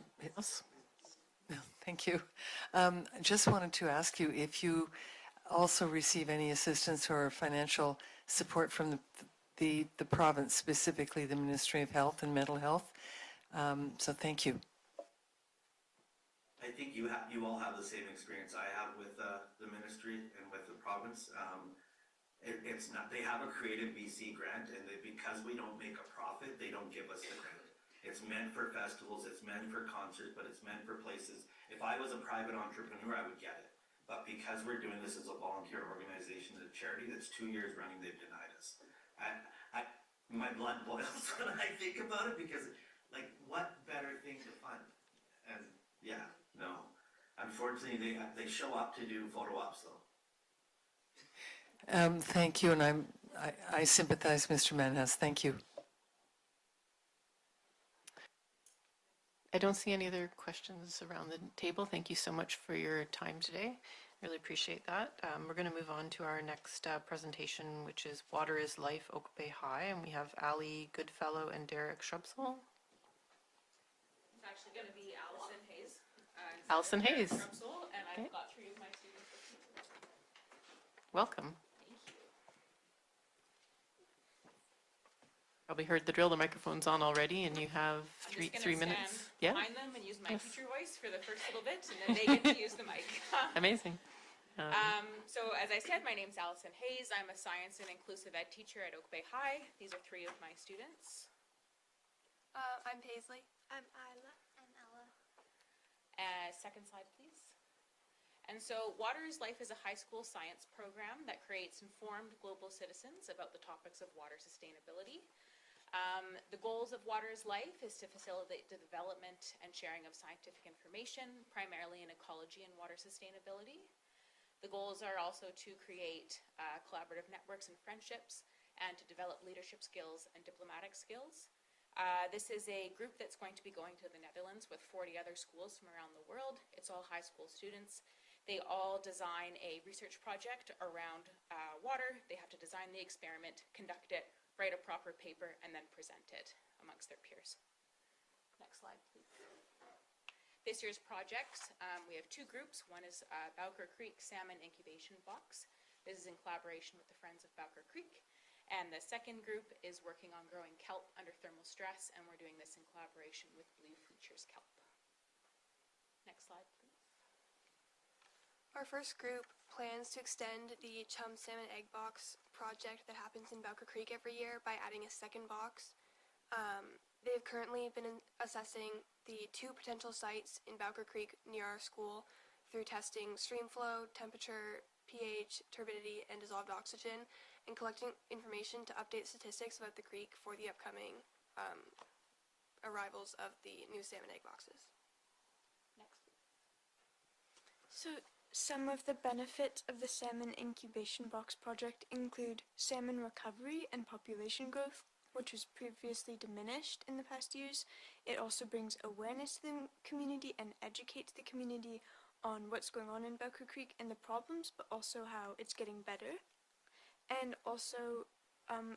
No, thank you. I just wanted to ask you if you also receive any assistance or financial support from the province, specifically the Ministry of Health and Mental Health. So thank you. I think you all have the same experience I have with the ministry and with the province. It's not, they have a Creative BC grant, and because we don't make a profit, they don't give us the grant. It's meant for festivals, it's meant for concerts, but it's meant for places. If I was a private entrepreneur, I would get it. But because we're doing this as a volunteer organization, a charity, that's 2 years running, they've denied us. My blood boils when I think about it, because, like, what better thing to fund? And yeah, no. Unfortunately, they show up to do photo ops, though. Thank you, and I sympathize, Mr. Manhas. Thank you. I don't see any other questions around the table. Thank you so much for your time today. Really appreciate that. We're going to move on to our next presentation, which is Water is Life, Oak Bay High, and we have Ali Goodfellow and Derek Shrubsole. It's actually going to be Allison Hayes. Allison Hayes. Shrubsole, and Okay. I've got 3 of my students with me today. Welcome. Probably heard the drill. The microphone's on already, and you have I'm three just gonna minutes. stand Yeah. behind them and use my Yes. teacher voice for the first little bit, and then they get to use the mic. Amazing. So as I said, my name's Allison Hayes. I'm a science and inclusive ed teacher at Oak Bay High. These are 3 of my students. I'm Paisley. I'm Isla. I'm Ella. Second slide, please. And so Water is Life is a high school science program that creates informed global citizens about the topics of water sustainability. The goals of Water is Life is to facilitate the development and sharing of scientific information, primarily in ecology and water sustainability. The goals are also to create collaborative networks and friendships, and to develop leadership skills and diplomatic skills. This is a group that's going to be going to the Netherlands with 40 other schools from around the world. It's all high school students. They all design a research project around water. They have to design the experiment, conduct it, write a proper paper, and then present it amongst their peers. Next slide, please. This year's project, we have 2 groups. One is Bowker Creek Salmon Incubation Box. This is in collaboration with the Friends of Bowker Creek. And the second group is working on growing kelp under thermal stress, and we're doing this in collaboration with Blue Features Kelp. Next slide, please. Our first group plans to extend the Chum Salmon Egg Box project that happens in Bowker Creek every year by adding a second box. They've currently been assessing the 2 potential sites in Bowker Creek near our school through testing stream flow, temperature, pH, turbidity, and dissolved oxygen, and collecting information to update statistics about the creek for the upcoming arrivals of the new salmon egg boxes. Next. So, some of the benefits of the Salmon Incubation Box project include salmon recovery and population growth, which was previously diminished in the past years. It also brings awareness to the community and educates the community on what's going on in Bowker Creek and the problems, but also how it's getting better. And also,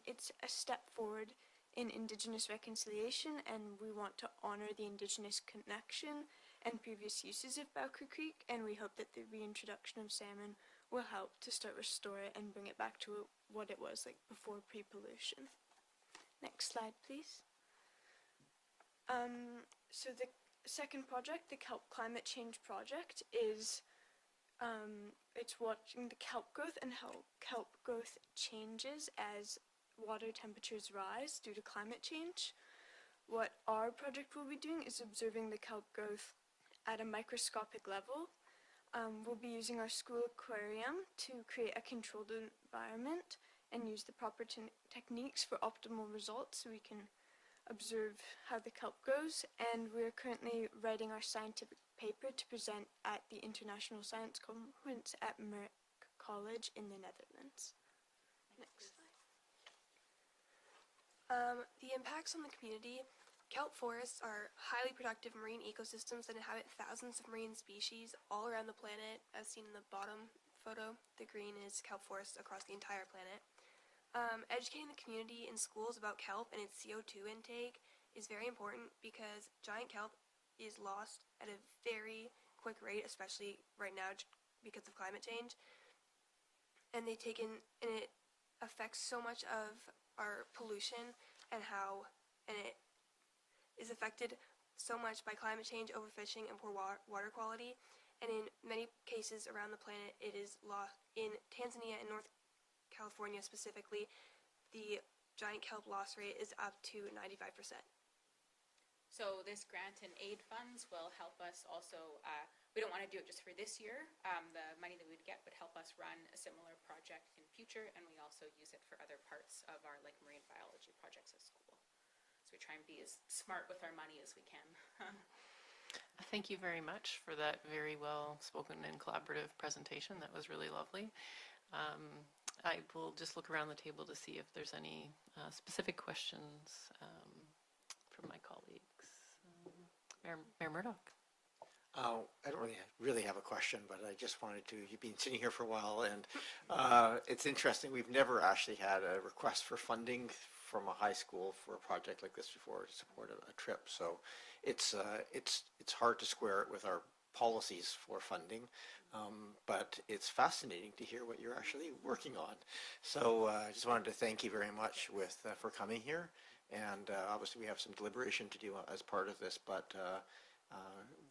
it's a step forward in Indigenous reconciliation, and we want to honor the Indigenous connection and previous uses of Bowker Creek, and we hope that the reintroduction of salmon will help to start restore it and bring it back to what it was like before pre-pollution. Next slide, please. So the second project, the Kelp Climate Change Project, is it's watching the kelp growth and how kelp growth changes as water temperatures rise due to climate change. What our project will be doing is observing the kelp growth at a microscopic level. We'll be using our school aquarium to create a controlled environment and use the proper techniques for optimal results so we can observe how the kelp grows. And we're currently writing our scientific paper to present at the International Science Conference at Merck College in the Netherlands. Next slide. The impacts on the community. Kelp forests are highly productive marine ecosystems that inhabit thousands of marine species all around the planet. As seen in the bottom photo, the green is kelp forests across the entire planet. Educating the community in schools about kelp and its CO2 intake is very important because giant kelp is lost at a very quick rate, especially right now because of climate change. And it affects so much of our pollution and it is affected so much by climate change, overfishing, and poor water quality. And in many cases around the planet, it is lost. In Tanzania and North California specifically, the giant kelp loss rate is up to 95%. So this grant and aid funds will help us also, we don't want to do it just for this year. The money that we'd get would help us run a similar project in future, and we also use it for other parts of our marine biology projects at school. So we try and be as smart with our money as we can. Thank you very much for that very well spoken and collaborative presentation. That was really lovely. I will just look around the table to see if there's any specific questions from my colleagues. Mayor Murdoch. I don't really have a question, but I just wanted to, you've been sitting here for a while, and it's interesting, we've never actually had a request for funding from a high school for a project like this before to support a trip. So it's hard to square it with our policies for funding, but it's fascinating to hear what you're actually working on. So I just wanted to thank you very much for coming here, and obviously we have some deliberation to do as part of this, but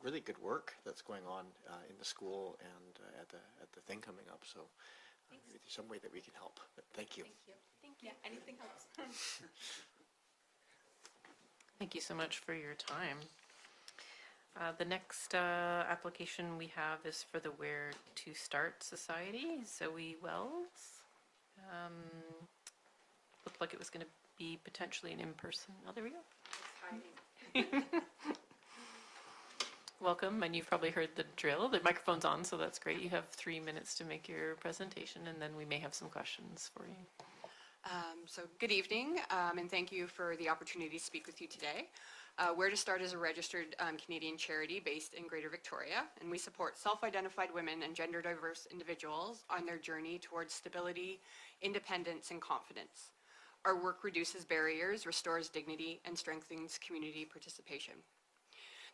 really good work that's going on in the school and at the thing coming up. So there's some way that we can help. But thank you. Thank you. Thank you. Yeah, anything helps. Thank you so much for your time. The next application we have is for the Where to Start Society. Zoe Wells. Looked like it was going to be potentially an in-person. Oh, there we go. Welcome, and you've probably heard the drill. The microphone's on, so that's great. You have 3 minutes to make your presentation, and then we may have some questions for you. So good evening, and thank you for the opportunity to speak with you today. Where to Start is a registered Canadian charity based in Greater Victoria, and we support self-identified women and gender diverse individuals on their journey towards stability, independence, and confidence. Our work reduces barriers, restores dignity, and strengthens community participation.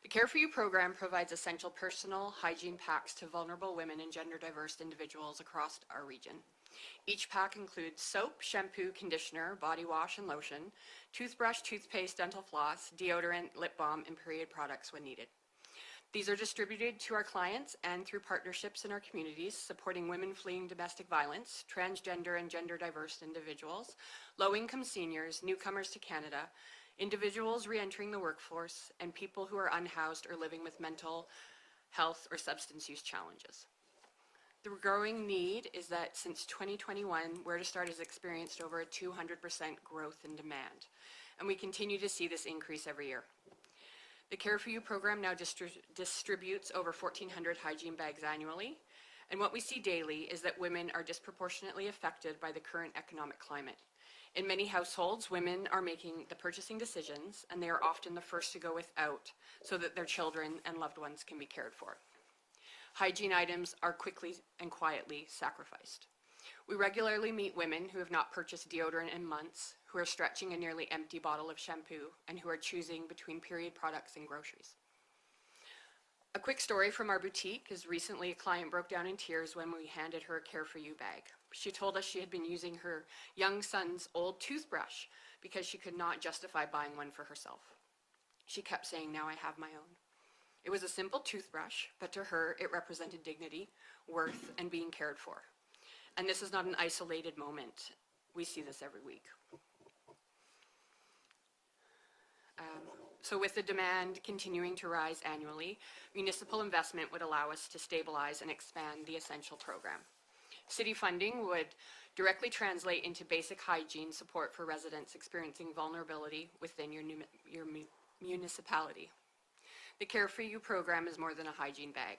The Care For You program provides essential personal hygiene packs to vulnerable women and gender diverse individuals across our region. Each pack includes soap, shampoo, conditioner, body wash and lotion, toothbrush, toothpaste, dental floss, deodorant, lip balm, and period products when needed. These are distributed to our clients and through partnerships in our communities, supporting women fleeing domestic violence, transgender and gender diverse individuals, low-income seniors, newcomers to Canada, individuals re-entering the workforce, and people who are unhoused or living with mental health or substance use challenges. The growing need is that since 2021, Where to Start has experienced over a 200% growth in demand, and we continue to see this increase every year. The Care for You program now distributes over 1,400 hygiene bags annually, and what we see daily is that women are disproportionately affected by the current economic climate. In many households, women are making the purchasing decisions, and they are often the first to go without so that their children and loved ones can be cared for. Hygiene items are quickly and quietly sacrificed. We regularly meet women who have not purchased deodorant in months, who are stretching a nearly empty bottle of shampoo, and who are choosing between period products and groceries. A quick story from our boutique is recently a client broke down in tears when we handed her a Care for You bag. She told us she had been using her young son's old toothbrush because she could not justify buying one for herself. She kept saying, "Now I have my own." It was a simple toothbrush, but to her it represented dignity, worth, and being cared for. And this is not an isolated moment. We see this every week. So with the demand continuing to rise annually, municipal investment would allow us to stabilize and expand the essential program. City funding would directly translate into basic hygiene support for residents experiencing vulnerability within your municipality. The Care for You program is more than a hygiene bag.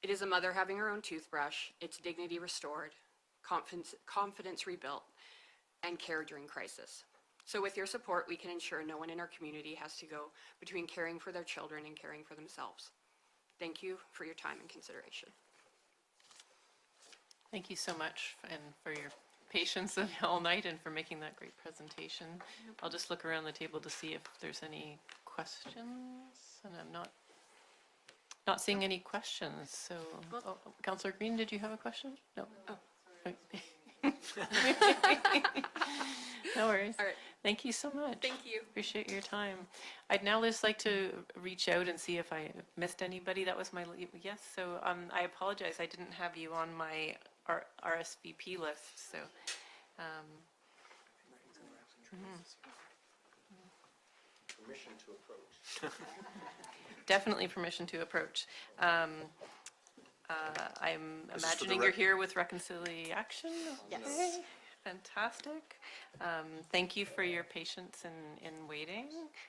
It is a mother having her own toothbrush, its dignity restored, confidence rebuilt, and care during crisis. So with your support, we can ensure no one in our community has to go between caring for their children and caring for themselves. Thank you for your time and consideration. Thank you so much, and for your patience all night and for making that great presentation. I'll just look around the table to see if there's any questions, and I'm not seeing any questions. So, Councillor Green, did you have a question? No. Oh. No worries. All right. Thank you so much. Thank you. Appreciate your time. I'd now just like to reach out and see if I missed anybody. That was my yes. So I apologize. I didn't have you on my RSVP list. So. Permission to approach. Definitely permission to approach. I'm imagining you're here with Reconciliation. Yes. Okay. Fantastic. Thank you for your patience in waiting.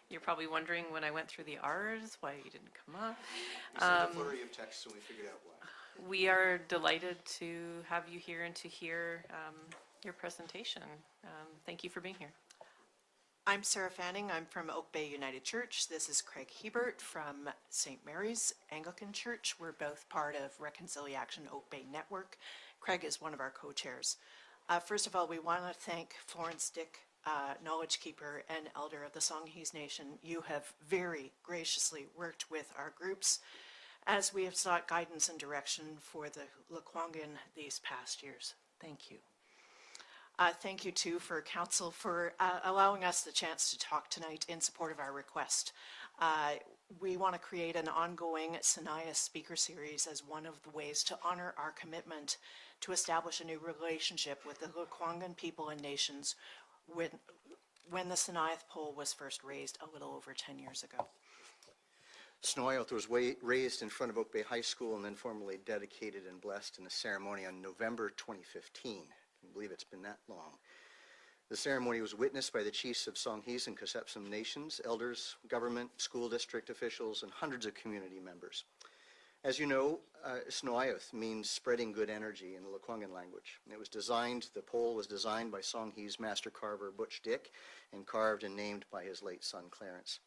You're probably wondering when I went through the R's why you didn't come up. We sent a flurry of texts and we figured out why. We are delighted to have you here and to hear your presentation. Thank you for being here. I'm Sarah Fanning. I'm from Oak Bay United Church. This is Craig Hebert from St. Mary's Anglican Church. We're both part of Reconciliation Oak Bay Network. Craig is one of our co-chairs. First of all, we want to thank Florence Dick, Knowledge Keeper and Elder of the Songhees Nation. You have very graciously worked with our groups as we have sought guidance and direction for the Lekwungen these past years. Thank you. Thank you too for Council for allowing us the chance to talk tonight in support of our request. We want to create an ongoing Sanaya speaker series as one of the ways to honor our commitment to establish a new relationship with the Lekwungen people and nations when the Sanayath pole was first raised a little over 10 years ago. Snoyoth was raised in front of Oak Bay High School and then formally dedicated and blessed in a ceremony on November 2015. I can believe it's been that long. The ceremony was witnessed by the chiefs of Songhees and Kusepsum nations, elders, government, school district officials, and hundreds of community members. As you know, Snoyoth means spreading good energy in the Lekwungen language. The pole was designed by Songhees master carver Butch Dick and carved and named by his late son Clarence.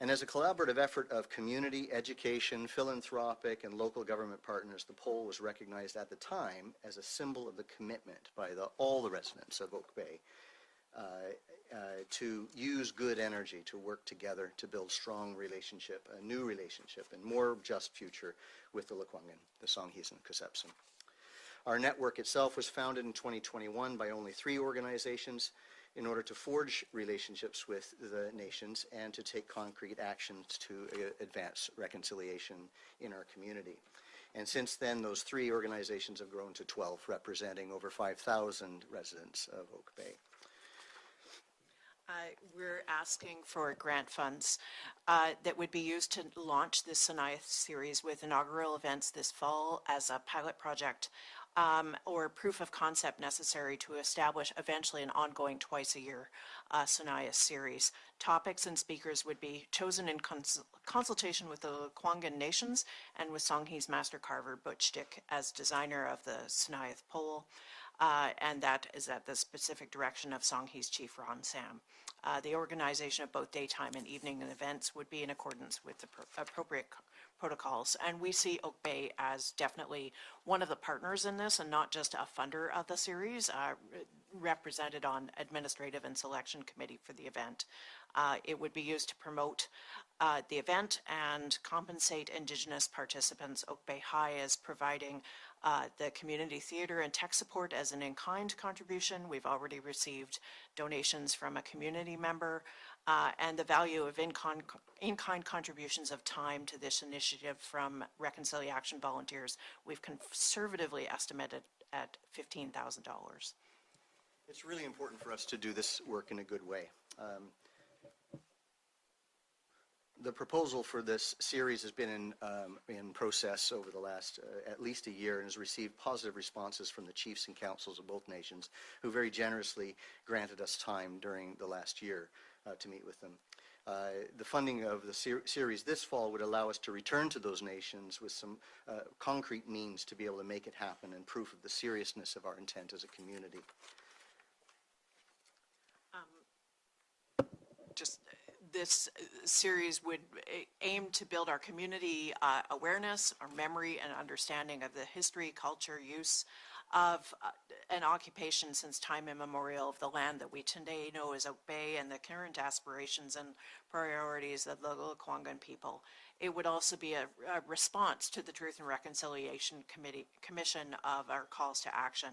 And as a collaborative effort of community, education, philanthropic, and local government partners, the pole was recognized at the time as a symbol of the commitment by all the residents of Oak Bay to use good energy to work together to build strong relationship, a new relationship, and more just future with the Lekwungen, the Songhees, and Kusepsum. Our network itself was founded in 2021 by only 3 organizations, in order to forge relationships with the nations and to take concrete actions to advance reconciliation in our community. And since then, those 3 organizations have grown to 12, representing over 5,000 residents of Oak Bay. We're asking for grant funds that would be used to launch this Saniath series with inaugural events this fall as a pilot project or proof of concept necessary to establish eventually an ongoing twice-a-year Saniath series. Topics and speakers would be chosen in consultation with the Lekwungen Nations and with Songhees master carver Butch Dick as designer of the Saniath pole. And that is at the specific direction of Songhees Chief Ron Sam. The organization of both daytime and evening events would be in accordance with the appropriate protocols. And we see Oak Bay as definitely one of the partners in this and not just a funder of the series, represented on administrative and selection committee for the event. It would be used to promote the event and compensate Indigenous participants. Oak Bay High is providing the community theater and tech support as an in-kind contribution. We've already received donations from a community member and the value of in-kind contributions of time to this initiative from Reconciliation volunteers we've conservatively estimated at $15,000. It's really important for us to do this work in a good way. The proposal for this series has been in process over the last at least a year and has received positive responses from the chiefs and councils of both nations, who very generously granted us time during the last year to meet with them. The funding of the series this fall would allow us to return to those nations with some concrete means to be able to make it happen and proof of the seriousness of our intent as a community. This series would aim to build our community awareness, our memory and understanding of the history, culture, use of an occupation since time immemorial of the land that we today know as Oak Bay and the current aspirations and priorities of the Lekwungen people. It would also be a response to the Truth and Reconciliation Commission of our calls to action,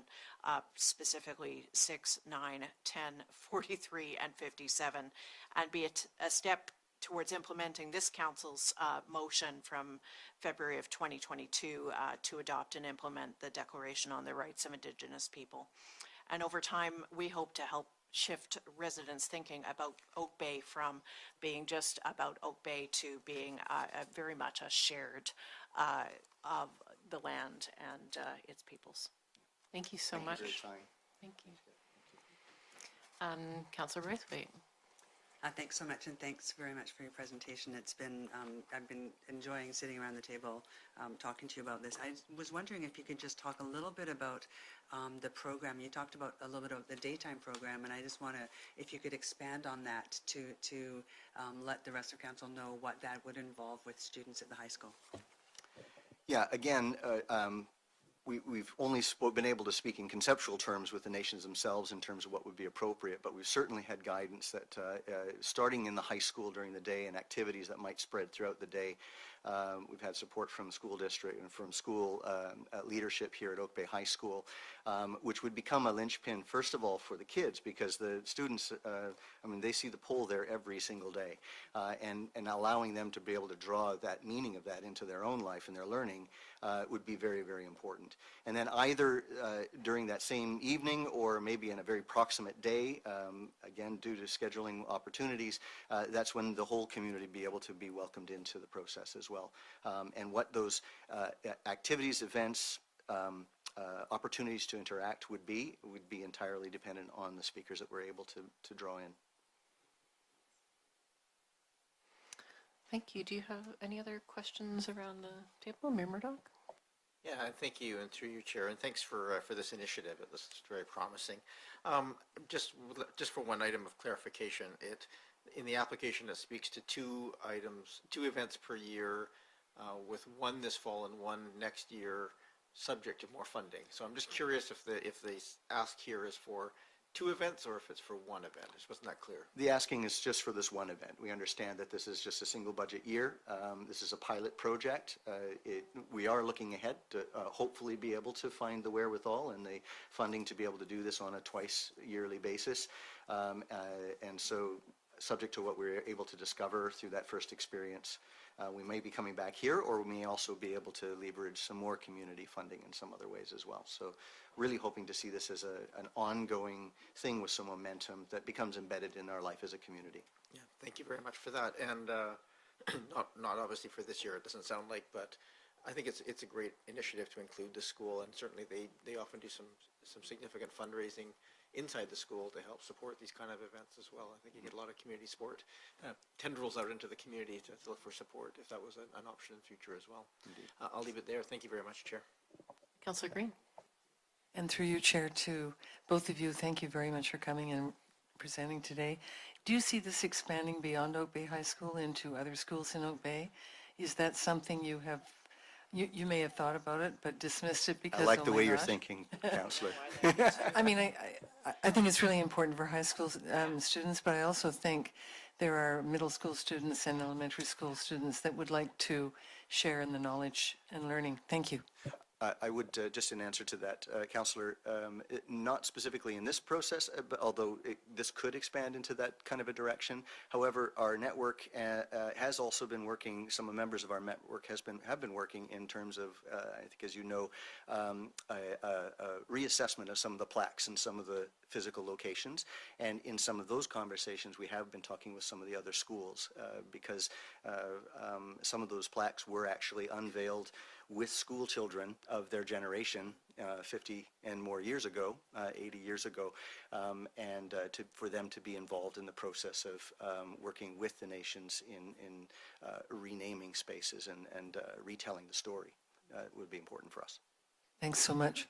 specifically 6, 9, 10, 43, and 57, and be a step towards implementing this council's motion from February of 2022 to adopt and implement the Declaration on the Rights of Indigenous People. And over time, we hope to help shift residents' thinking about Oak Bay from being just about Oak Bay to being very much a shared of the land and its peoples. Thank you so much. Thank you. Councillor Braithwaite. Thanks so much, and thanks very much for your presentation. It's been, I've been enjoying sitting around the table talking to you about this. I was wondering if you could just talk a little bit about the program. You talked about a little bit of the daytime program, and I just want to, if you could expand on that to let the rest of council know what that would involve with students at the high school. Yeah, again, we've only been able to speak in conceptual terms with the nations themselves in terms of what would be appropriate, but we've certainly had guidance that starting in the high school during the day and activities that might spread throughout the day, we've had support from the school district and from school leadership here at Oak Bay High School, which would become a linchpin, first of all, for the kids, because the students, I mean, they see the pole there every single day, and allowing them to be able to draw that meaning of that into their own life and their learning would be very, very important. And then either during that same evening or maybe in a very proximate day, again, due to scheduling opportunities, that's when the whole community be able to be welcomed into the process as well. And what those activities, events, opportunities to interact would be entirely dependent on the speakers that we're able to draw in. Thank you. Do you have any other questions around the table? Mayor Murdoch? Yeah, thank you, and through you, Chair, and thanks for this initiative. It was very promising. Just for one item of clarification, in the application it speaks to two events per year, with one this fall and one next year, subject to more funding. So I'm just curious if the ask here is for two events or if it's for one event. It wasn't that clear. The asking is just for this one event. We understand that this is just a single budget year. This is a pilot project. We are looking ahead to hopefully be able to find the wherewithal and the funding to be able to do this on a twice yearly basis. And so subject to what we're able to discover through that first experience, we may be coming back here, or we may also be able to leverage some more community funding in some other ways as well. So really hoping to see this as an ongoing thing with some momentum that becomes embedded in our life as a community. Yeah, thank you very much for that. And not obviously for this year, it doesn't sound like, but I think it's a great initiative to include the school, and certainly they often do some significant fundraising inside the school to help support these kind of events as well. I think you get a lot of community support, tendrils out into the community to look for support if that was an option in the future as well. I'll leave it there. Thank you very much, Chair. Councillor Green. And through you, Chair, to both of you, thank you very much for coming and presenting today. Do you see this expanding beyond Oak Bay High School into other schools in Oak Bay? Is that something you have, you may have thought about it, but dismissed it because, I like oh the my way you're gosh. thinking, Councillor. I mean, I think it's really important for high school students, but I also think there are middle school students and elementary school students that would like to share in the knowledge and learning. Thank you. I would, just in answer to that, Councillor, not specifically in this process, but although this could expand into that kind of a direction. However, our network has also been working, some members of our network have been working in terms of, I think as you know, a reassessment of some of the plaques and some of the physical locations. And in some of those conversations, we have been talking with some of the other schools because some of those plaques were actually unveiled with school children of their generation 50 and more years ago, 80 years ago, and for them to be involved in the process of working with the nations in renaming spaces and retelling the story would be important for us. Thanks so much.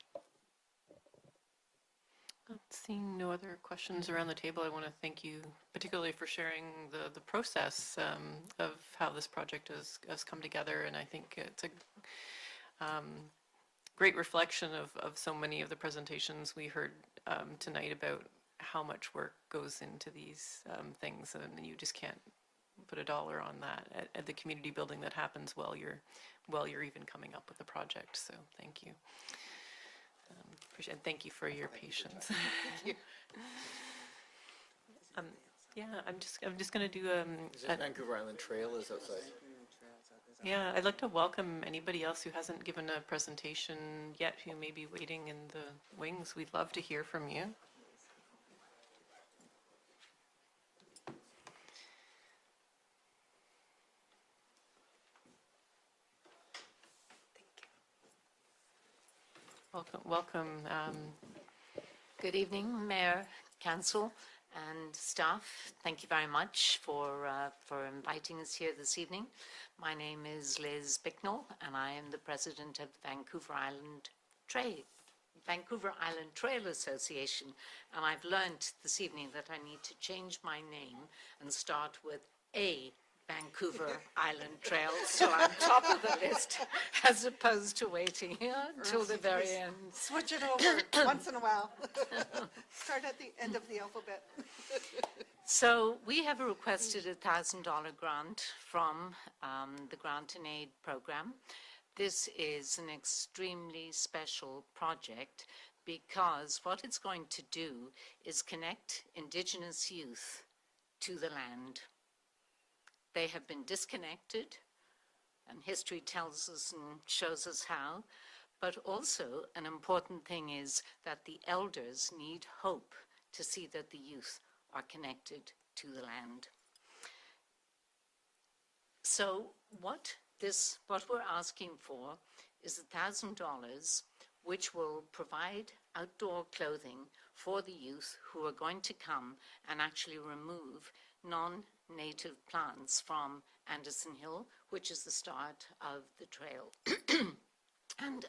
Seeing no other questions around the table, I want to thank you particularly for sharing the process of how this project has come together, and I think it's a great reflection of so many of the presentations we heard tonight about how much work goes into these things, and you just can't put a dollar on that at the community building that happens while you're even coming up with the project. So thank you. Appreciate it. Thank you for your patience. Thank you. Yeah, I'm just going to do Is it Vancouver Island Trail is outside? yeah, I'd like to welcome anybody else who hasn't given a presentation yet, who may be waiting in the wings. We'd love to hear from you. Welcome. Good evening, Mayor, Council, and staff. Thank you very much for inviting us here this evening. My name is Liz Bicknell, and I am the president of the Vancouver Island Trail Association. And I've learned this evening that I need to change my name and start with A Vancouver Island Trail, so I'm top of the list as opposed to waiting here until the very end. Switch it over once in a while. Start at the end of the alphabet. So we have requested a $1,000 grant from the Grant and Aid program. This is an extremely special project because what it's going to do is connect Indigenous youth to the land. They have been disconnected, and history tells us and shows us how, but also an important thing is that the elders need hope to see that the youth are connected to the land. So what we're asking for is $1,000, which will provide outdoor clothing for the youth who are going to come and actually remove non-native plants from Anderson Hill, which is the start of the trail. And,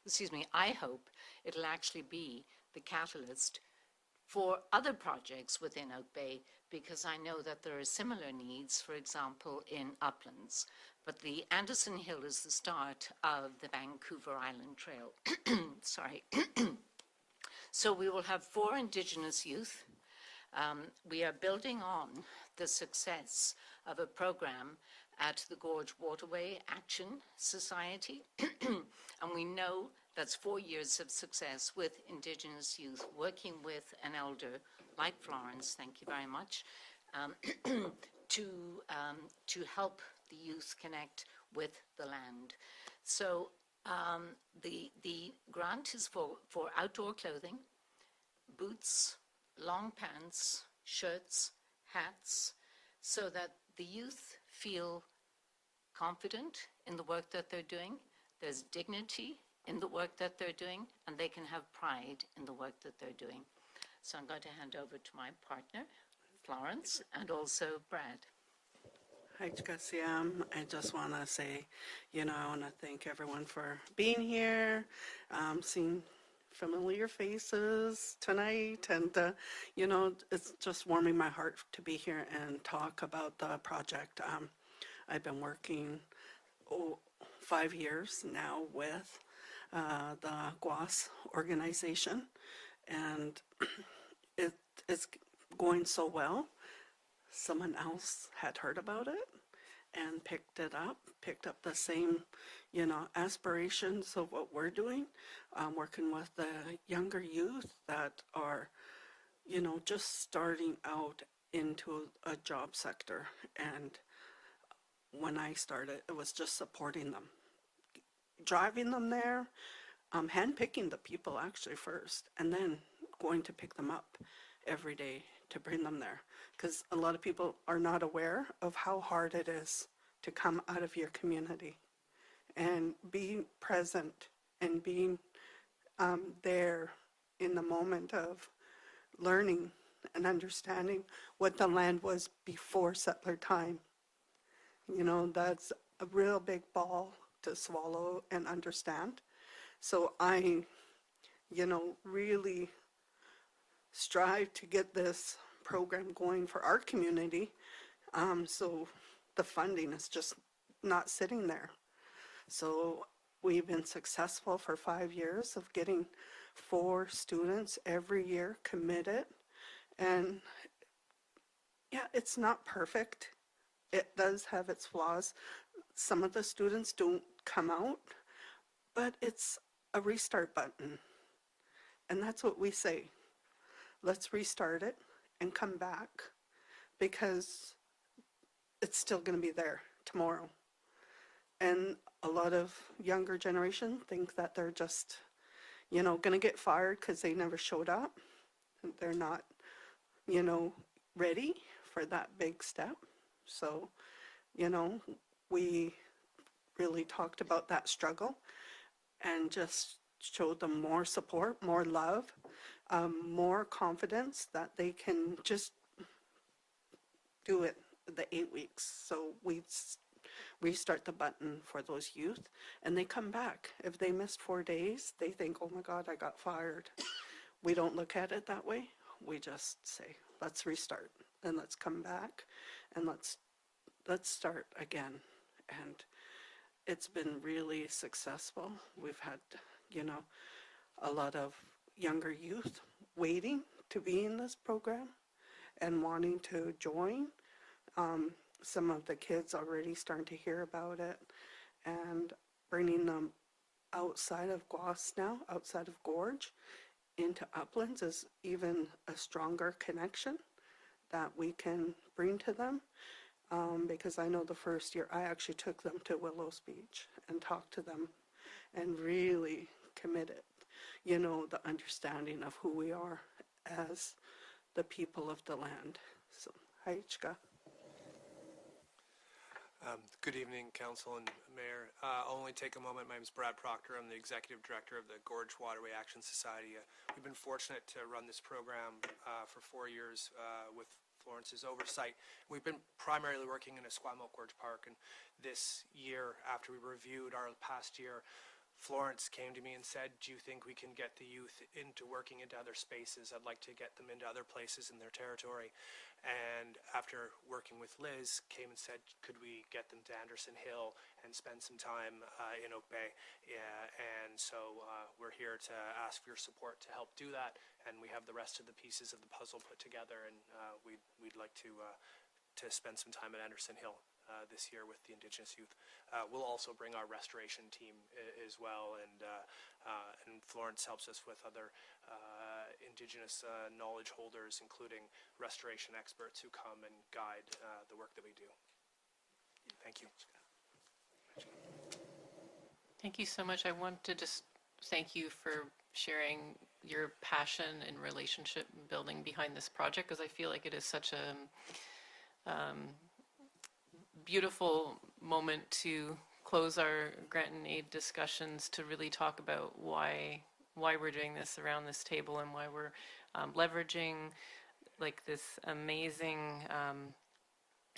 excuse me, I hope it'll actually be the catalyst for other projects within Oak Bay, because I know that there are similar needs, for example, in uplands. But the Anderson Hill is the start of the Vancouver Island Trail. Sorry. So we will have 4 Indigenous youth. We are building on the success of a program at the Gorge Waterway Action Society, and we know that's 4 years of success with Indigenous youth, working with an elder like Florence, thank you very much, to help the youth connect with the land. So the grant is for outdoor clothing, boots, long pants, shirts, hats, so that the youth feel confident in the work that they're doing, there's dignity in the work that they're doing, and they can have pride in the work that they're doing. So I'm going to hand over to my partner, Florence, and also Brad. Hi, Chikasiam. I just want to say, I want to thank everyone for being here, seeing familiar faces tonight, and, it's just warming my heart to be here and talk about the project. I've been working 5 years now with the GWAS organization, and it's going so well. Someone else had heard about it and picked up the same, aspirations of what we're doing, working with the younger youth that are, just starting out into a job sector. And when I started, it was just supporting them, driving them there, handpicking the people actually first, and then going to pick them up every day to bring them there. Because a lot of people are not aware of how hard it is to come out of your community and be present and being there in the moment of learning and understanding what the land was before settler time. That's a real big ball to swallow and understand. So I, really strive to get this program going for our community. So the funding is just not sitting there. So we've been successful for 5 years of getting 4 students every year committed. And yeah, it's not perfect. It does have its flaws. Some of the students don't come out, but it's a restart button. And that's what we say. Let's restart it and come back, because it's still going to be there tomorrow. And a lot of younger generation think that they're just, going to get fired because they never showed up. They're not, ready for that big step. So, we really talked about that struggle and just showed them more support, more love, more confidence that they can just do it the 8 weeks. So we restart the button for those youth, and they come back. If they missed 4 days, they think, oh my God, I got fired. We don't look at it that way. We just say, let's restart and let's come back and let's start again. And it's been really successful. We've had, a lot of younger youth waiting to be in this program and wanting to join. Some of the kids already starting to hear about it, and bringing them outside of GWAS now, outside of Gorge, into Uplands is even a stronger connection that we can bring to them. Because I know the first year I actually took them to Willows Beach and talked to them and really committed, the understanding of who we are as the people of the land. So, hi, Ichka. Good evening, Council and Mayor. I'll only take a moment. My name is Brad Proctor. I'm the Executive Director of the Gorge Waterway Action Society. We've been fortunate to run this program for 4 years with Florence's oversight. We've been primarily working in Esquimalt Gorge Park, and this year, after we reviewed our past year, Florence came to me and said, do you think we can get the youth into working into other spaces? I'd like to get them into other places in their territory. And after working with Liz, came and said, could we get them to Anderson Hill and spend some time in Oak Bay? Yeah, and so we're here to ask for your support to help do that. And we have the rest of the pieces of the puzzle put together, and we'd like to spend some time at Anderson Hill this year with the Indigenous youth. We'll also bring our restoration team as well, and Florence helps us with other Indigenous knowledge holders, including restoration experts who come and guide the work that we do. Thank you. Thank you so much. I want to just thank you for sharing your passion and relationship building behind this project, because I feel like it is such a beautiful moment to close our grant and aid discussions, to really talk about why we're doing this around this table, and why we're leveraging like this amazing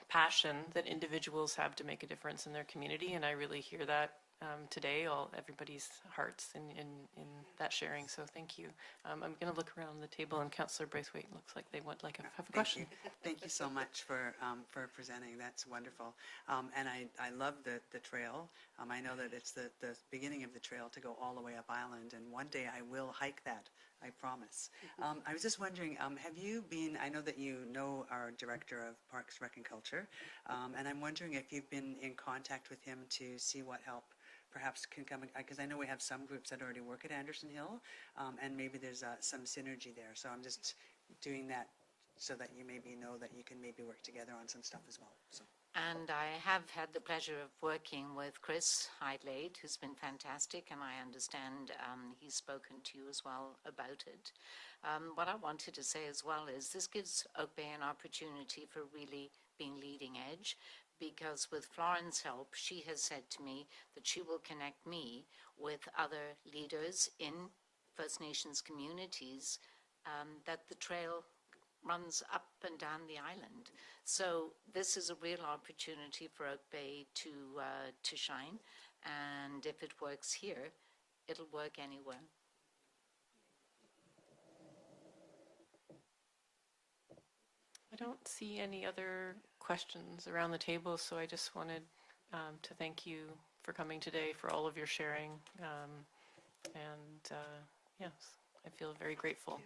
passion that individuals have to make a difference in their community. And I really hear that today, everybody's hearts in that sharing. So thank you. I'm going to look around the table, and Councillor Braithwaite looks like they have a question. Thank you so much for presenting. That's wonderful. And I love the trail. I know that it's the beginning of the trail to go all the way up Island, and one day I will hike that, I promise. I was just wondering, have you been, I know that you know our Director of Parks, Rec and Culture, and I'm wondering if you've been in contact with him to see what help perhaps can come, because I know we have some groups that already work at Anderson Hill, and maybe there's some synergy there. So I'm just doing that so that you maybe know that you can maybe work together on some stuff as well. So. And I have had the pleasure of working with Chris Hydlade, who's been fantastic, and I understand he's spoken to you as well about it. What I wanted to say as well is this gives Oak Bay an opportunity for really being leading edge, because with Florence's help, she has said to me that she will connect me with other leaders in First Nations communities, that the trail runs up and down the island. So this is a real opportunity for Oak Bay to shine, and if it works here, it'll work anywhere. I don't see any other questions around the table, so I just wanted to thank you for coming today, for all of your sharing, and yes, I feel very grateful.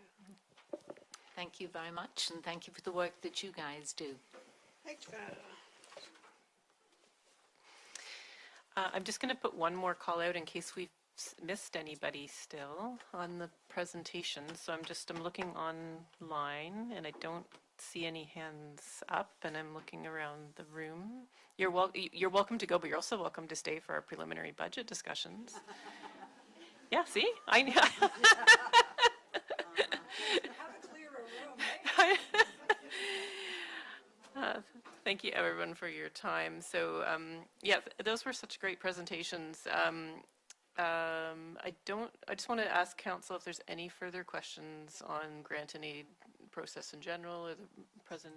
Thank you very much, and thank you for the work that you guys do. I'm just going to put one more call out in case we've missed anybody still on the presentation. So I'm looking online, and I don't see any hands up, and I'm looking around the room. You're welcome to go, but you're also welcome to stay for our preliminary budget discussions. Yeah, see? I know. Thank you, everyone, for your time. So, yeah, those were such great presentations. I just want to ask Council if there's any further questions on grant and aid process in general, or the present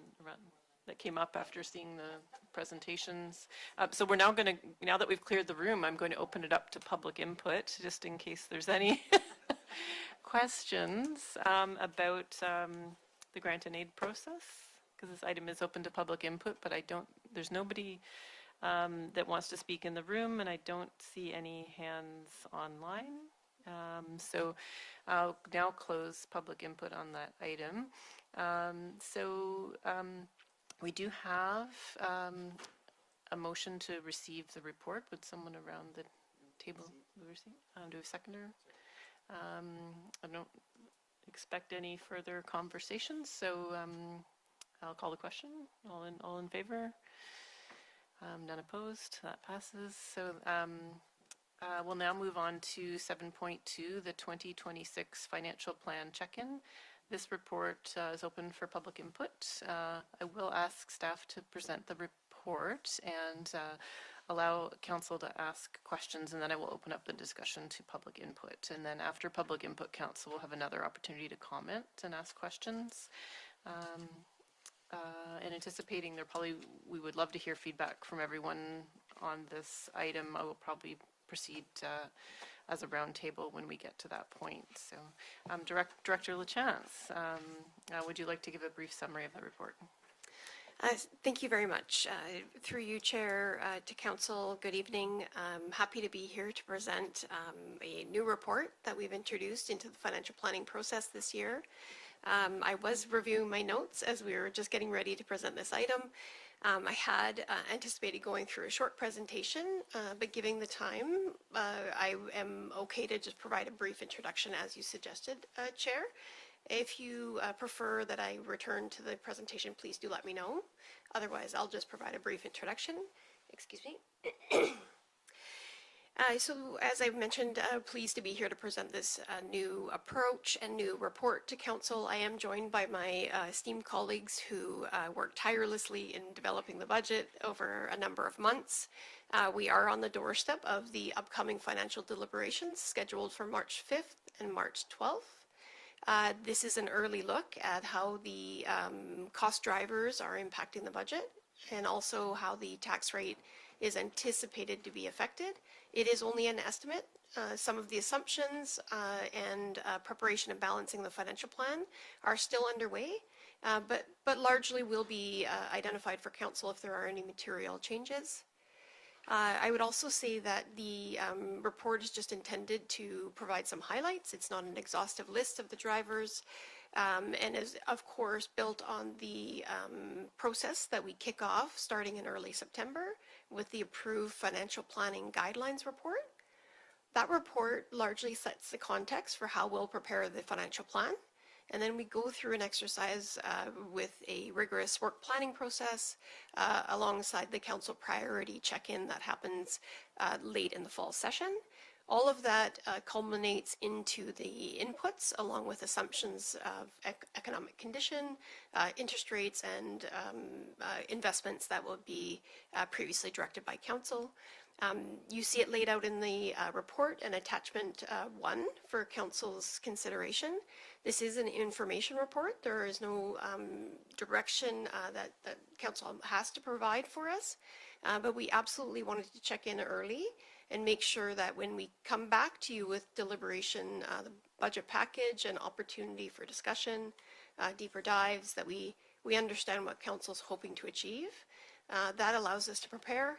that came up after seeing the presentations. So we're now going to, now that we've cleared the room, I'm going to open it up to public input, just in case there's any questions about the grant and aid process, because this item is open to public input, but there's nobody that wants to speak in the room, and I don't see any hands online. So I'll now close public input on that item. We do have a motion to receive the report. Would someone around the table do a seconder? I don't expect any further conversations, so I'll call the question. All in favor? None opposed. That passes. So we'll now move on to 7.2, the 2026 financial plan check-in. This report is open for public input. I will ask staff to present the report and allow council to ask questions, and then I will open up the discussion to public input. And then after public input, council will have another opportunity to comment and ask questions. And anticipating we would love to hear feedback from everyone on this item. I will probably proceed as a roundtable when we get to that point. So, Director LaChance, would you like to give a brief summary of the report? Thank you very much. Through you, Chair, to Council, good evening. I'm happy to be here to present a new report that we've introduced into the financial planning process this year. I was reviewing my notes as we were just getting ready to present this item. I had anticipated going through a short presentation, but given the time, I am okay to just provide a brief introduction as you suggested, Chair. If you prefer that I return to the presentation, please do let me know. Otherwise, I'll just provide a brief introduction. Excuse me. So as I've mentioned, pleased to be here to present this new approach and new report to Council. I am joined by my esteemed colleagues who worked tirelessly in developing the budget over a number of months. We are on the doorstep of the upcoming financial deliberations scheduled for March 5th and March 12th. This is an early look at how the cost drivers are impacting the budget and also how the tax rate is anticipated to be affected. It is only an estimate. Some of the assumptions and preparation and balancing the financial plan are still underway, but largely will be identified for Council if there are any material changes. I would also say that the report is just intended to provide some highlights. It's not an exhaustive list of the drivers, and is, of course, built on the process that we kick off starting in early September with the approved financial planning guidelines report. That report largely sets the context for how we'll prepare the financial plan. And then we go through an exercise with a rigorous work planning process alongside the Council priority check-in that happens late in the fall session. All of that culminates into the inputs along with assumptions of economic condition, interest rates, and investments that will be previously directed by Council. You see it laid out in the report and attachment 1 for Council's consideration. This is an information report. There is no direction that Council has to provide for us, but we absolutely wanted to check in early and make sure that when we come back to you with deliberation, the budget package and opportunity for discussion, deeper dives, that we understand what Council's hoping to achieve. That allows us to prepare.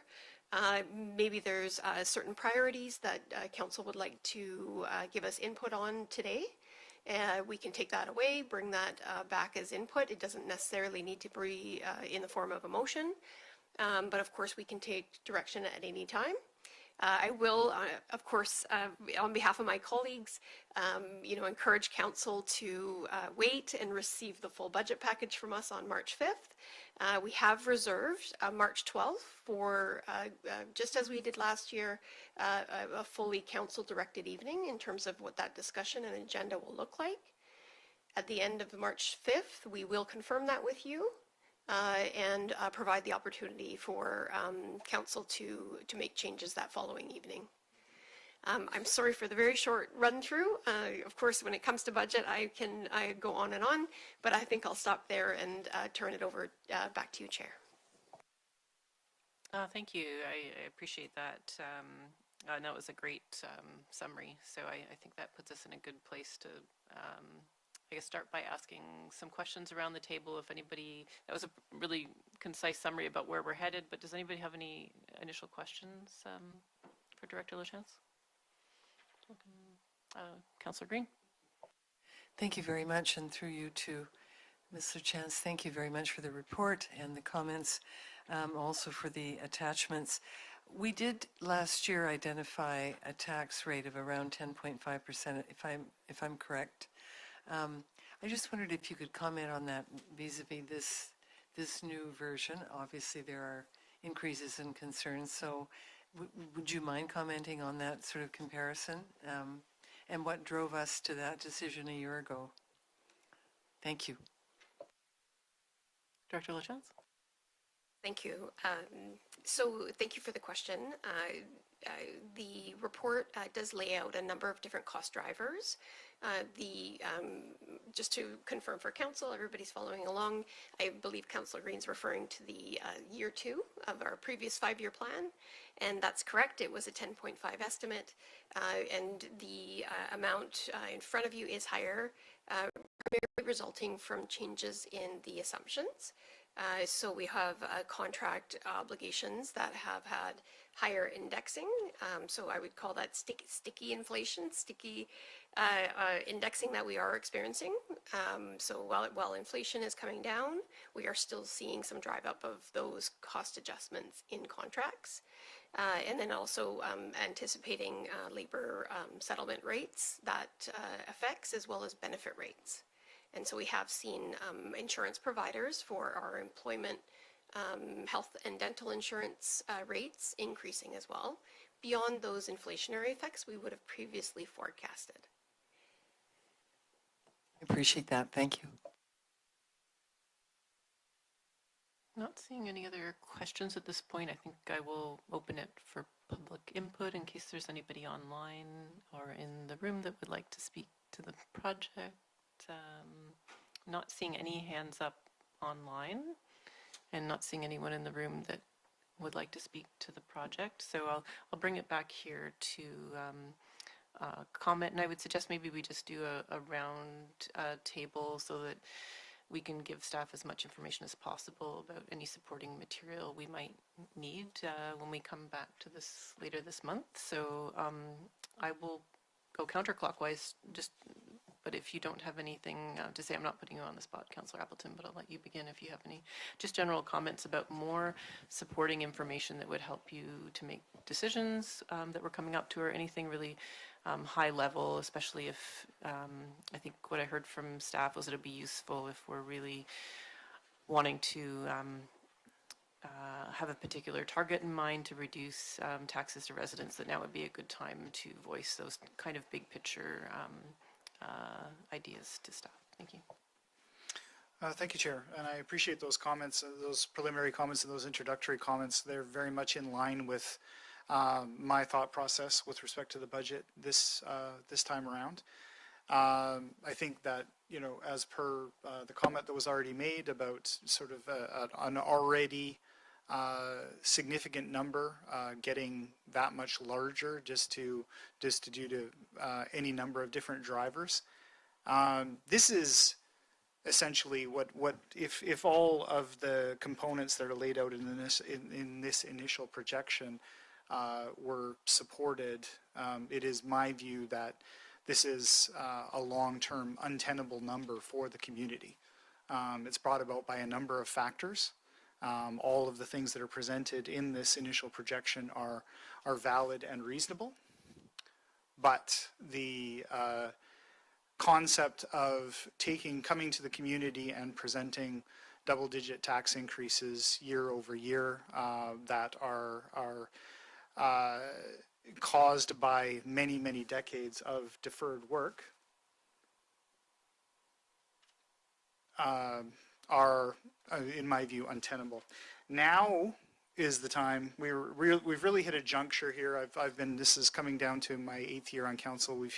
Maybe there's certain priorities that Council would like to give us input on today. We can take that away, bring that back as input. It doesn't necessarily need to be in the form of a motion, but of course we can take direction at any time. I will, of course, on behalf of my colleagues, encourage Council to wait and receive the full budget package from us on March 5th. We have reserved March 12th for, just as we did last year, a fully Council-directed evening in terms of what that discussion and agenda will look like. At the end of March 5th, we will confirm that with you. And provide the opportunity for Council to make changes that following evening. I'm sorry for the very short run through. Of course, when it comes to budget, I go on and on, but I think I'll stop there and turn it over back to you, Chair. Thank you. I appreciate that. And that was a great summary. So I think that puts us in a good place to I guess start by asking some questions around the table. If anybody, that was a really concise summary about where we're headed, but does anybody have any initial questions for Director LaChance? Councillor Green. Thank you very much, and through you to Ms. LaChance, thank you very much for the report and the comments, also for the attachments. We did last year identify a tax rate of around 10.5%, if I'm correct. I just wondered if you could comment on that vis-a-vis this new version. Obviously, there are increases and concerns, so would you mind commenting on that sort of comparison? And what drove us to that decision a year ago? Thank you. Director LaChance? Thank you. So thank you for the question. The report does lay out a number of different cost drivers. Just to confirm for council, everybody's following along. I believe Councillor Green's referring to the year 2 of our previous 5-year plan, and that's correct. It was a 10.5 estimate, and the amount in front of you is higher, primarily resulting from changes in the assumptions. So we have contract obligations that have had higher indexing. So I would call that sticky inflation, sticky indexing that we are experiencing. So while inflation is coming down, we are still seeing some drive up of those cost adjustments in contracts. And then also anticipating labor settlement rates that affects, as well as benefit rates. And so we have seen insurance providers for our employment, health and dental insurance rates increasing as well, beyond those inflationary effects we would have previously forecasted. I appreciate that. Thank you. Not seeing any other questions at this point. I think I will open it for public input in case there's anybody online or in the room that would like to speak to the project. Not seeing any hands up online and not seeing anyone in the room that would like to speak to the project. So I'll bring it back here to comment, and I would suggest maybe we just do a round table so that we can give staff as much information as possible about any supporting material we might need when we come back to this later this month. So I will go counterclockwise, but if you don't have anything to say, I'm not putting you on the spot, Councillor Appleton, but I'll let you begin if you have any just general comments about more supporting information that would help you to make decisions that we're coming up to, or anything really high level, especially if I think what I heard from staff was it'd be useful if we're really wanting to have a particular target in mind to reduce taxes to residents, that now would be a good time to voice those kind of big picture ideas to staff. Thank you. Thank you, Chair, and I appreciate those comments, those preliminary comments and those introductory comments. They're very much in line with my thought process with respect to the budget this time around. I think that, you know, as per the comment that was already made about sort of an already significant number getting that much larger just due to any number of different drivers. This is essentially what if all of the components that are laid out in this initial projection were supported, it is my view that this is a long-term untenable number for the community. It's brought about by a number of factors. All of the things that are presented in this initial projection are valid and reasonable, but the concept of coming to the community and presenting double-digit tax increases year over year that are caused by many, many decades of deferred work are, in my view, untenable. Now is the time. We've really hit a juncture here. This is coming down to my 8th year on council. We've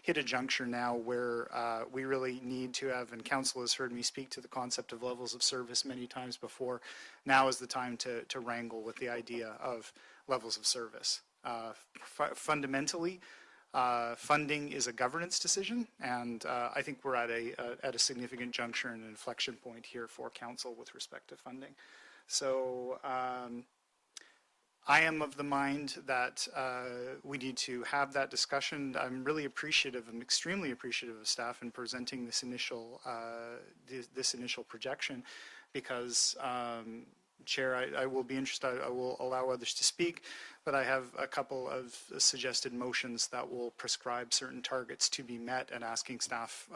hit a juncture now where we really need to have, and council has heard me speak to the concept of levels of service many times before. Now is the time to wrangle with the idea of levels of service. Fundamentally, funding is a governance decision, and I think we're at a significant juncture and an inflection point here for council with respect to funding. So I am of the mind that we need to have that discussion. I'm really appreciative, I'm extremely appreciative of staff in presenting this initial projection, because Chair, I will be interested, I will allow others to speak, but I have a couple of suggested motions that will prescribe certain targets to be met, and asking staff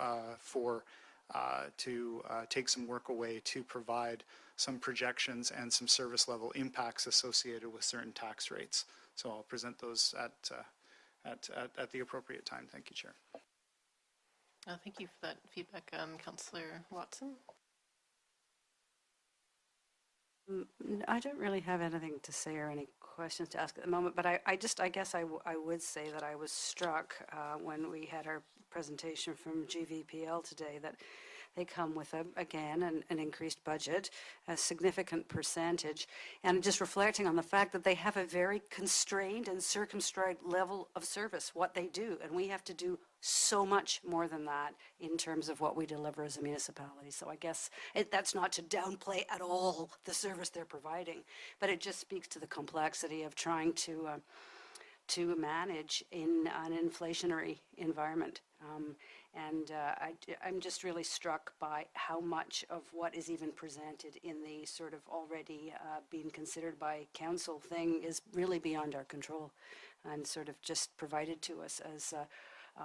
to take some work away to provide some projections and some service level impacts associated with certain tax rates. So I'll present those at the appropriate time. Thank you, Chair. Thank you for that feedback, Councillor Watson. I don't really have anything to say or any questions to ask at the moment, but I guess I would say that I was struck when we had our presentation from GVPL today, that they come with, again, an increased budget, a significant percentage, and just reflecting on the fact that they have a very constrained and circumscribed level of service, what they do, and we have to do so much more than that in terms of what we deliver as a municipality. So I guess that's not to downplay at all the service they're providing, but it just speaks to the complexity of trying to manage in an inflationary environment. I'm just really struck by how much of what is even presented in the sort of already being considered by council thing is really beyond our control and sort of just provided to us as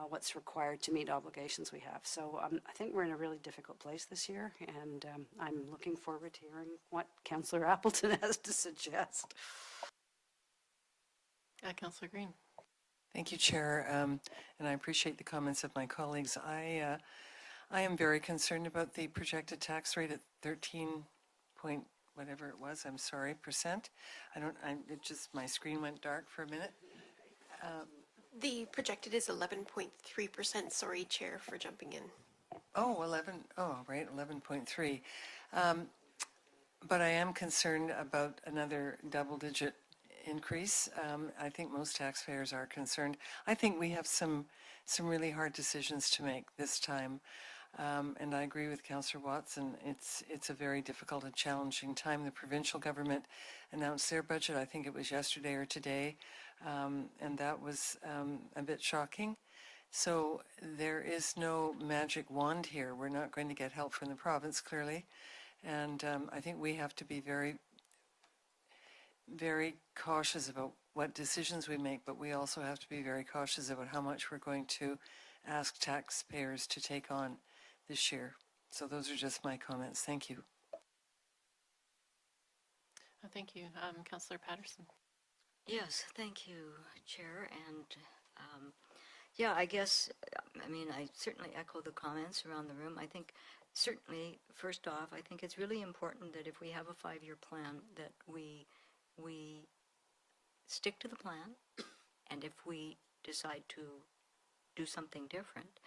what's required to meet obligations we have. So I think we're in a really difficult place this year, and I'm looking forward to hearing what Councillor Appleton has to suggest. Councillor Green. Thank you, Chair, and I appreciate the comments of my colleagues. I am very concerned about the projected tax rate at 13 point whatever it was, I'm sorry, percent. My screen went dark for a minute. The projected is 11.3%. Sorry, Chair, for jumping in. Right, 11.3. But I am concerned about another double-digit increase. I think most taxpayers are concerned. I think we have some really hard decisions to make this time. And I agree with Councillor Watson. It's a very difficult and challenging time. The provincial government announced their budget, I think it was yesterday or today, and that was a bit shocking. So there is no magic wand here. We're not going to get help from the province, clearly. And I think we have to be very, very cautious about what decisions we make, but we also have to be very cautious about how much we're going to ask taxpayers to take on this year. So those are just my comments. Thank you. Thank you. Councillor Patterson. Yes, thank you, Chair. And yeah, I guess, I certainly echo the comments around the room. I think certainly, first off, I think it's really important that if we have a 5-year plan, that we stick to the plan, and if we decide to do something different,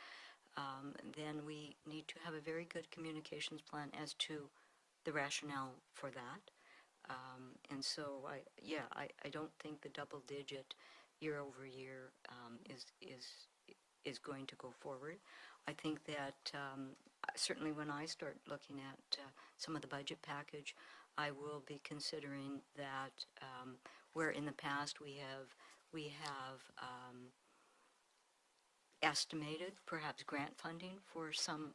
then we need to have a very good communications plan as to the rationale for that. And so, I don't think the double-digit year-over-year is going to go forward. I think that certainly when I start looking at some of the budget package, I will be considering that where in the past we have estimated perhaps grant funding for some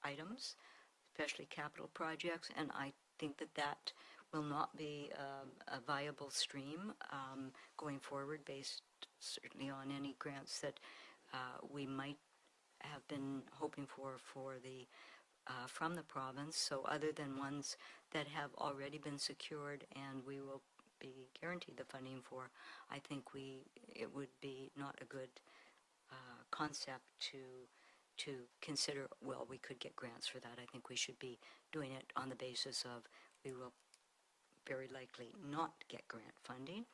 items, especially capital projects, and I think that will not be a viable stream going forward, based certainly on any grants that we might have been hoping for the from the province. So other than ones that have already been secured and we will be guaranteed the funding for, I think it would be not a good concept to consider, well, we could get grants for that. I think we should be doing it on the basis of we will very likely not get grant funding.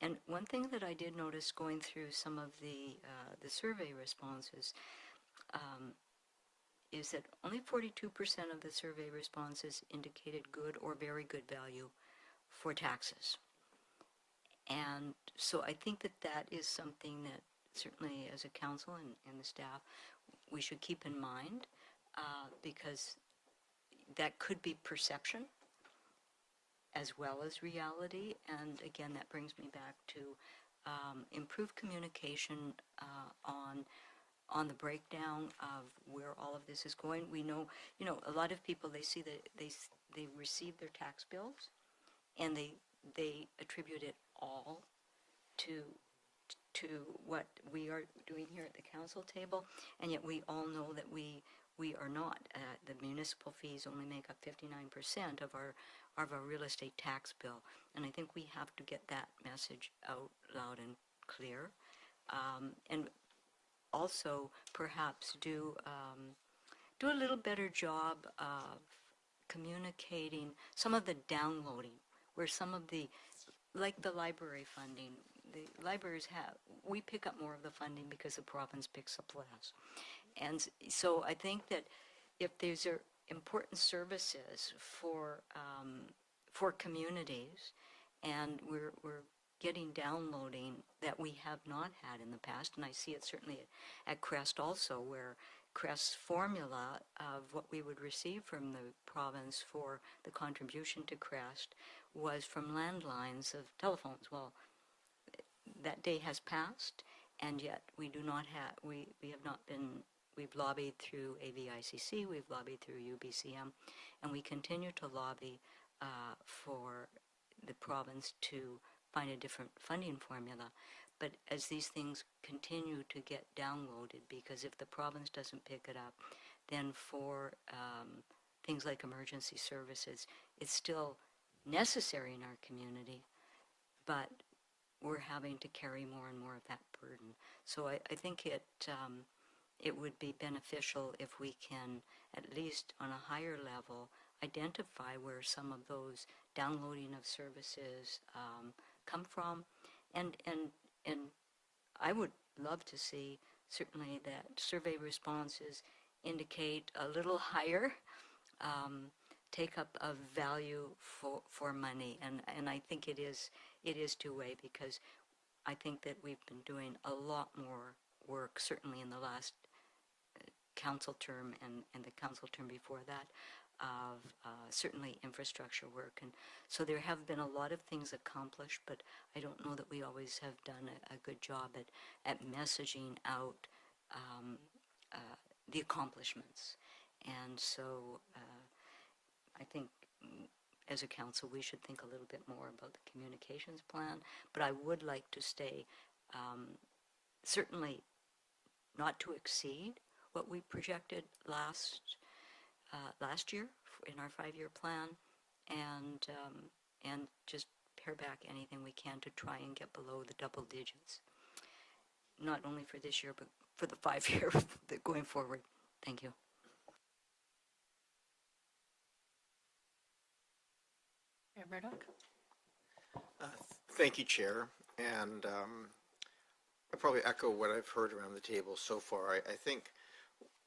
And one thing that I did notice going through some of the survey responses is that only 42% of the survey responses indicated good or very good value for taxes. And so I think that is something that certainly as a council and the staff, we should keep in mind, because that could be perception as well as reality. And again, that brings me back to improved communication on the breakdown of where all of this is going. We know, a lot of people, they see that they receive their tax bills and they attribute it all to what we are doing here at the council table, and yet we all know that we are not. The municipal fees only make up 59% of our real estate tax bill, and I think we have to get that message out loud and clear, and also perhaps do a little better job of communicating some of the downloading, where some of the, like the library funding, the libraries have, we pick up more of the funding because the province picks up less. And so I think that if there's important services for communities, and we're getting downloading that we have not had in the past, and I see it certainly at Crest also, where Crest's formula of what we would receive from the province for the contribution to Crest was from landlines of telephones. Well, that day has passed, and yet we do not have, we have not been, we've lobbied through AVICC, we've lobbied through UBCM, and we continue to lobby for the province to find a different funding formula. But as these things continue to get downloaded, because if the province doesn't pick it up, then for things like emergency services, it's still necessary in our community, but we're having to carry more and more of that burden. So I think it would be beneficial if we can, at least on a higher level, identify where some of those downloading of services come from, and I would love to see certainly that survey responses indicate a little higher take up of value for money, and I think it is two-way, because I think that we've been doing a lot more work, certainly in the last council term and the council term before that, of certainly infrastructure work. And so there have been a lot of things accomplished, but I don't know that we always have done a good job at messaging out the accomplishments. And so I think as a council we should think a little bit more about the communications plan, but I would like to stay certainly not to exceed what we projected last year in our 5-year plan, and just pare back anything we can to try and get below the double digits, not only for this year but for the 5-year going forward. Thank you. Mayor Murdoch. Thank you, Chair. And I probably echo what I've heard around the table so far. I think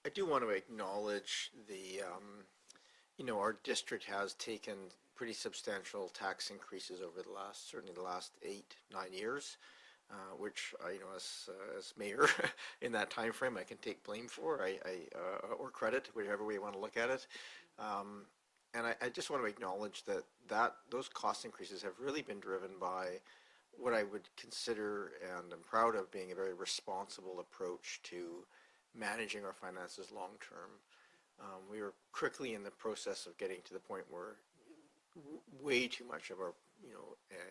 I do want to acknowledge the, our district has taken pretty substantial tax increases over the last, certainly the last 8-9 years, which as mayor in that time frame I can take blame for, or credit, whichever way you want to look at it. And I just want to acknowledge that those cost increases have really been driven by what I would consider, and I'm proud of, being a very responsible approach to managing our finances long term. We were quickly in the process of getting to the point where way too much of our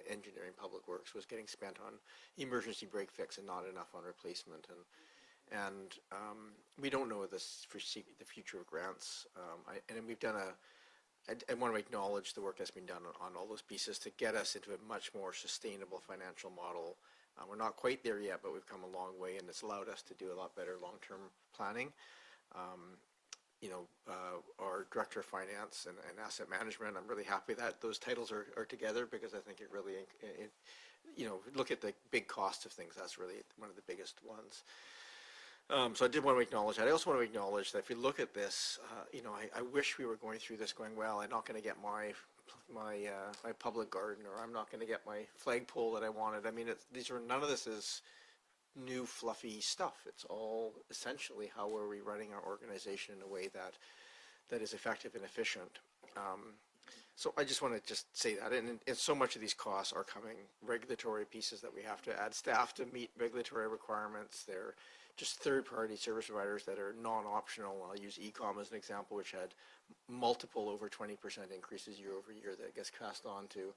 engineering public works was getting spent on emergency break fix and not enough on replacement. And we don't know the future of grants. And we've done I want to acknowledge the work that's been done on all those pieces to get us into a much more sustainable financial model. We're not quite there yet, but we've come a long way, and it's allowed us to do a lot better long-term planning. Our Director of Finance and Asset Management, I'm really happy that those titles are together, because I think it really, look at the big cost of things, that's really one of the biggest ones. So I did want to acknowledge that. I also want to acknowledge that if you look at this, I wish we were going through this going, well, I'm not going to get my public garden, or I'm not going to get my flagpole that I wanted. I mean, none of this is new fluffy stuff. It's all essentially how are we running our organization in a way that is effective and efficient. So I just want to just say that, and so much of these costs are coming regulatory pieces that we have to add staff to meet regulatory requirements. They're just third-party service providers that are non-optional. I'll use ECOM as an example, which had multiple over 20% increases year over year that gets passed on to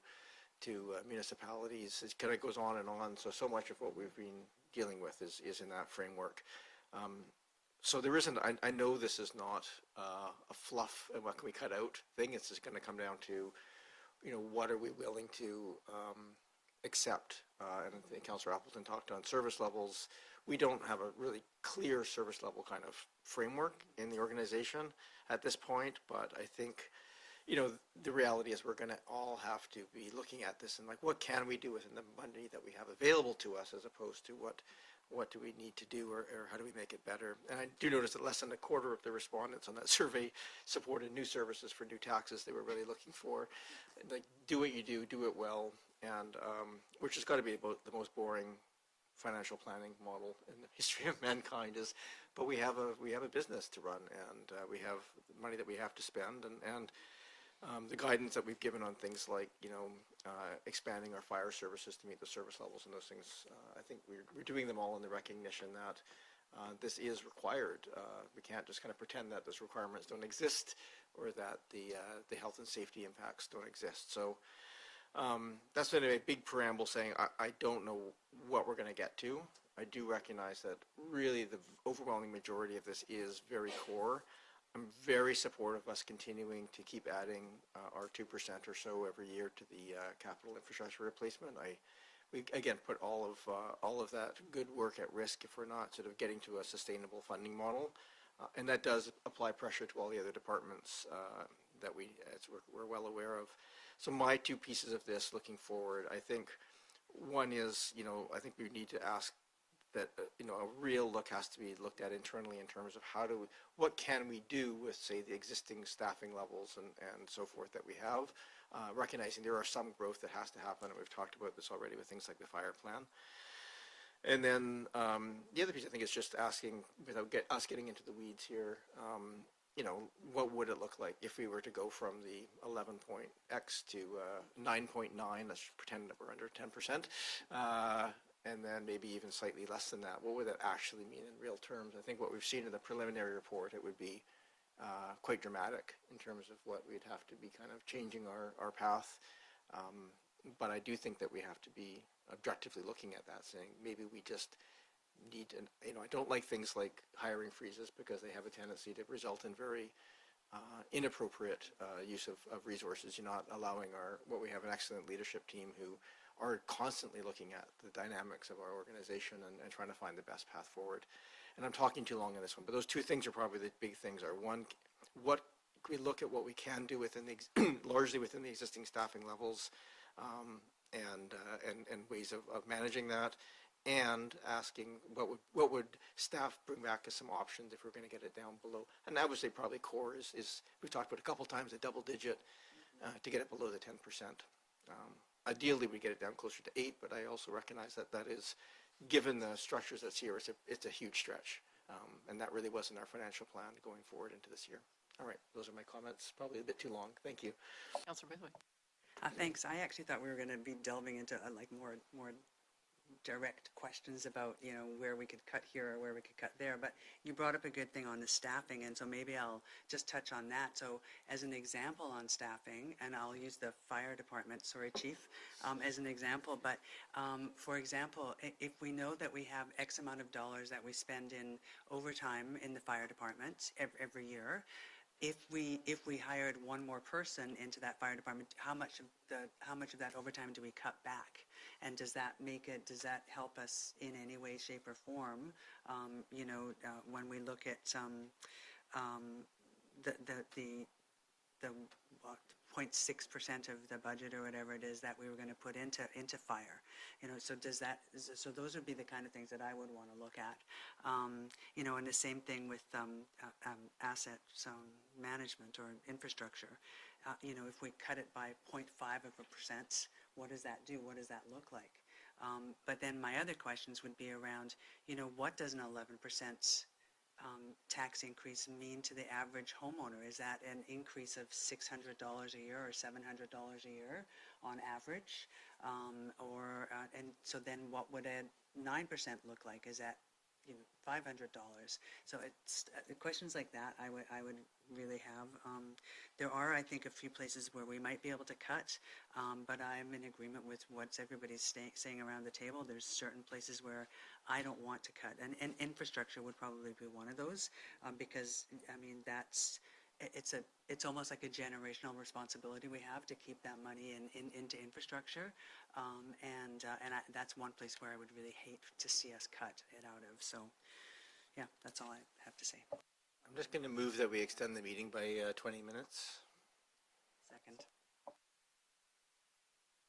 municipalities. It kind of goes on and on. So much of what we've been dealing with is in that framework. So there isn't, I know this is not a fluff and what can we cut out thing. It's just going to come down to, what are we willing to accept? And I think Councillor Appleton talked on service levels. We don't have a really clear service level kind of framework in the organization at this point, but I think, you know, the reality is we're going to all have to be looking at this and like, what can we do within the money that we have available to us, as opposed to what do we need to do, or how do we make it better? And I do notice that less than a quarter of the respondents on that survey supported new services for new taxes. They were really looking for, like, do what you do it well, and which has got to be about the most boring financial planning model in the history of mankind is, but we have a business to run, and we have money that we have to spend, and the guidance that we've given on things like, you know, expanding our fire services to meet the service levels and those things, I think we're doing them all in the recognition that this is required. We can't just kind of pretend that those requirements don't exist, or that the health and safety impacts don't exist. So that's been a big preamble saying I don't know what we're going to get to. I do recognize that really the overwhelming majority of this is very core. I'm very supportive of us continuing to keep adding our 2% or so every year to the capital infrastructure replacement. We again put all of that good work at risk if we're not sort of getting to a sustainable funding model, and that does apply pressure to all the other departments that we're well aware of. So my two pieces of this looking forward, I think one is, you know, I think we need to ask that, you know, a real look has to be looked at internally in terms of what can we do with, say, the existing staffing levels and so forth that we have, recognizing there are some growth that has to happen, and we've talked about this already with things like the fire plan. And then the other piece, I think, is just asking, without us getting into the weeds here, you know, what would it look like if we were to go from the 11.x to 9.9, let's pretend that we're under 10%, and then maybe even slightly less than that. What would that actually mean in real terms? I think what we've seen in the preliminary report, it would be quite dramatic in terms of what we'd have to be kind of changing our path. But I do think that we have to be objectively looking at that, saying maybe we just need to, you know, I don't like things like hiring freezes because they have a tendency to result in very inappropriate use of resources. You're not allowing what we have an excellent leadership team who are constantly looking at the dynamics of our organization and trying to find the best path forward. And I'm talking too long on this one, but those two things are probably the big things. Are one, what we look at what we can do within the largely within the existing staffing levels, and ways of managing that, and asking what would staff bring back as some options if we're going to get it down below. And I would say probably core is we've talked about a couple times, a double digit to get it below the 10%. Ideally, we get it down closer to 8, but I also recognize that that is, given the structures that's here, it's a huge stretch, and that really wasn't our financial plan going forward into this year. All right, those are my comments. Probably a bit too long. Thank you. Councillor Braithwaite. Thanks. I actually thought we were going to be delving into like more direct questions about, you know, where we could cut here or where we could cut there, but you brought up a good thing on the staffing, and so maybe I'll just touch on that. So as an example on staffing, and I'll use the fire department, sorry Chief, as an example, but for example, if we know that we have X amount of dollars that we spend in overtime in the fire department every year, if we hired one more person into that fire department, how much of that overtime do we cut back? And does that help us in any way, shape, or form? You know, when we look at the 0.6% of the budget or whatever it is that we were going to put into fire, you know, so so those would be the kind of things that I would want to look at, you know, and the same thing with asset management or infrastructure. You know, if we cut it by 0.5%, what does that do? What does that look like? But then my other questions would be around, you know, what does an 11% tax increase mean to the average homeowner? Is that an increase of $600 a year or $700 a year on average? And so then what would a 9% look like? Is that, you know, $500? So it's questions like that I would really have. There are, I think, a few places where we might be able to cut, but I'm in agreement with what everybody's saying around the table. There's certain places where I don't want to cut, and infrastructure would probably be one of those, because I mean it's almost like a generational responsibility we have to keep that money into infrastructure, and that's one place where I would really hate to see us cut it out of. So, yeah, that's all I have to say. I'm just going to move that we extend the meeting by 20 minutes. Second.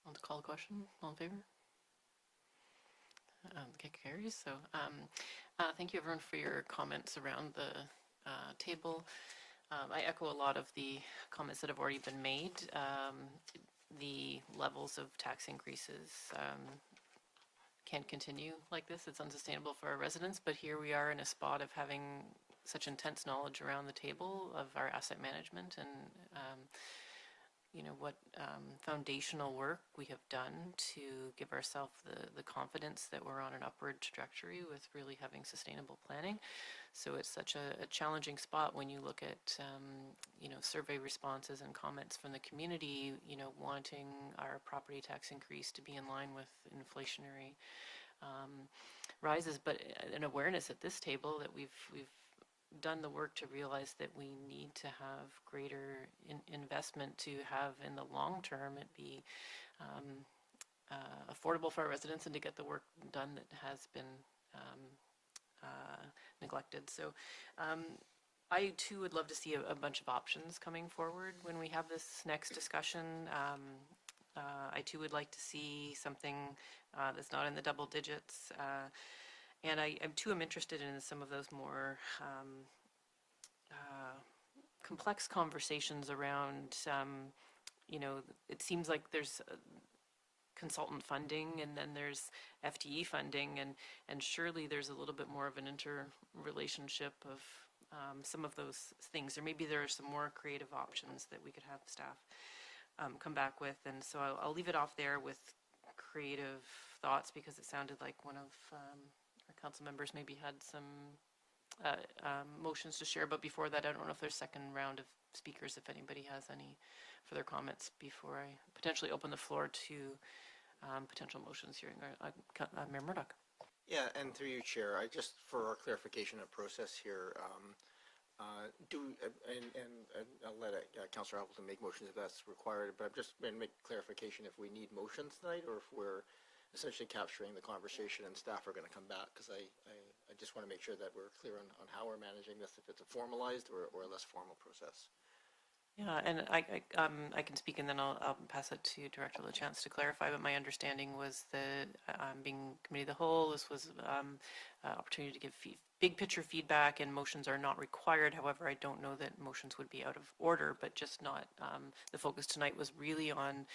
Want to call the question? All in favor? Okay, carries. So thank you everyone for your comments around the table. I echo a lot of the comments that have already been made. The levels of tax increases can't continue like this. It's unsustainable for our residents, but here we are in a spot of having such intense knowledge around the table of our asset management and what foundational work we have done to give ourselves the confidence that we're on an upward trajectory with really having sustainable planning. So it's such a challenging spot when you look at survey responses and comments from the community, wanting our property tax increase to be in line with inflationary rises, but an awareness at this table that we've done the work to realize that we need to have greater investment to have in the long term it be affordable for our residents and to get the work done that has been neglected. So I too would love to see a bunch of options coming forward when we have this next discussion. I too would like to see something that's not in the double digits. And I too am interested in some of those more complex conversations around, it seems like there's consultant funding and then there's FTE funding, and surely there's a little bit more of an interrelationship of some of those things. Or maybe there are some more creative options that we could have staff come back with. And so I'll leave it off there with creative thoughts because it sounded like one of our council members maybe had some motions to share, but before that, I don't know if there's a second round of speakers, if anybody has any further comments before I potentially open the floor to potential motions hearing. Mayor Murdoch. Yeah, and through you, Chair, I just, for our clarification of process here, and I'll let Councillor Appleton make motions if that's required, but I'm just going to make clarification if we need motions tonight or if we're essentially capturing the conversation and staff are going to come back, because I just want to make sure that we're clear on how we're managing this, if it's a formalized or a less formal process. Yeah, and I can speak and then I'll pass it to Director LaChance to clarify, but my understanding was that being committee of the whole, this was an opportunity to give big picture feedback and motions are not required. However, I don't know that motions would be out of order, but just not, the focus tonight was really on,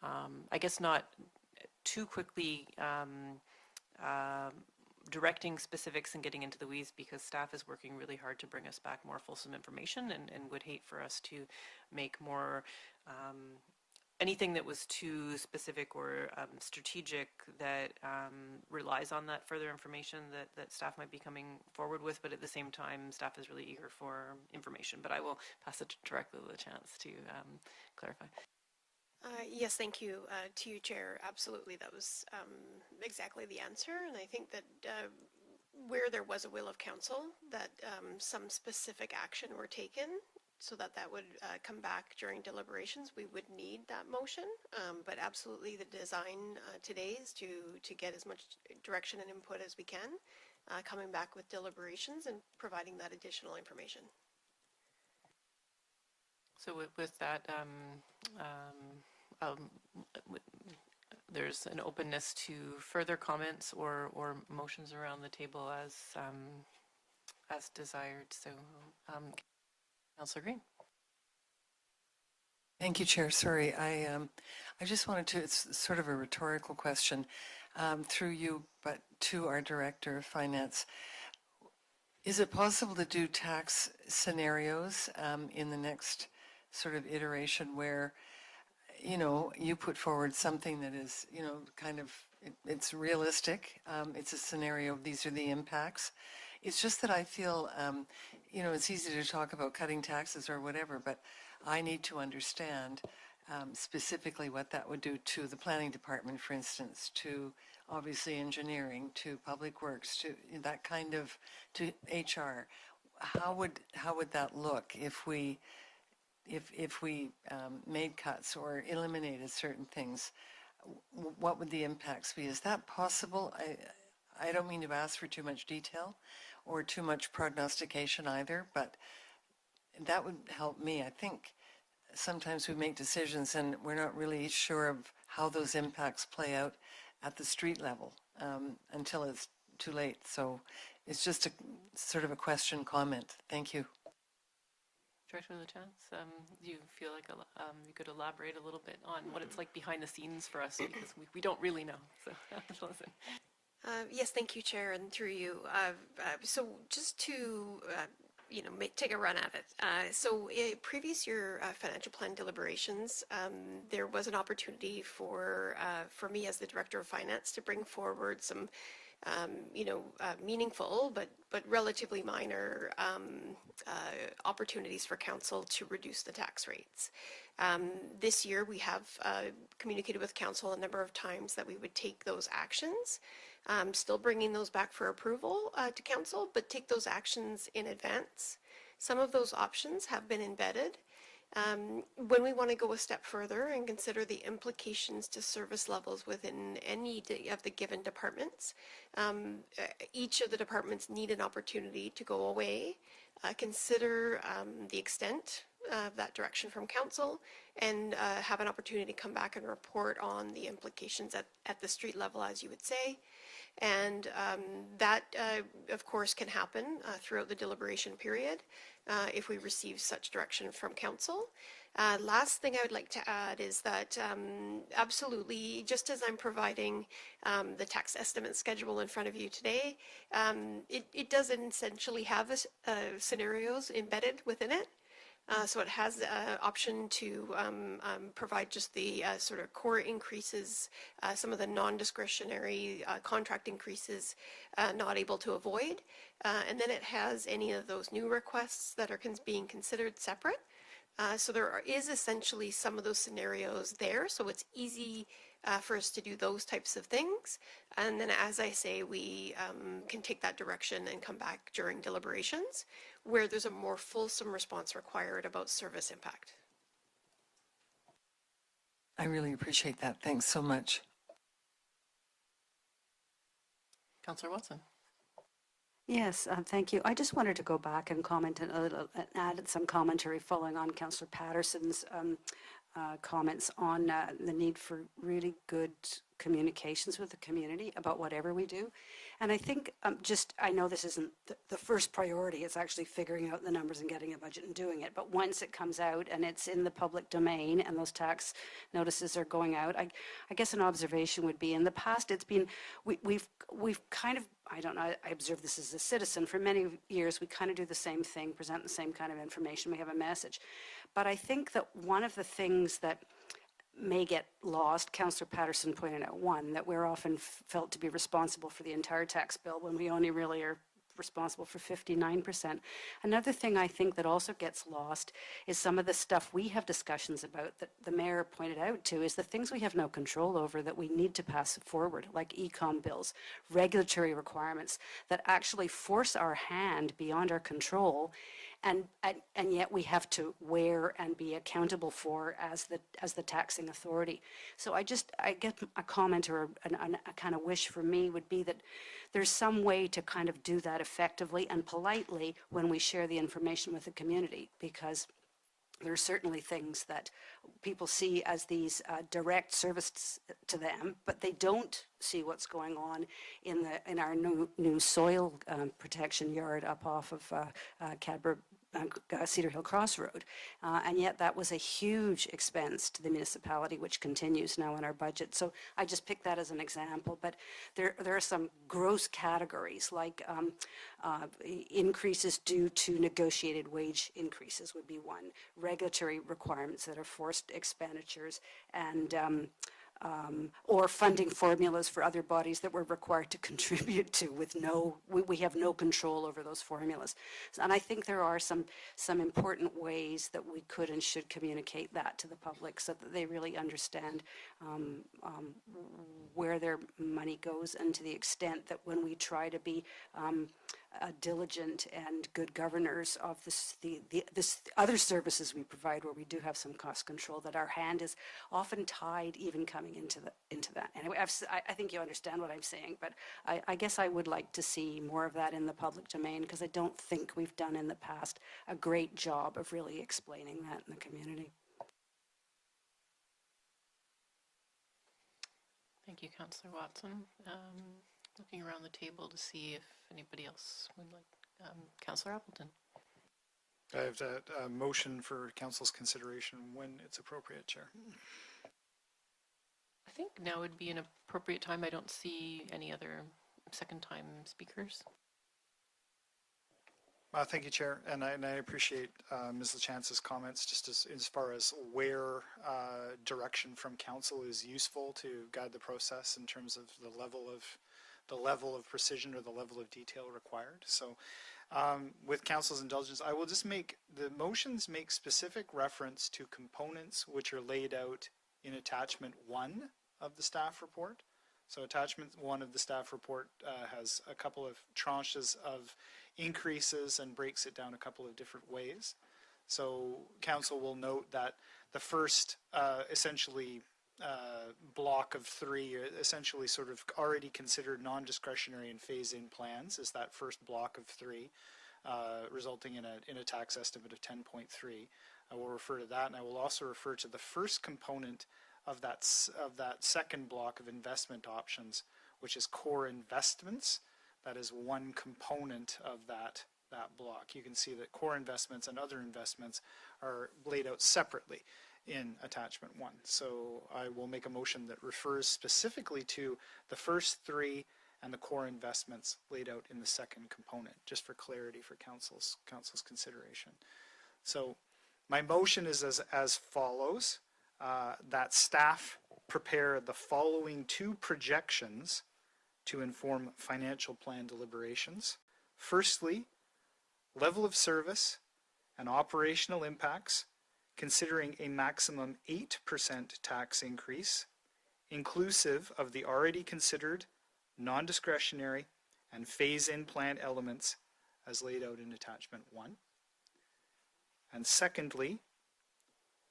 I guess not too quickly directing specifics and getting into the weeds, because staff is working really hard to bring us back more fulsome information and would hate for us to make more anything that was too specific or strategic that relies on that further information that staff might be coming forward with, but at the same time staff is really eager for information. But I will pass it directly to the chance to clarify. Yes, thank you to you, Chair. Absolutely, that was exactly the answer. And I think that where there was a will of council, that some specific action were taken so that would come back during deliberations, we would need that motion. But absolutely, the design today is to get as much direction and input as we can, coming back with deliberations and providing that additional information. So with that, there's an openness to further comments or motions around the table as desired. So, Councillor Green. Thank you, Chair. Sorry, I just wanted to, it's sort of a rhetorical question through you, but to our Director of Finance. Is it possible to do tax scenarios in the next sort of iteration where, you put forward something that is, kind of, it's realistic. It's a scenario, these are the impacts. It's just that I feel, it's easy to talk about cutting taxes or whatever, but I need to understand specifically what that would do to the planning department, for instance, to obviously engineering, to public works, to that kind of, to HR. How would that look if we made cuts or eliminated certain things? What would the impacts be? Is that possible? I don't mean to ask for too much detail or too much prognostication either, but that would help me. I think sometimes we make decisions and we're not really sure of how those impacts play out at the street level until it's too late. So it's just a sort of a question comment. Thank you. Director LaChance, do you feel like you could elaborate a little bit on what it's like behind the scenes for us, because we don't really know. So listen. Yes, thank you, Chair, and through you. So just to take a run at it. So in previous year financial plan deliberations, there was an opportunity for me as the Director of Finance to bring forward some meaningful but relatively minor opportunities for Council to reduce the tax rates. This year we have communicated with Council a number of times that we would take those actions, still bringing those back for approval to Council, but take those actions in advance. Some of those options have been embedded. When we want to go a step further and consider the implications to service levels within any of the given departments, each of the departments need an opportunity to go away, consider the extent of that direction from Council, and have an opportunity to come back and report on the implications at the street level, as you would say. And that, of course, can happen throughout the deliberation period if we receive such direction from Council. Last thing I would like to add is that absolutely, just as I'm providing the tax estimate schedule in front of you today, it does essentially have scenarios embedded within it. So it has the option to provide just the sort of core increases, some of the non-discretionary contract increases not able to avoid. And then it has any of those new requests that are being considered separate. So there is essentially some of those scenarios there. So it's easy for us to do those types of things. And then, as I say, we can take that direction and come back during deliberations where there's a more fulsome response required about service impact. I really appreciate that. Thanks so much. Councillor Watson. Yes, thank you. I just wanted to go back and comment a little, and add some commentary following on Councillor Patterson's comments on the need for really good communications with the community about whatever we do. And I think I know this isn't the first priority, it's actually figuring out the numbers and getting a budget and doing it. But once it comes out and it's in the public domain and those tax notices are going out, I guess an observation would be in the past it's been, we've kind of, I don't know, I observe this as a citizen, for many years we kind of do the same thing, present the same kind of information, we have a message. But I think that one of the things that may get lost, Councillor Patterson pointed out one, that we're often felt to be responsible for the entire tax bill when we only really are responsible for 59%. Another thing I think that also gets lost is some of the stuff we have discussions about that the mayor pointed out to is the things we have no control over that we need to pass forward, like e-com bills, regulatory requirements that actually force our hand beyond our control, and yet we have to wear and be accountable for as the taxing authority. So I get a comment or a kind of wish for me would be that there's some way to kind of do that effectively and politely when we share the information with the community, because there are certainly things that people see as these direct service to them, but they don't see what's going on in our new soil protection yard up off of Cadbury Cedar Hill Crossroad, and yet that was a huge expense to the municipality, which continues now in our budget. So I just picked that as an example, but there are some gross categories like increases due to negotiated wage increases would be one, regulatory requirements that are forced expenditures, and or funding formulas for other bodies that we're required to contribute to with we have no control over those formulas. And I think there are some important ways that we could and should communicate that to the public so that they really understand where their money goes, and to the extent that when we try to be diligent and good governors of this other services we provide where we do have some cost control, that our hand is often tied even coming into that. Anyway, I think you understand what I'm saying, but I guess I would like to see more of that in the public domain, because I don't think we've done in the past a great job of really explaining that in the community. Thank you, Councillor Watson. Looking around the table to see if anybody else would like, Councillor Appleton. I have a motion for council's consideration when it's appropriate, Chair. I think now would be an appropriate time. I don't see any other second-time speakers. Thank you, Chair, and I appreciate Ms. LaChance's comments just as far as where direction from council is useful to guide the process in terms of the level of precision or the level of detail required. So with council's indulgence, I will just make the motions make specific reference to components which are laid out in attachment 1 of the staff report. So attachment 1 of the staff report has a couple of tranches of increases and breaks it down a couple of different ways. So council will note that the first essentially block of 3, essentially sort of already considered non-discretionary and phase-in plans, is that first block of 3, resulting in a tax estimate of 10.3. I will refer to that, and I will also refer to the first component of that second block of investment options, which is core investments. That is one component of that block. You can see that core investments and other investments are laid out separately in attachment 1. So I will make a motion that refers specifically to the first 3 and the core investments laid out in the second component, just for clarity for council's consideration. So my motion is as follows, that staff prepare the following 2 projections to inform financial plan deliberations. Firstly, level of service and operational impacts, considering a maximum 8% tax increase, inclusive of the already considered non-discretionary and phase-in plan elements as laid out in attachment 1. And secondly,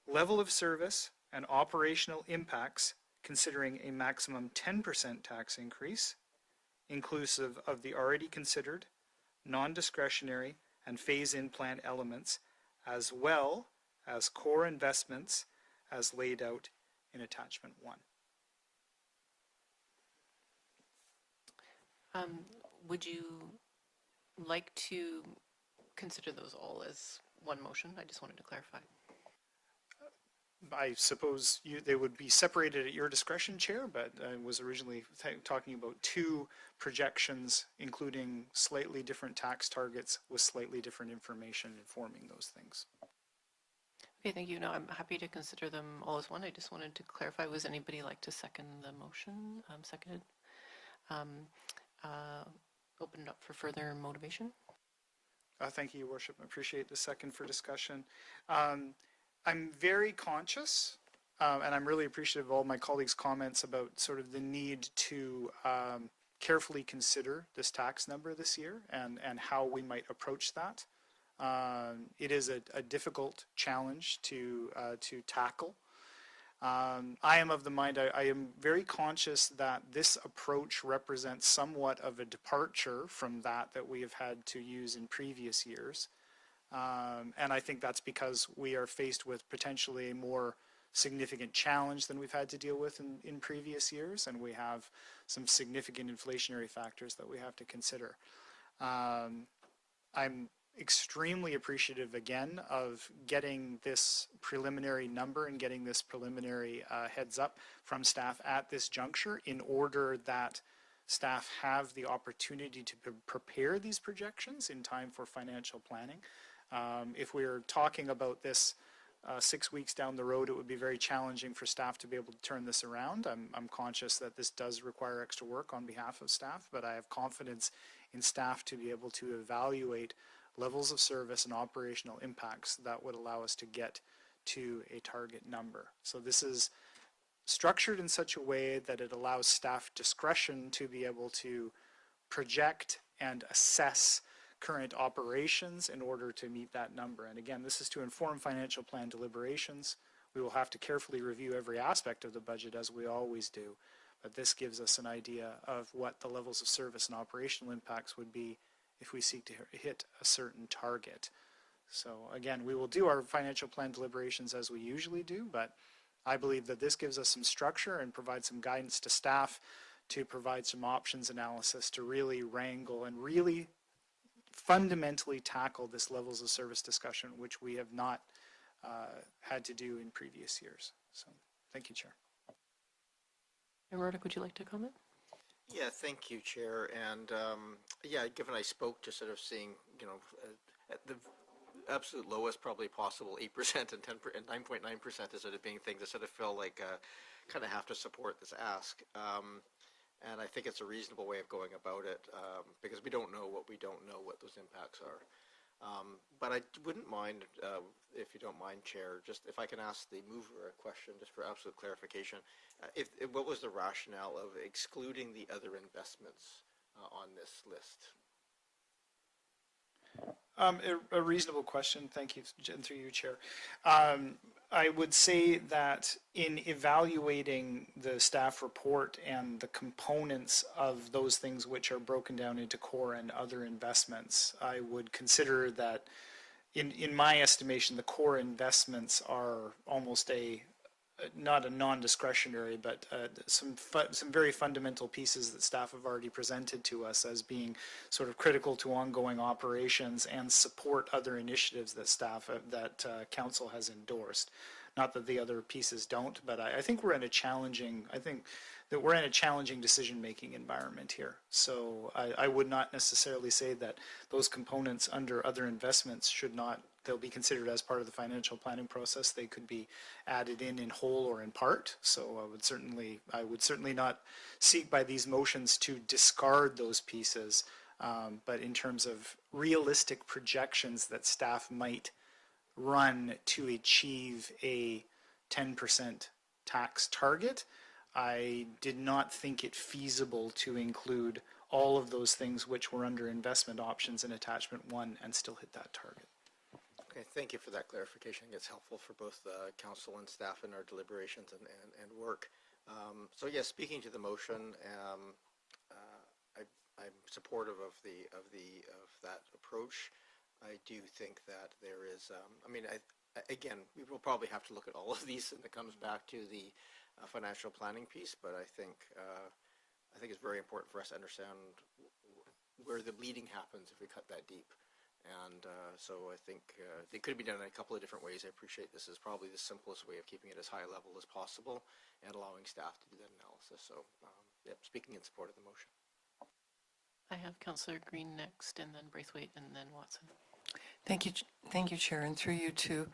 level of service and operational impacts, considering a maximum 10% tax increase, inclusive of the already considered non-discretionary and phase-in plan elements, as well as core investments as laid out in attachment 1. Would you like to consider those all as one motion? I just wanted to clarify. I suppose they would be separated at your discretion, Chair, but I was originally talking about 2 projections, including slightly different tax targets with slightly different information informing those things. Okay, thank you. No, I'm happy to consider them all as one. I just wanted to clarify, was anybody like to second the motion? Seconded. Open it up for further motivation. Thank you, Your Worship. I appreciate the second for discussion. I'm very conscious, and I'm really appreciative of all my colleagues' comments about sort of the need to carefully consider this tax number this year and how we might approach that. It is a difficult challenge to tackle. I am of the mind, I am very conscious that this approach represents somewhat of a departure from that we have had to use in previous years. And I think that's because we are faced with potentially a more significant challenge than we've had to deal with in previous years, and we have some significant inflationary factors that we have to consider. I'm extremely appreciative, again, of getting this preliminary number and getting this preliminary heads up from staff at this juncture in order that staff have the opportunity to prepare these projections in time for financial planning. If we're talking about this 6 weeks down the road, it would be very challenging for staff to be able to turn this around. I'm conscious that this does require extra work on behalf of staff, but I have confidence in staff to be able to evaluate levels of service and operational impacts that would allow us to get to a target number. So this is structured in such a way that it allows staff discretion to be able to project and assess current operations in order to meet that number. And again, this is to inform financial plan deliberations. We will have to carefully review every aspect of the budget, as we always do, but this gives us an idea of what the levels of service and operational impacts would be if we seek to hit a certain target. So again, we will do our financial plan deliberations as we usually do, but I believe that this gives us some structure and provides some guidance to staff to provide some options analysis to really wrangle and really fundamentally tackle this levels of service discussion, which we have not had to do in previous years. So, thank you, Chair. Roddick, would you like to comment? Yeah, thank you, Chair. And yeah, given I spoke to sort of seeing, at the absolute lowest probably possible 8% and 9.9% as sort of being things that sort of feel like kind of have to support this ask. And I think it's a reasonable way of going about it because we don't know what we don't know what those impacts are. But I wouldn't mind, if you don't mind, Chair, just if I can ask the mover a question just for absolute clarification. What was the rationale of excluding the other investments on this list? A reasonable question. Thank you, through you, Chair. I would say that in evaluating the staff report and the components of those things which are broken down into core and other investments, I would consider that, in my estimation, the core investments are almost not a non-discretionary, but some very fundamental pieces that staff have already presented to us as being sort of critical to ongoing operations and support other initiatives that council has endorsed. Not that the other pieces don't, but I think we're in a challenging decision-making environment here. So I would not necessarily say that those components under other investments they'll be considered as part of the financial planning process. They could be added in whole or in part. So I would certainly not seek by these motions to discard those pieces. But in terms of realistic projections that staff might run to achieve a 10% tax target, I did not think it feasible to include all of those things which were under investment options in attachment 1 and still hit that target. Okay, thank you for that clarification. It's helpful for both the council and staff in our deliberations and work. So yes, speaking to the motion, I'm supportive of that approach. I do think that there is, again, we will probably have to look at all of these and it comes back to the financial planning piece, but I think it's very important for us to understand where the bleeding happens if we cut that deep. And so I think it could be done in a couple of different ways. I appreciate this is probably the simplest way of keeping it as high level as possible and allowing staff to do that analysis. So speaking in support of the motion. I have Councillor Green next, and then Braithwaite, and then Watson. Thank you, Chair, and through you to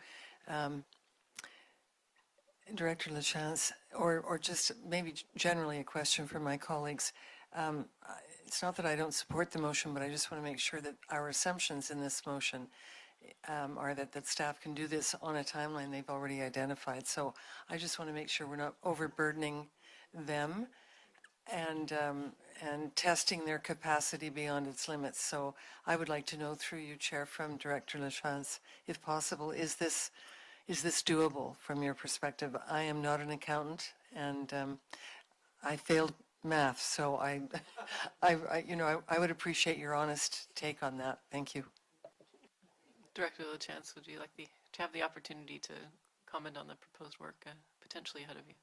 Director Lachance, or just maybe generally a question for my colleagues. It's not that I don't support the motion, but I just want to make sure that our assumptions in this motion are that staff can do this on a timeline they've already identified. So I just want to make sure we're not overburdening them and testing their capacity beyond its limits. So I would like to know through you, Chair, from Director Lachance, if possible, is this doable from your perspective? I am not an accountant, and I failed math, so I would appreciate your honest take on that. Thank you. Director Lachance, would you like to have the opportunity to comment on the proposed work potentially ahead of you?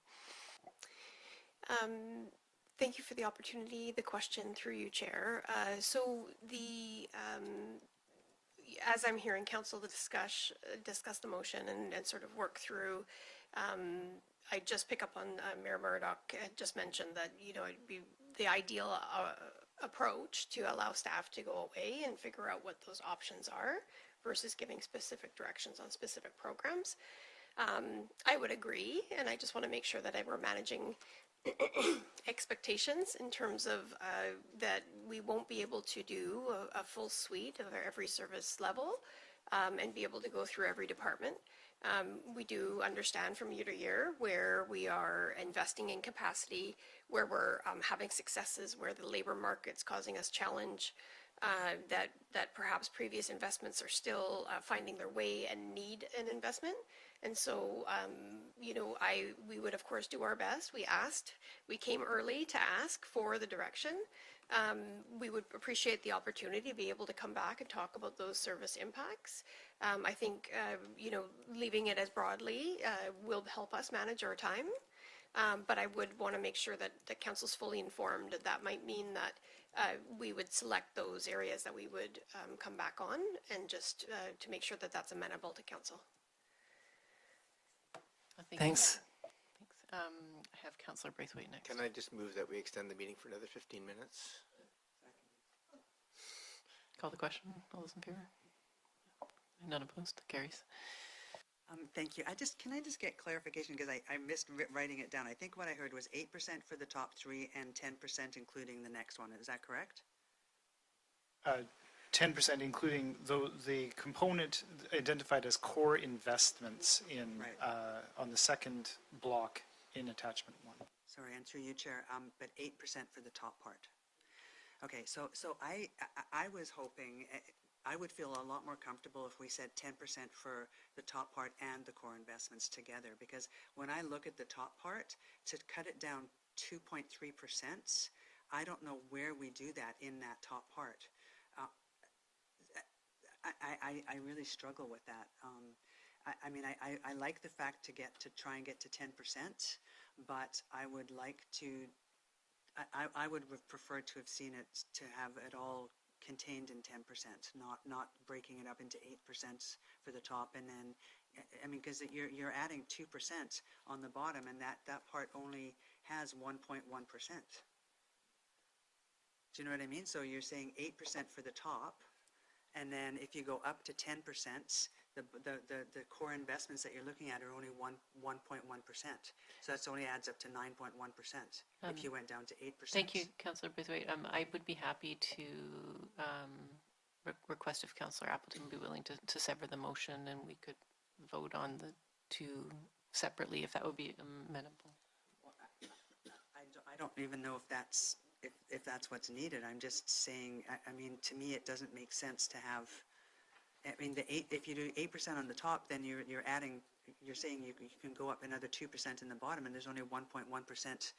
Thank you for the opportunity, the question through you, Chair. So as I'm hearing Council discuss the motion and sort of work through, I just pick up on Mayor Murdoch had just mentioned that, it'd be the ideal approach to allow staff to go away and figure out what those options are versus giving specific directions on specific programs. I would agree, and I just want to make sure that we're managing expectations in terms of that we won't be able to do a full suite of every service level and be able to go through every department. We do understand from year to year where we are investing in capacity, where we're having successes, where the labor market's causing us challenge, that perhaps previous investments are still finding their way and need an investment. And so, we would of course do our best. We came early to ask for the direction. We would appreciate the opportunity to be able to come back and talk about those service impacts. I think, leaving it as broadly will help us manage our time. But I would want to make sure that the council's fully informed. That might mean that we would select those areas that we would come back on, and just to make sure that that's amenable to council. Thanks. I have Councillor Braithwaite next. Can I just move that we extend the meeting for another 15 minutes? Call the question. All those in favor? None opposed? Carries. Thank you. Can I just get clarification, because I missed writing it down. I think what I heard was 8% for the top three and 10% including the next one. Is that correct? 10% including the component identified as core investments in, on the second block in attachment 1. Sorry, and through you, Chair, but 8% for the top part. Okay, so I was hoping, I would feel a lot more comfortable if we said 10% for the top part and the core investments together, because when I look at the top part, to cut it down 2.3%, I don't know where we do that in that top part. I really struggle with that. I like the fact to try and get to 10%, but I would like to, I would have preferred to have seen it, to have it all contained in 10%, not breaking it up into 8% for the top, and then, because you're adding 2% on the bottom, and that part only has 1.1%. Do you know what I mean? So you're saying 8% for the top, and then if you go up to 10%, the core investments that you're looking at are only 1.1%. So that only adds up to 9.1% if you went down to 8%. Thank you, Councillor Braithwaite. I would be happy to request if Councillor Appleton would be willing to sever the motion, and we could vote on the two separately, if that would be amenable. I don't even know if that's what's needed. I'm just saying, to me, it doesn't make sense to have, if you do 8% on the top, then you're saying you can go up another 2% in the bottom, and there's only 1.1%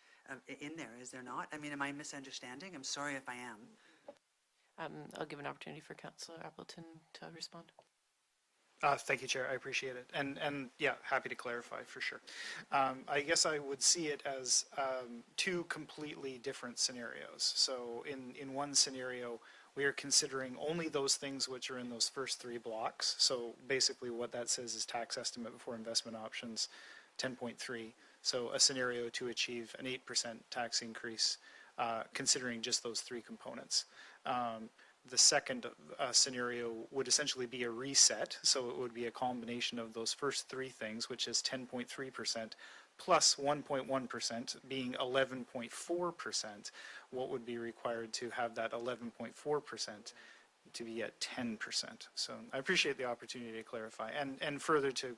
in there, is there not? Am I misunderstanding? I'm sorry if I am. I'll give an opportunity for Councillor Appleton to respond. Thank you, Chair. I appreciate it. And yeah, happy to clarify for sure. I guess I would see it as two completely different scenarios. So in one scenario, we are considering only those things which are in those first three blocks. So basically what that says is tax estimate before investment options, 10.3. So a scenario to achieve an 8% tax increase, considering just those three components. The second scenario would essentially be a reset, so it would be a combination of those first three things, which is 10.3% plus 1.1% being 11.4%. What would be required to have that 11.4% to be at 10%? So I appreciate the opportunity to clarify. And further to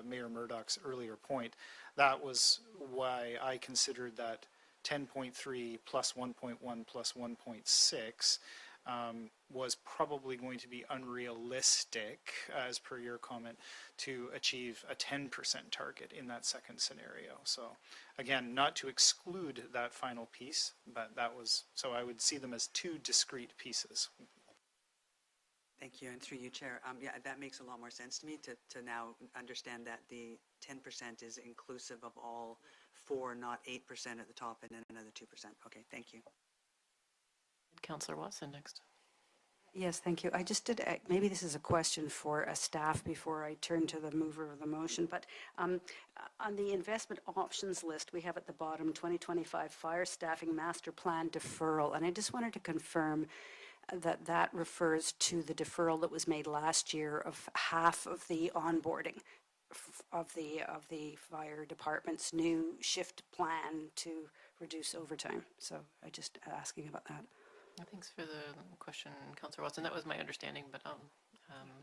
Mayor Murdoch's earlier point, that was why I considered that 10.3 plus 1.1 plus 1.6 was probably going to be unrealistic, as per your comment, to achieve a 10% target in that second scenario. So again, not to exclude that final piece, but so I would see them as two discrete pieces. Thank you, and through you, Chair. Yeah, that makes a lot more sense to me to now understand that the 10% is inclusive of all four, not 8% at the top and then another 2%. Okay, thank you. Councillor Watson next. Yes, thank you. I just did, maybe this is a question for staff before I turn to the mover of the motion, but on the investment options list, we have at the bottom 2025 fire staffing master plan deferral, and I just wanted to confirm that refers to the deferral that was made last year of half of the onboarding of the fire department's new shift plan to reduce overtime. So I just asking about that. Thanks for the question, Councillor Watson. That was my understanding, but I'll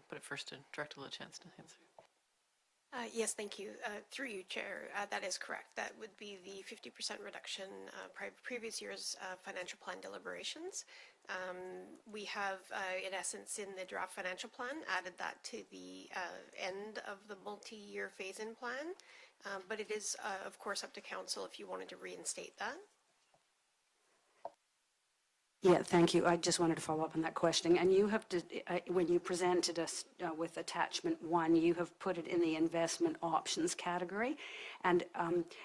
put it first to Director LaChance to answer. Yes, thank you. Through you, Chair, that is correct. That would be the 50% reduction previous year's financial plan deliberations. We have, in essence, in the draft financial plan, added that to the end of the multi-year phase-in plan. But it is, of course, up to council if you wanted to reinstate that. Yeah, thank you. I just wanted to follow up on that question. And you have to, when you presented us with attachment 1, you have put it in the investment options category. And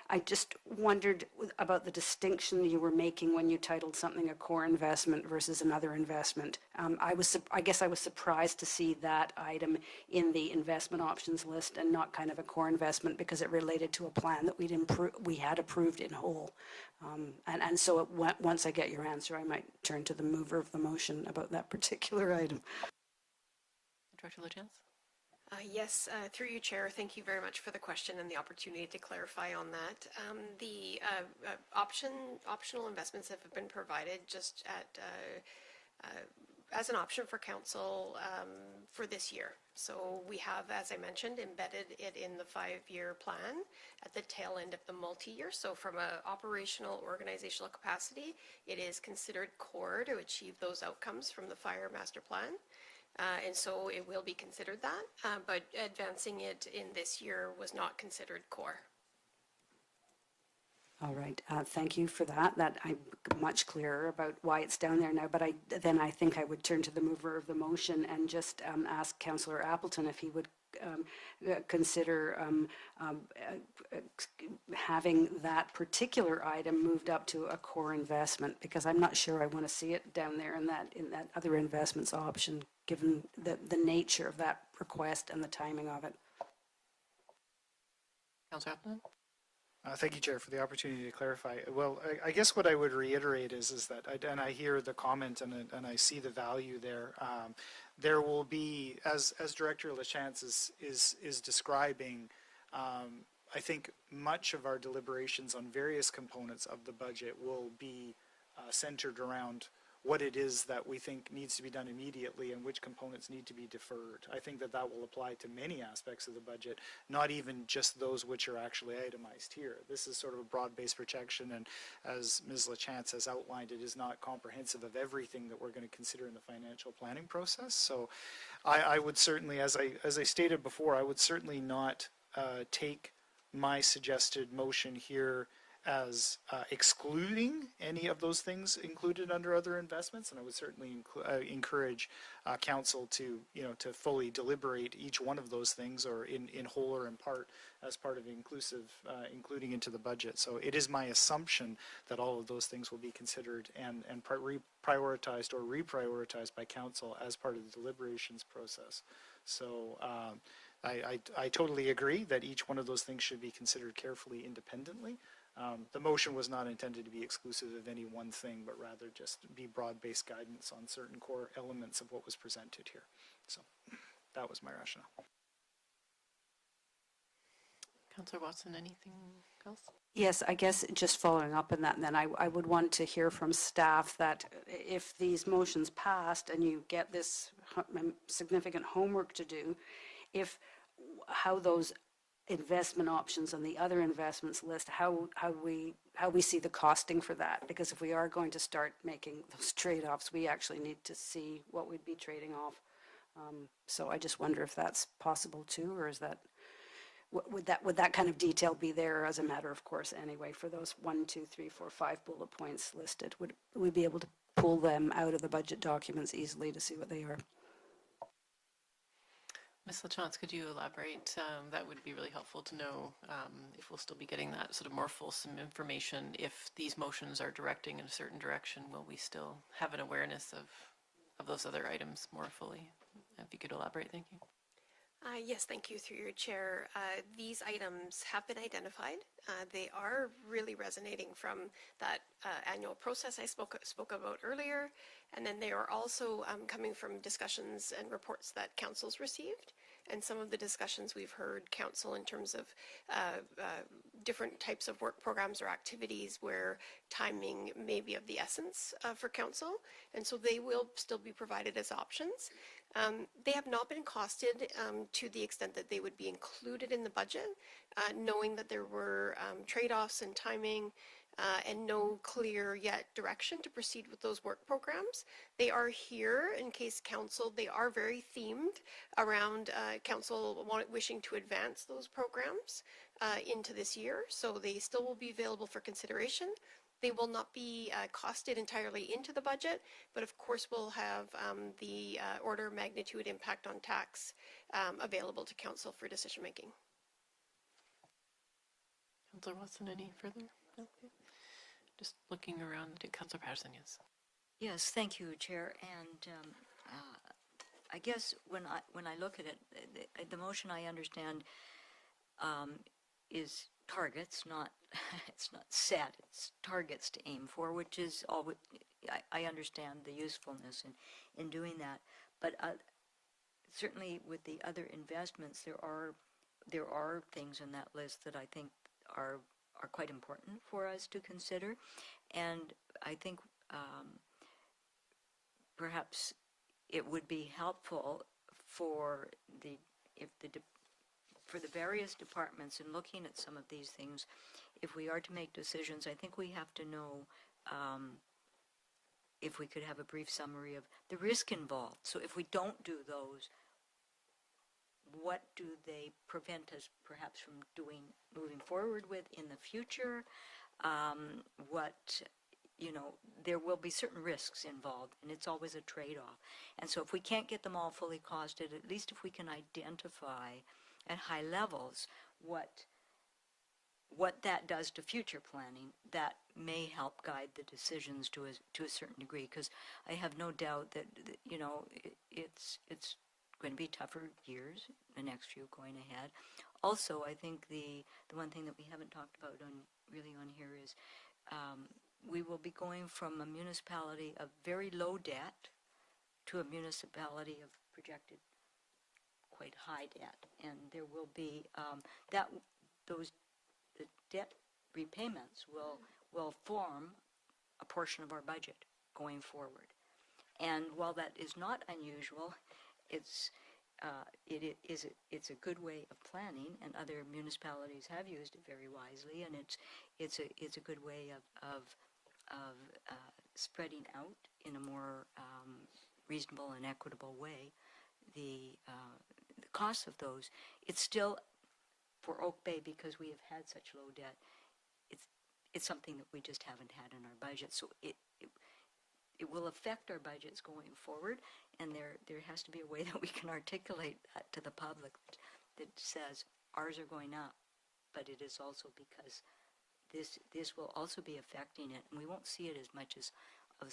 I just wondered about the distinction you were making when you titled something a core investment versus another investment. I guess I was surprised to see that item in the investment options list and not kind of a core investment because it related to a plan that we had approved in whole. And so once I get your answer, I might turn to the mover of the motion about that particular item. Director LaChance? Yes, through you, Chair. Thank you very much for the question and the opportunity to clarify on that. The optional investments have been provided just at as an option for council for this year. So we have, as I mentioned, embedded it in the 5-year plan at the tail end of the multi-year. So from an operational organizational capacity, it is considered core to achieve those outcomes from the fire master plan. And so it will be considered that, but advancing it in this year was not considered core. All right, thank you for that. I'm much clearer about why it's down there now, but I think I would turn to the mover of the motion and just ask Councillor Appleton if he would consider having that particular item moved up to a core investment, because I'm not sure I want to see it down there in that other investments option, given the nature of that request and the timing of it. Councillor Appleton? Thank you, Chair, for the opportunity to clarify. Well, I guess what I would reiterate is that, and I hear the comment and I see the value there. There will be, as Director LaChance is describing, I think much of our deliberations on various components of the budget will be centered around what it is that we think needs to be done immediately and which components need to be deferred. I think that will apply to many aspects of the budget, not even just those which are actually itemized here. This is sort of a broad-based protection, and as Ms. LaChance has outlined, it is not comprehensive of everything that we're going to consider in the financial planning process. So I would certainly, as I stated before, I would certainly not take my suggested motion here as excluding any of those things included under other investments, and I would certainly encourage council to fully deliberate each one of those things, or in whole or in part, as part of including into the budget. So it is my assumption that all of those things will be considered and prioritized or reprioritized by council as part of the deliberations process. So I totally agree that each one of those things should be considered carefully independently. The motion was not intended to be exclusive of any one thing, but rather just be broad-based guidance on certain core elements of what was presented here. So that was my rationale. Councillor Watson, anything else? Yes, I guess just following up on that, and then I would want to hear from staff that if these motions passed and you get this significant homework to do, how those investment options on the other investments list, how we see the costing for that, because if we are going to start making those trade-offs, we actually need to see what we'd be trading off. So I just wonder if that's possible too, or is that would that kind of detail be there as a matter of course anyway for those 1, 2, 3, 4, 5 bullet points listed? Would we be able to pull them out of the budget documents easily to see what they are? Ms. LaChance, could you elaborate? That would be really helpful to know if we'll still be getting that sort of more fulsome information. If these motions are directing in a certain direction, will we still have an awareness of those other items more fully? If you could elaborate, thank you. Yes, thank you, through your chair. These items have been identified. They are really resonating from that annual process I spoke about earlier, and then they are also coming from discussions and reports that council's received. and some of the discussions we've heard council in terms of different types of work programs or activities where timing may be of the essence for council, and so they will still be provided as options. They have not been costed to the extent that they would be included in the budget, knowing that there were trade-offs in timing and no clear yet direction to proceed with those work programs. They are here in case council, they are very themed around council wishing to advance those programs into this year, so they still will be available for consideration. They will not be costed entirely into the budget, but of course will have the order of magnitude impact on tax available to council for decision making. Councillor Watson, any further? No? Okay. Just looking around, Councillor Patterson, yes. Yes, thank you, Chair. And I guess when I look at it, the motion I understand is targets, not it's not set. It's targets to aim for, which is all. I understand the usefulness in doing that, but certainly with the other investments, there are things in that list that I think are quite important for us to consider, and I think perhaps it would be helpful for the various departments in looking at some of these things. If we are to make decisions, I think we have to know if we could have a brief summary of the risk involved. So if we don't do those, what do they prevent us perhaps from moving forward with in the future? There will be certain risks involved, and it's always a trade-off. And so if we can't get them all fully costed, at least if we can identify at high levels what that does to future planning, that may help guide the decisions to a certain degree. Because I have no doubt that it's going to be tougher years, the next few going ahead. Also, I think the one thing that we haven't talked about on here is we will be going from a municipality of very low debt to a municipality of projected quite high debt, and there will be the debt repayments will form a portion of our budget going forward. And while that is not unusual, it's a good way of planning, and other municipalities have used it very wisely, and it's a good way of spreading out in a more reasonable and equitable way the cost of those. It's still, for Oak Bay, because we have had such low debt, it's something that we just haven't had in our budget. So it will affect our budgets going forward, and there has to be a way that we can articulate that to the public that says ours are going up, but it is also because this will also be affecting it, and we won't see it as much as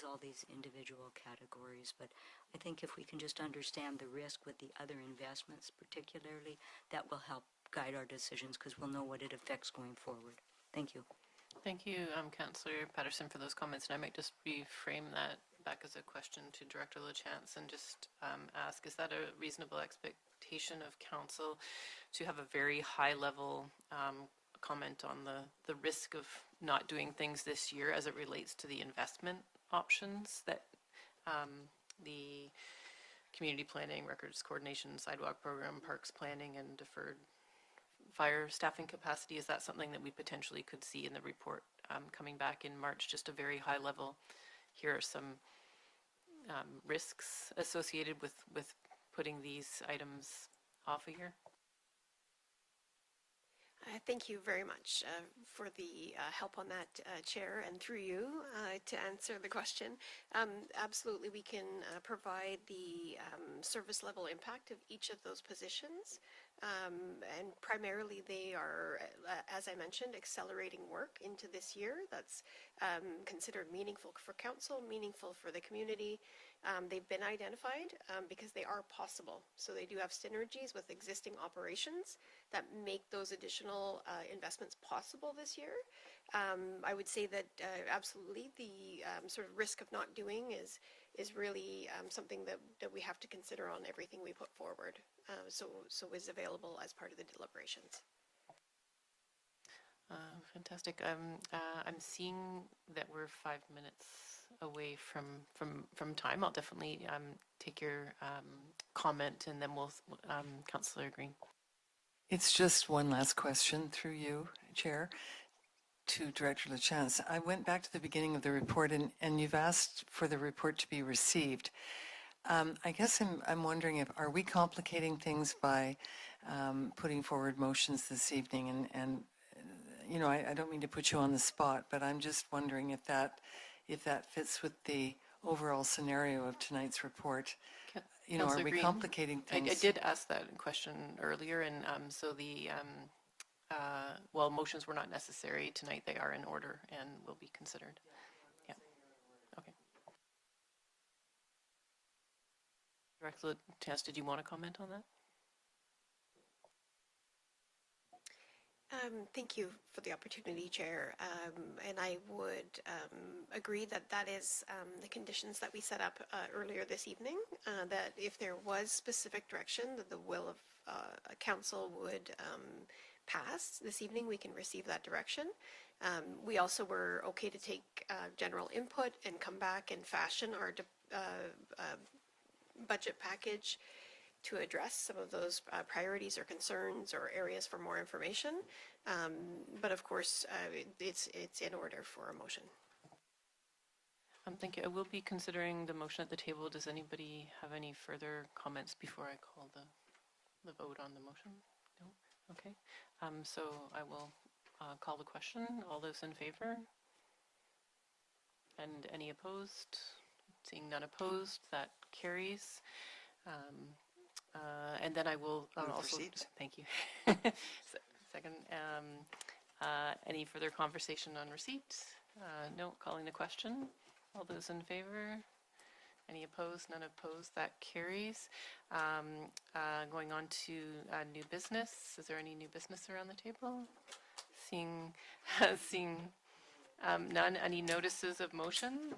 all these individual categories. But I think if we can just understand the risk with the other investments particularly, that will help guide our decisions, because we'll know what it affects going forward. Thank you. Thank you, Councillor Patterson, for those comments. And I might just reframe that back as a question to Director LaChance and just ask, is that a reasonable expectation of council to have a very high-level comment on the risk of not doing things this year as it relates to the investment options that the community planning, records coordination, sidewalk program, parks planning, and deferred fire staffing capacity? Is that something that we potentially could see in the report coming back in March? Just a very high level, here are some risks associated with putting these items off a year? Thank you very much for the help on that, Chair, and through you to answer the question. Absolutely, we can provide the service level impact of each of those positions. And primarily they are, as I mentioned, accelerating work into this year. That's considered meaningful for council, meaningful for the community. They've been identified because they are possible. So they do have synergies with existing operations that make those additional investments possible this year. I would say that absolutely the sort of risk of not doing is really something that we have to consider on everything we put forward. So is available as part of the deliberations. Fantastic. I'm seeing that we're 5 minutes away from time. I'll definitely take your comment, and then we'll, Councillor Green. It's just one last question through you, Chair, to Director LaChance. I went back to the beginning of the report, and you've asked for the report to be received. I guess I'm wondering are we complicating things by putting forward motions this evening? And you know, I don't mean to put you on the spot, but I'm just wondering if that fits with the overall scenario of tonight's report. You know, are we complicating things? I did ask that question earlier, and so well, motions were not necessary tonight. They are in order and will be considered. Yeah. Okay. Director Tess, did you want to comment on that? Thank you for the opportunity, Chair. And I would agree that that is the conditions that we set up earlier this evening, that if there was specific direction that the will of a council would pass this evening, we can receive that direction. We also were okay to take general input and come back and fashion our budget package to address some of those priorities or concerns or areas for more information. But of course, it's in order for a motion. Thank you. I will be considering the motion at the table. Does anybody have any further comments before I call the vote on the motion? No? Okay. So I will call the question. All those in favor? And any opposed? Seeing none opposed, that carries. And then I will also, thank you. Second, any further conversation on receipt? No, calling the question. All those in favor? Any opposed? None opposed, that carries. Going on to new business. Is there any new business around the table? Seeing none. Any notices of motion?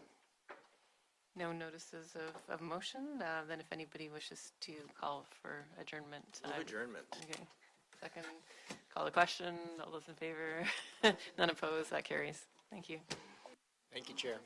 No notices of motion. Then if anybody wishes to call for adjournment. Adjournment. Okay. Second, call the question. All those in favor? None opposed. That carries. Thank you. Thank you, Chair.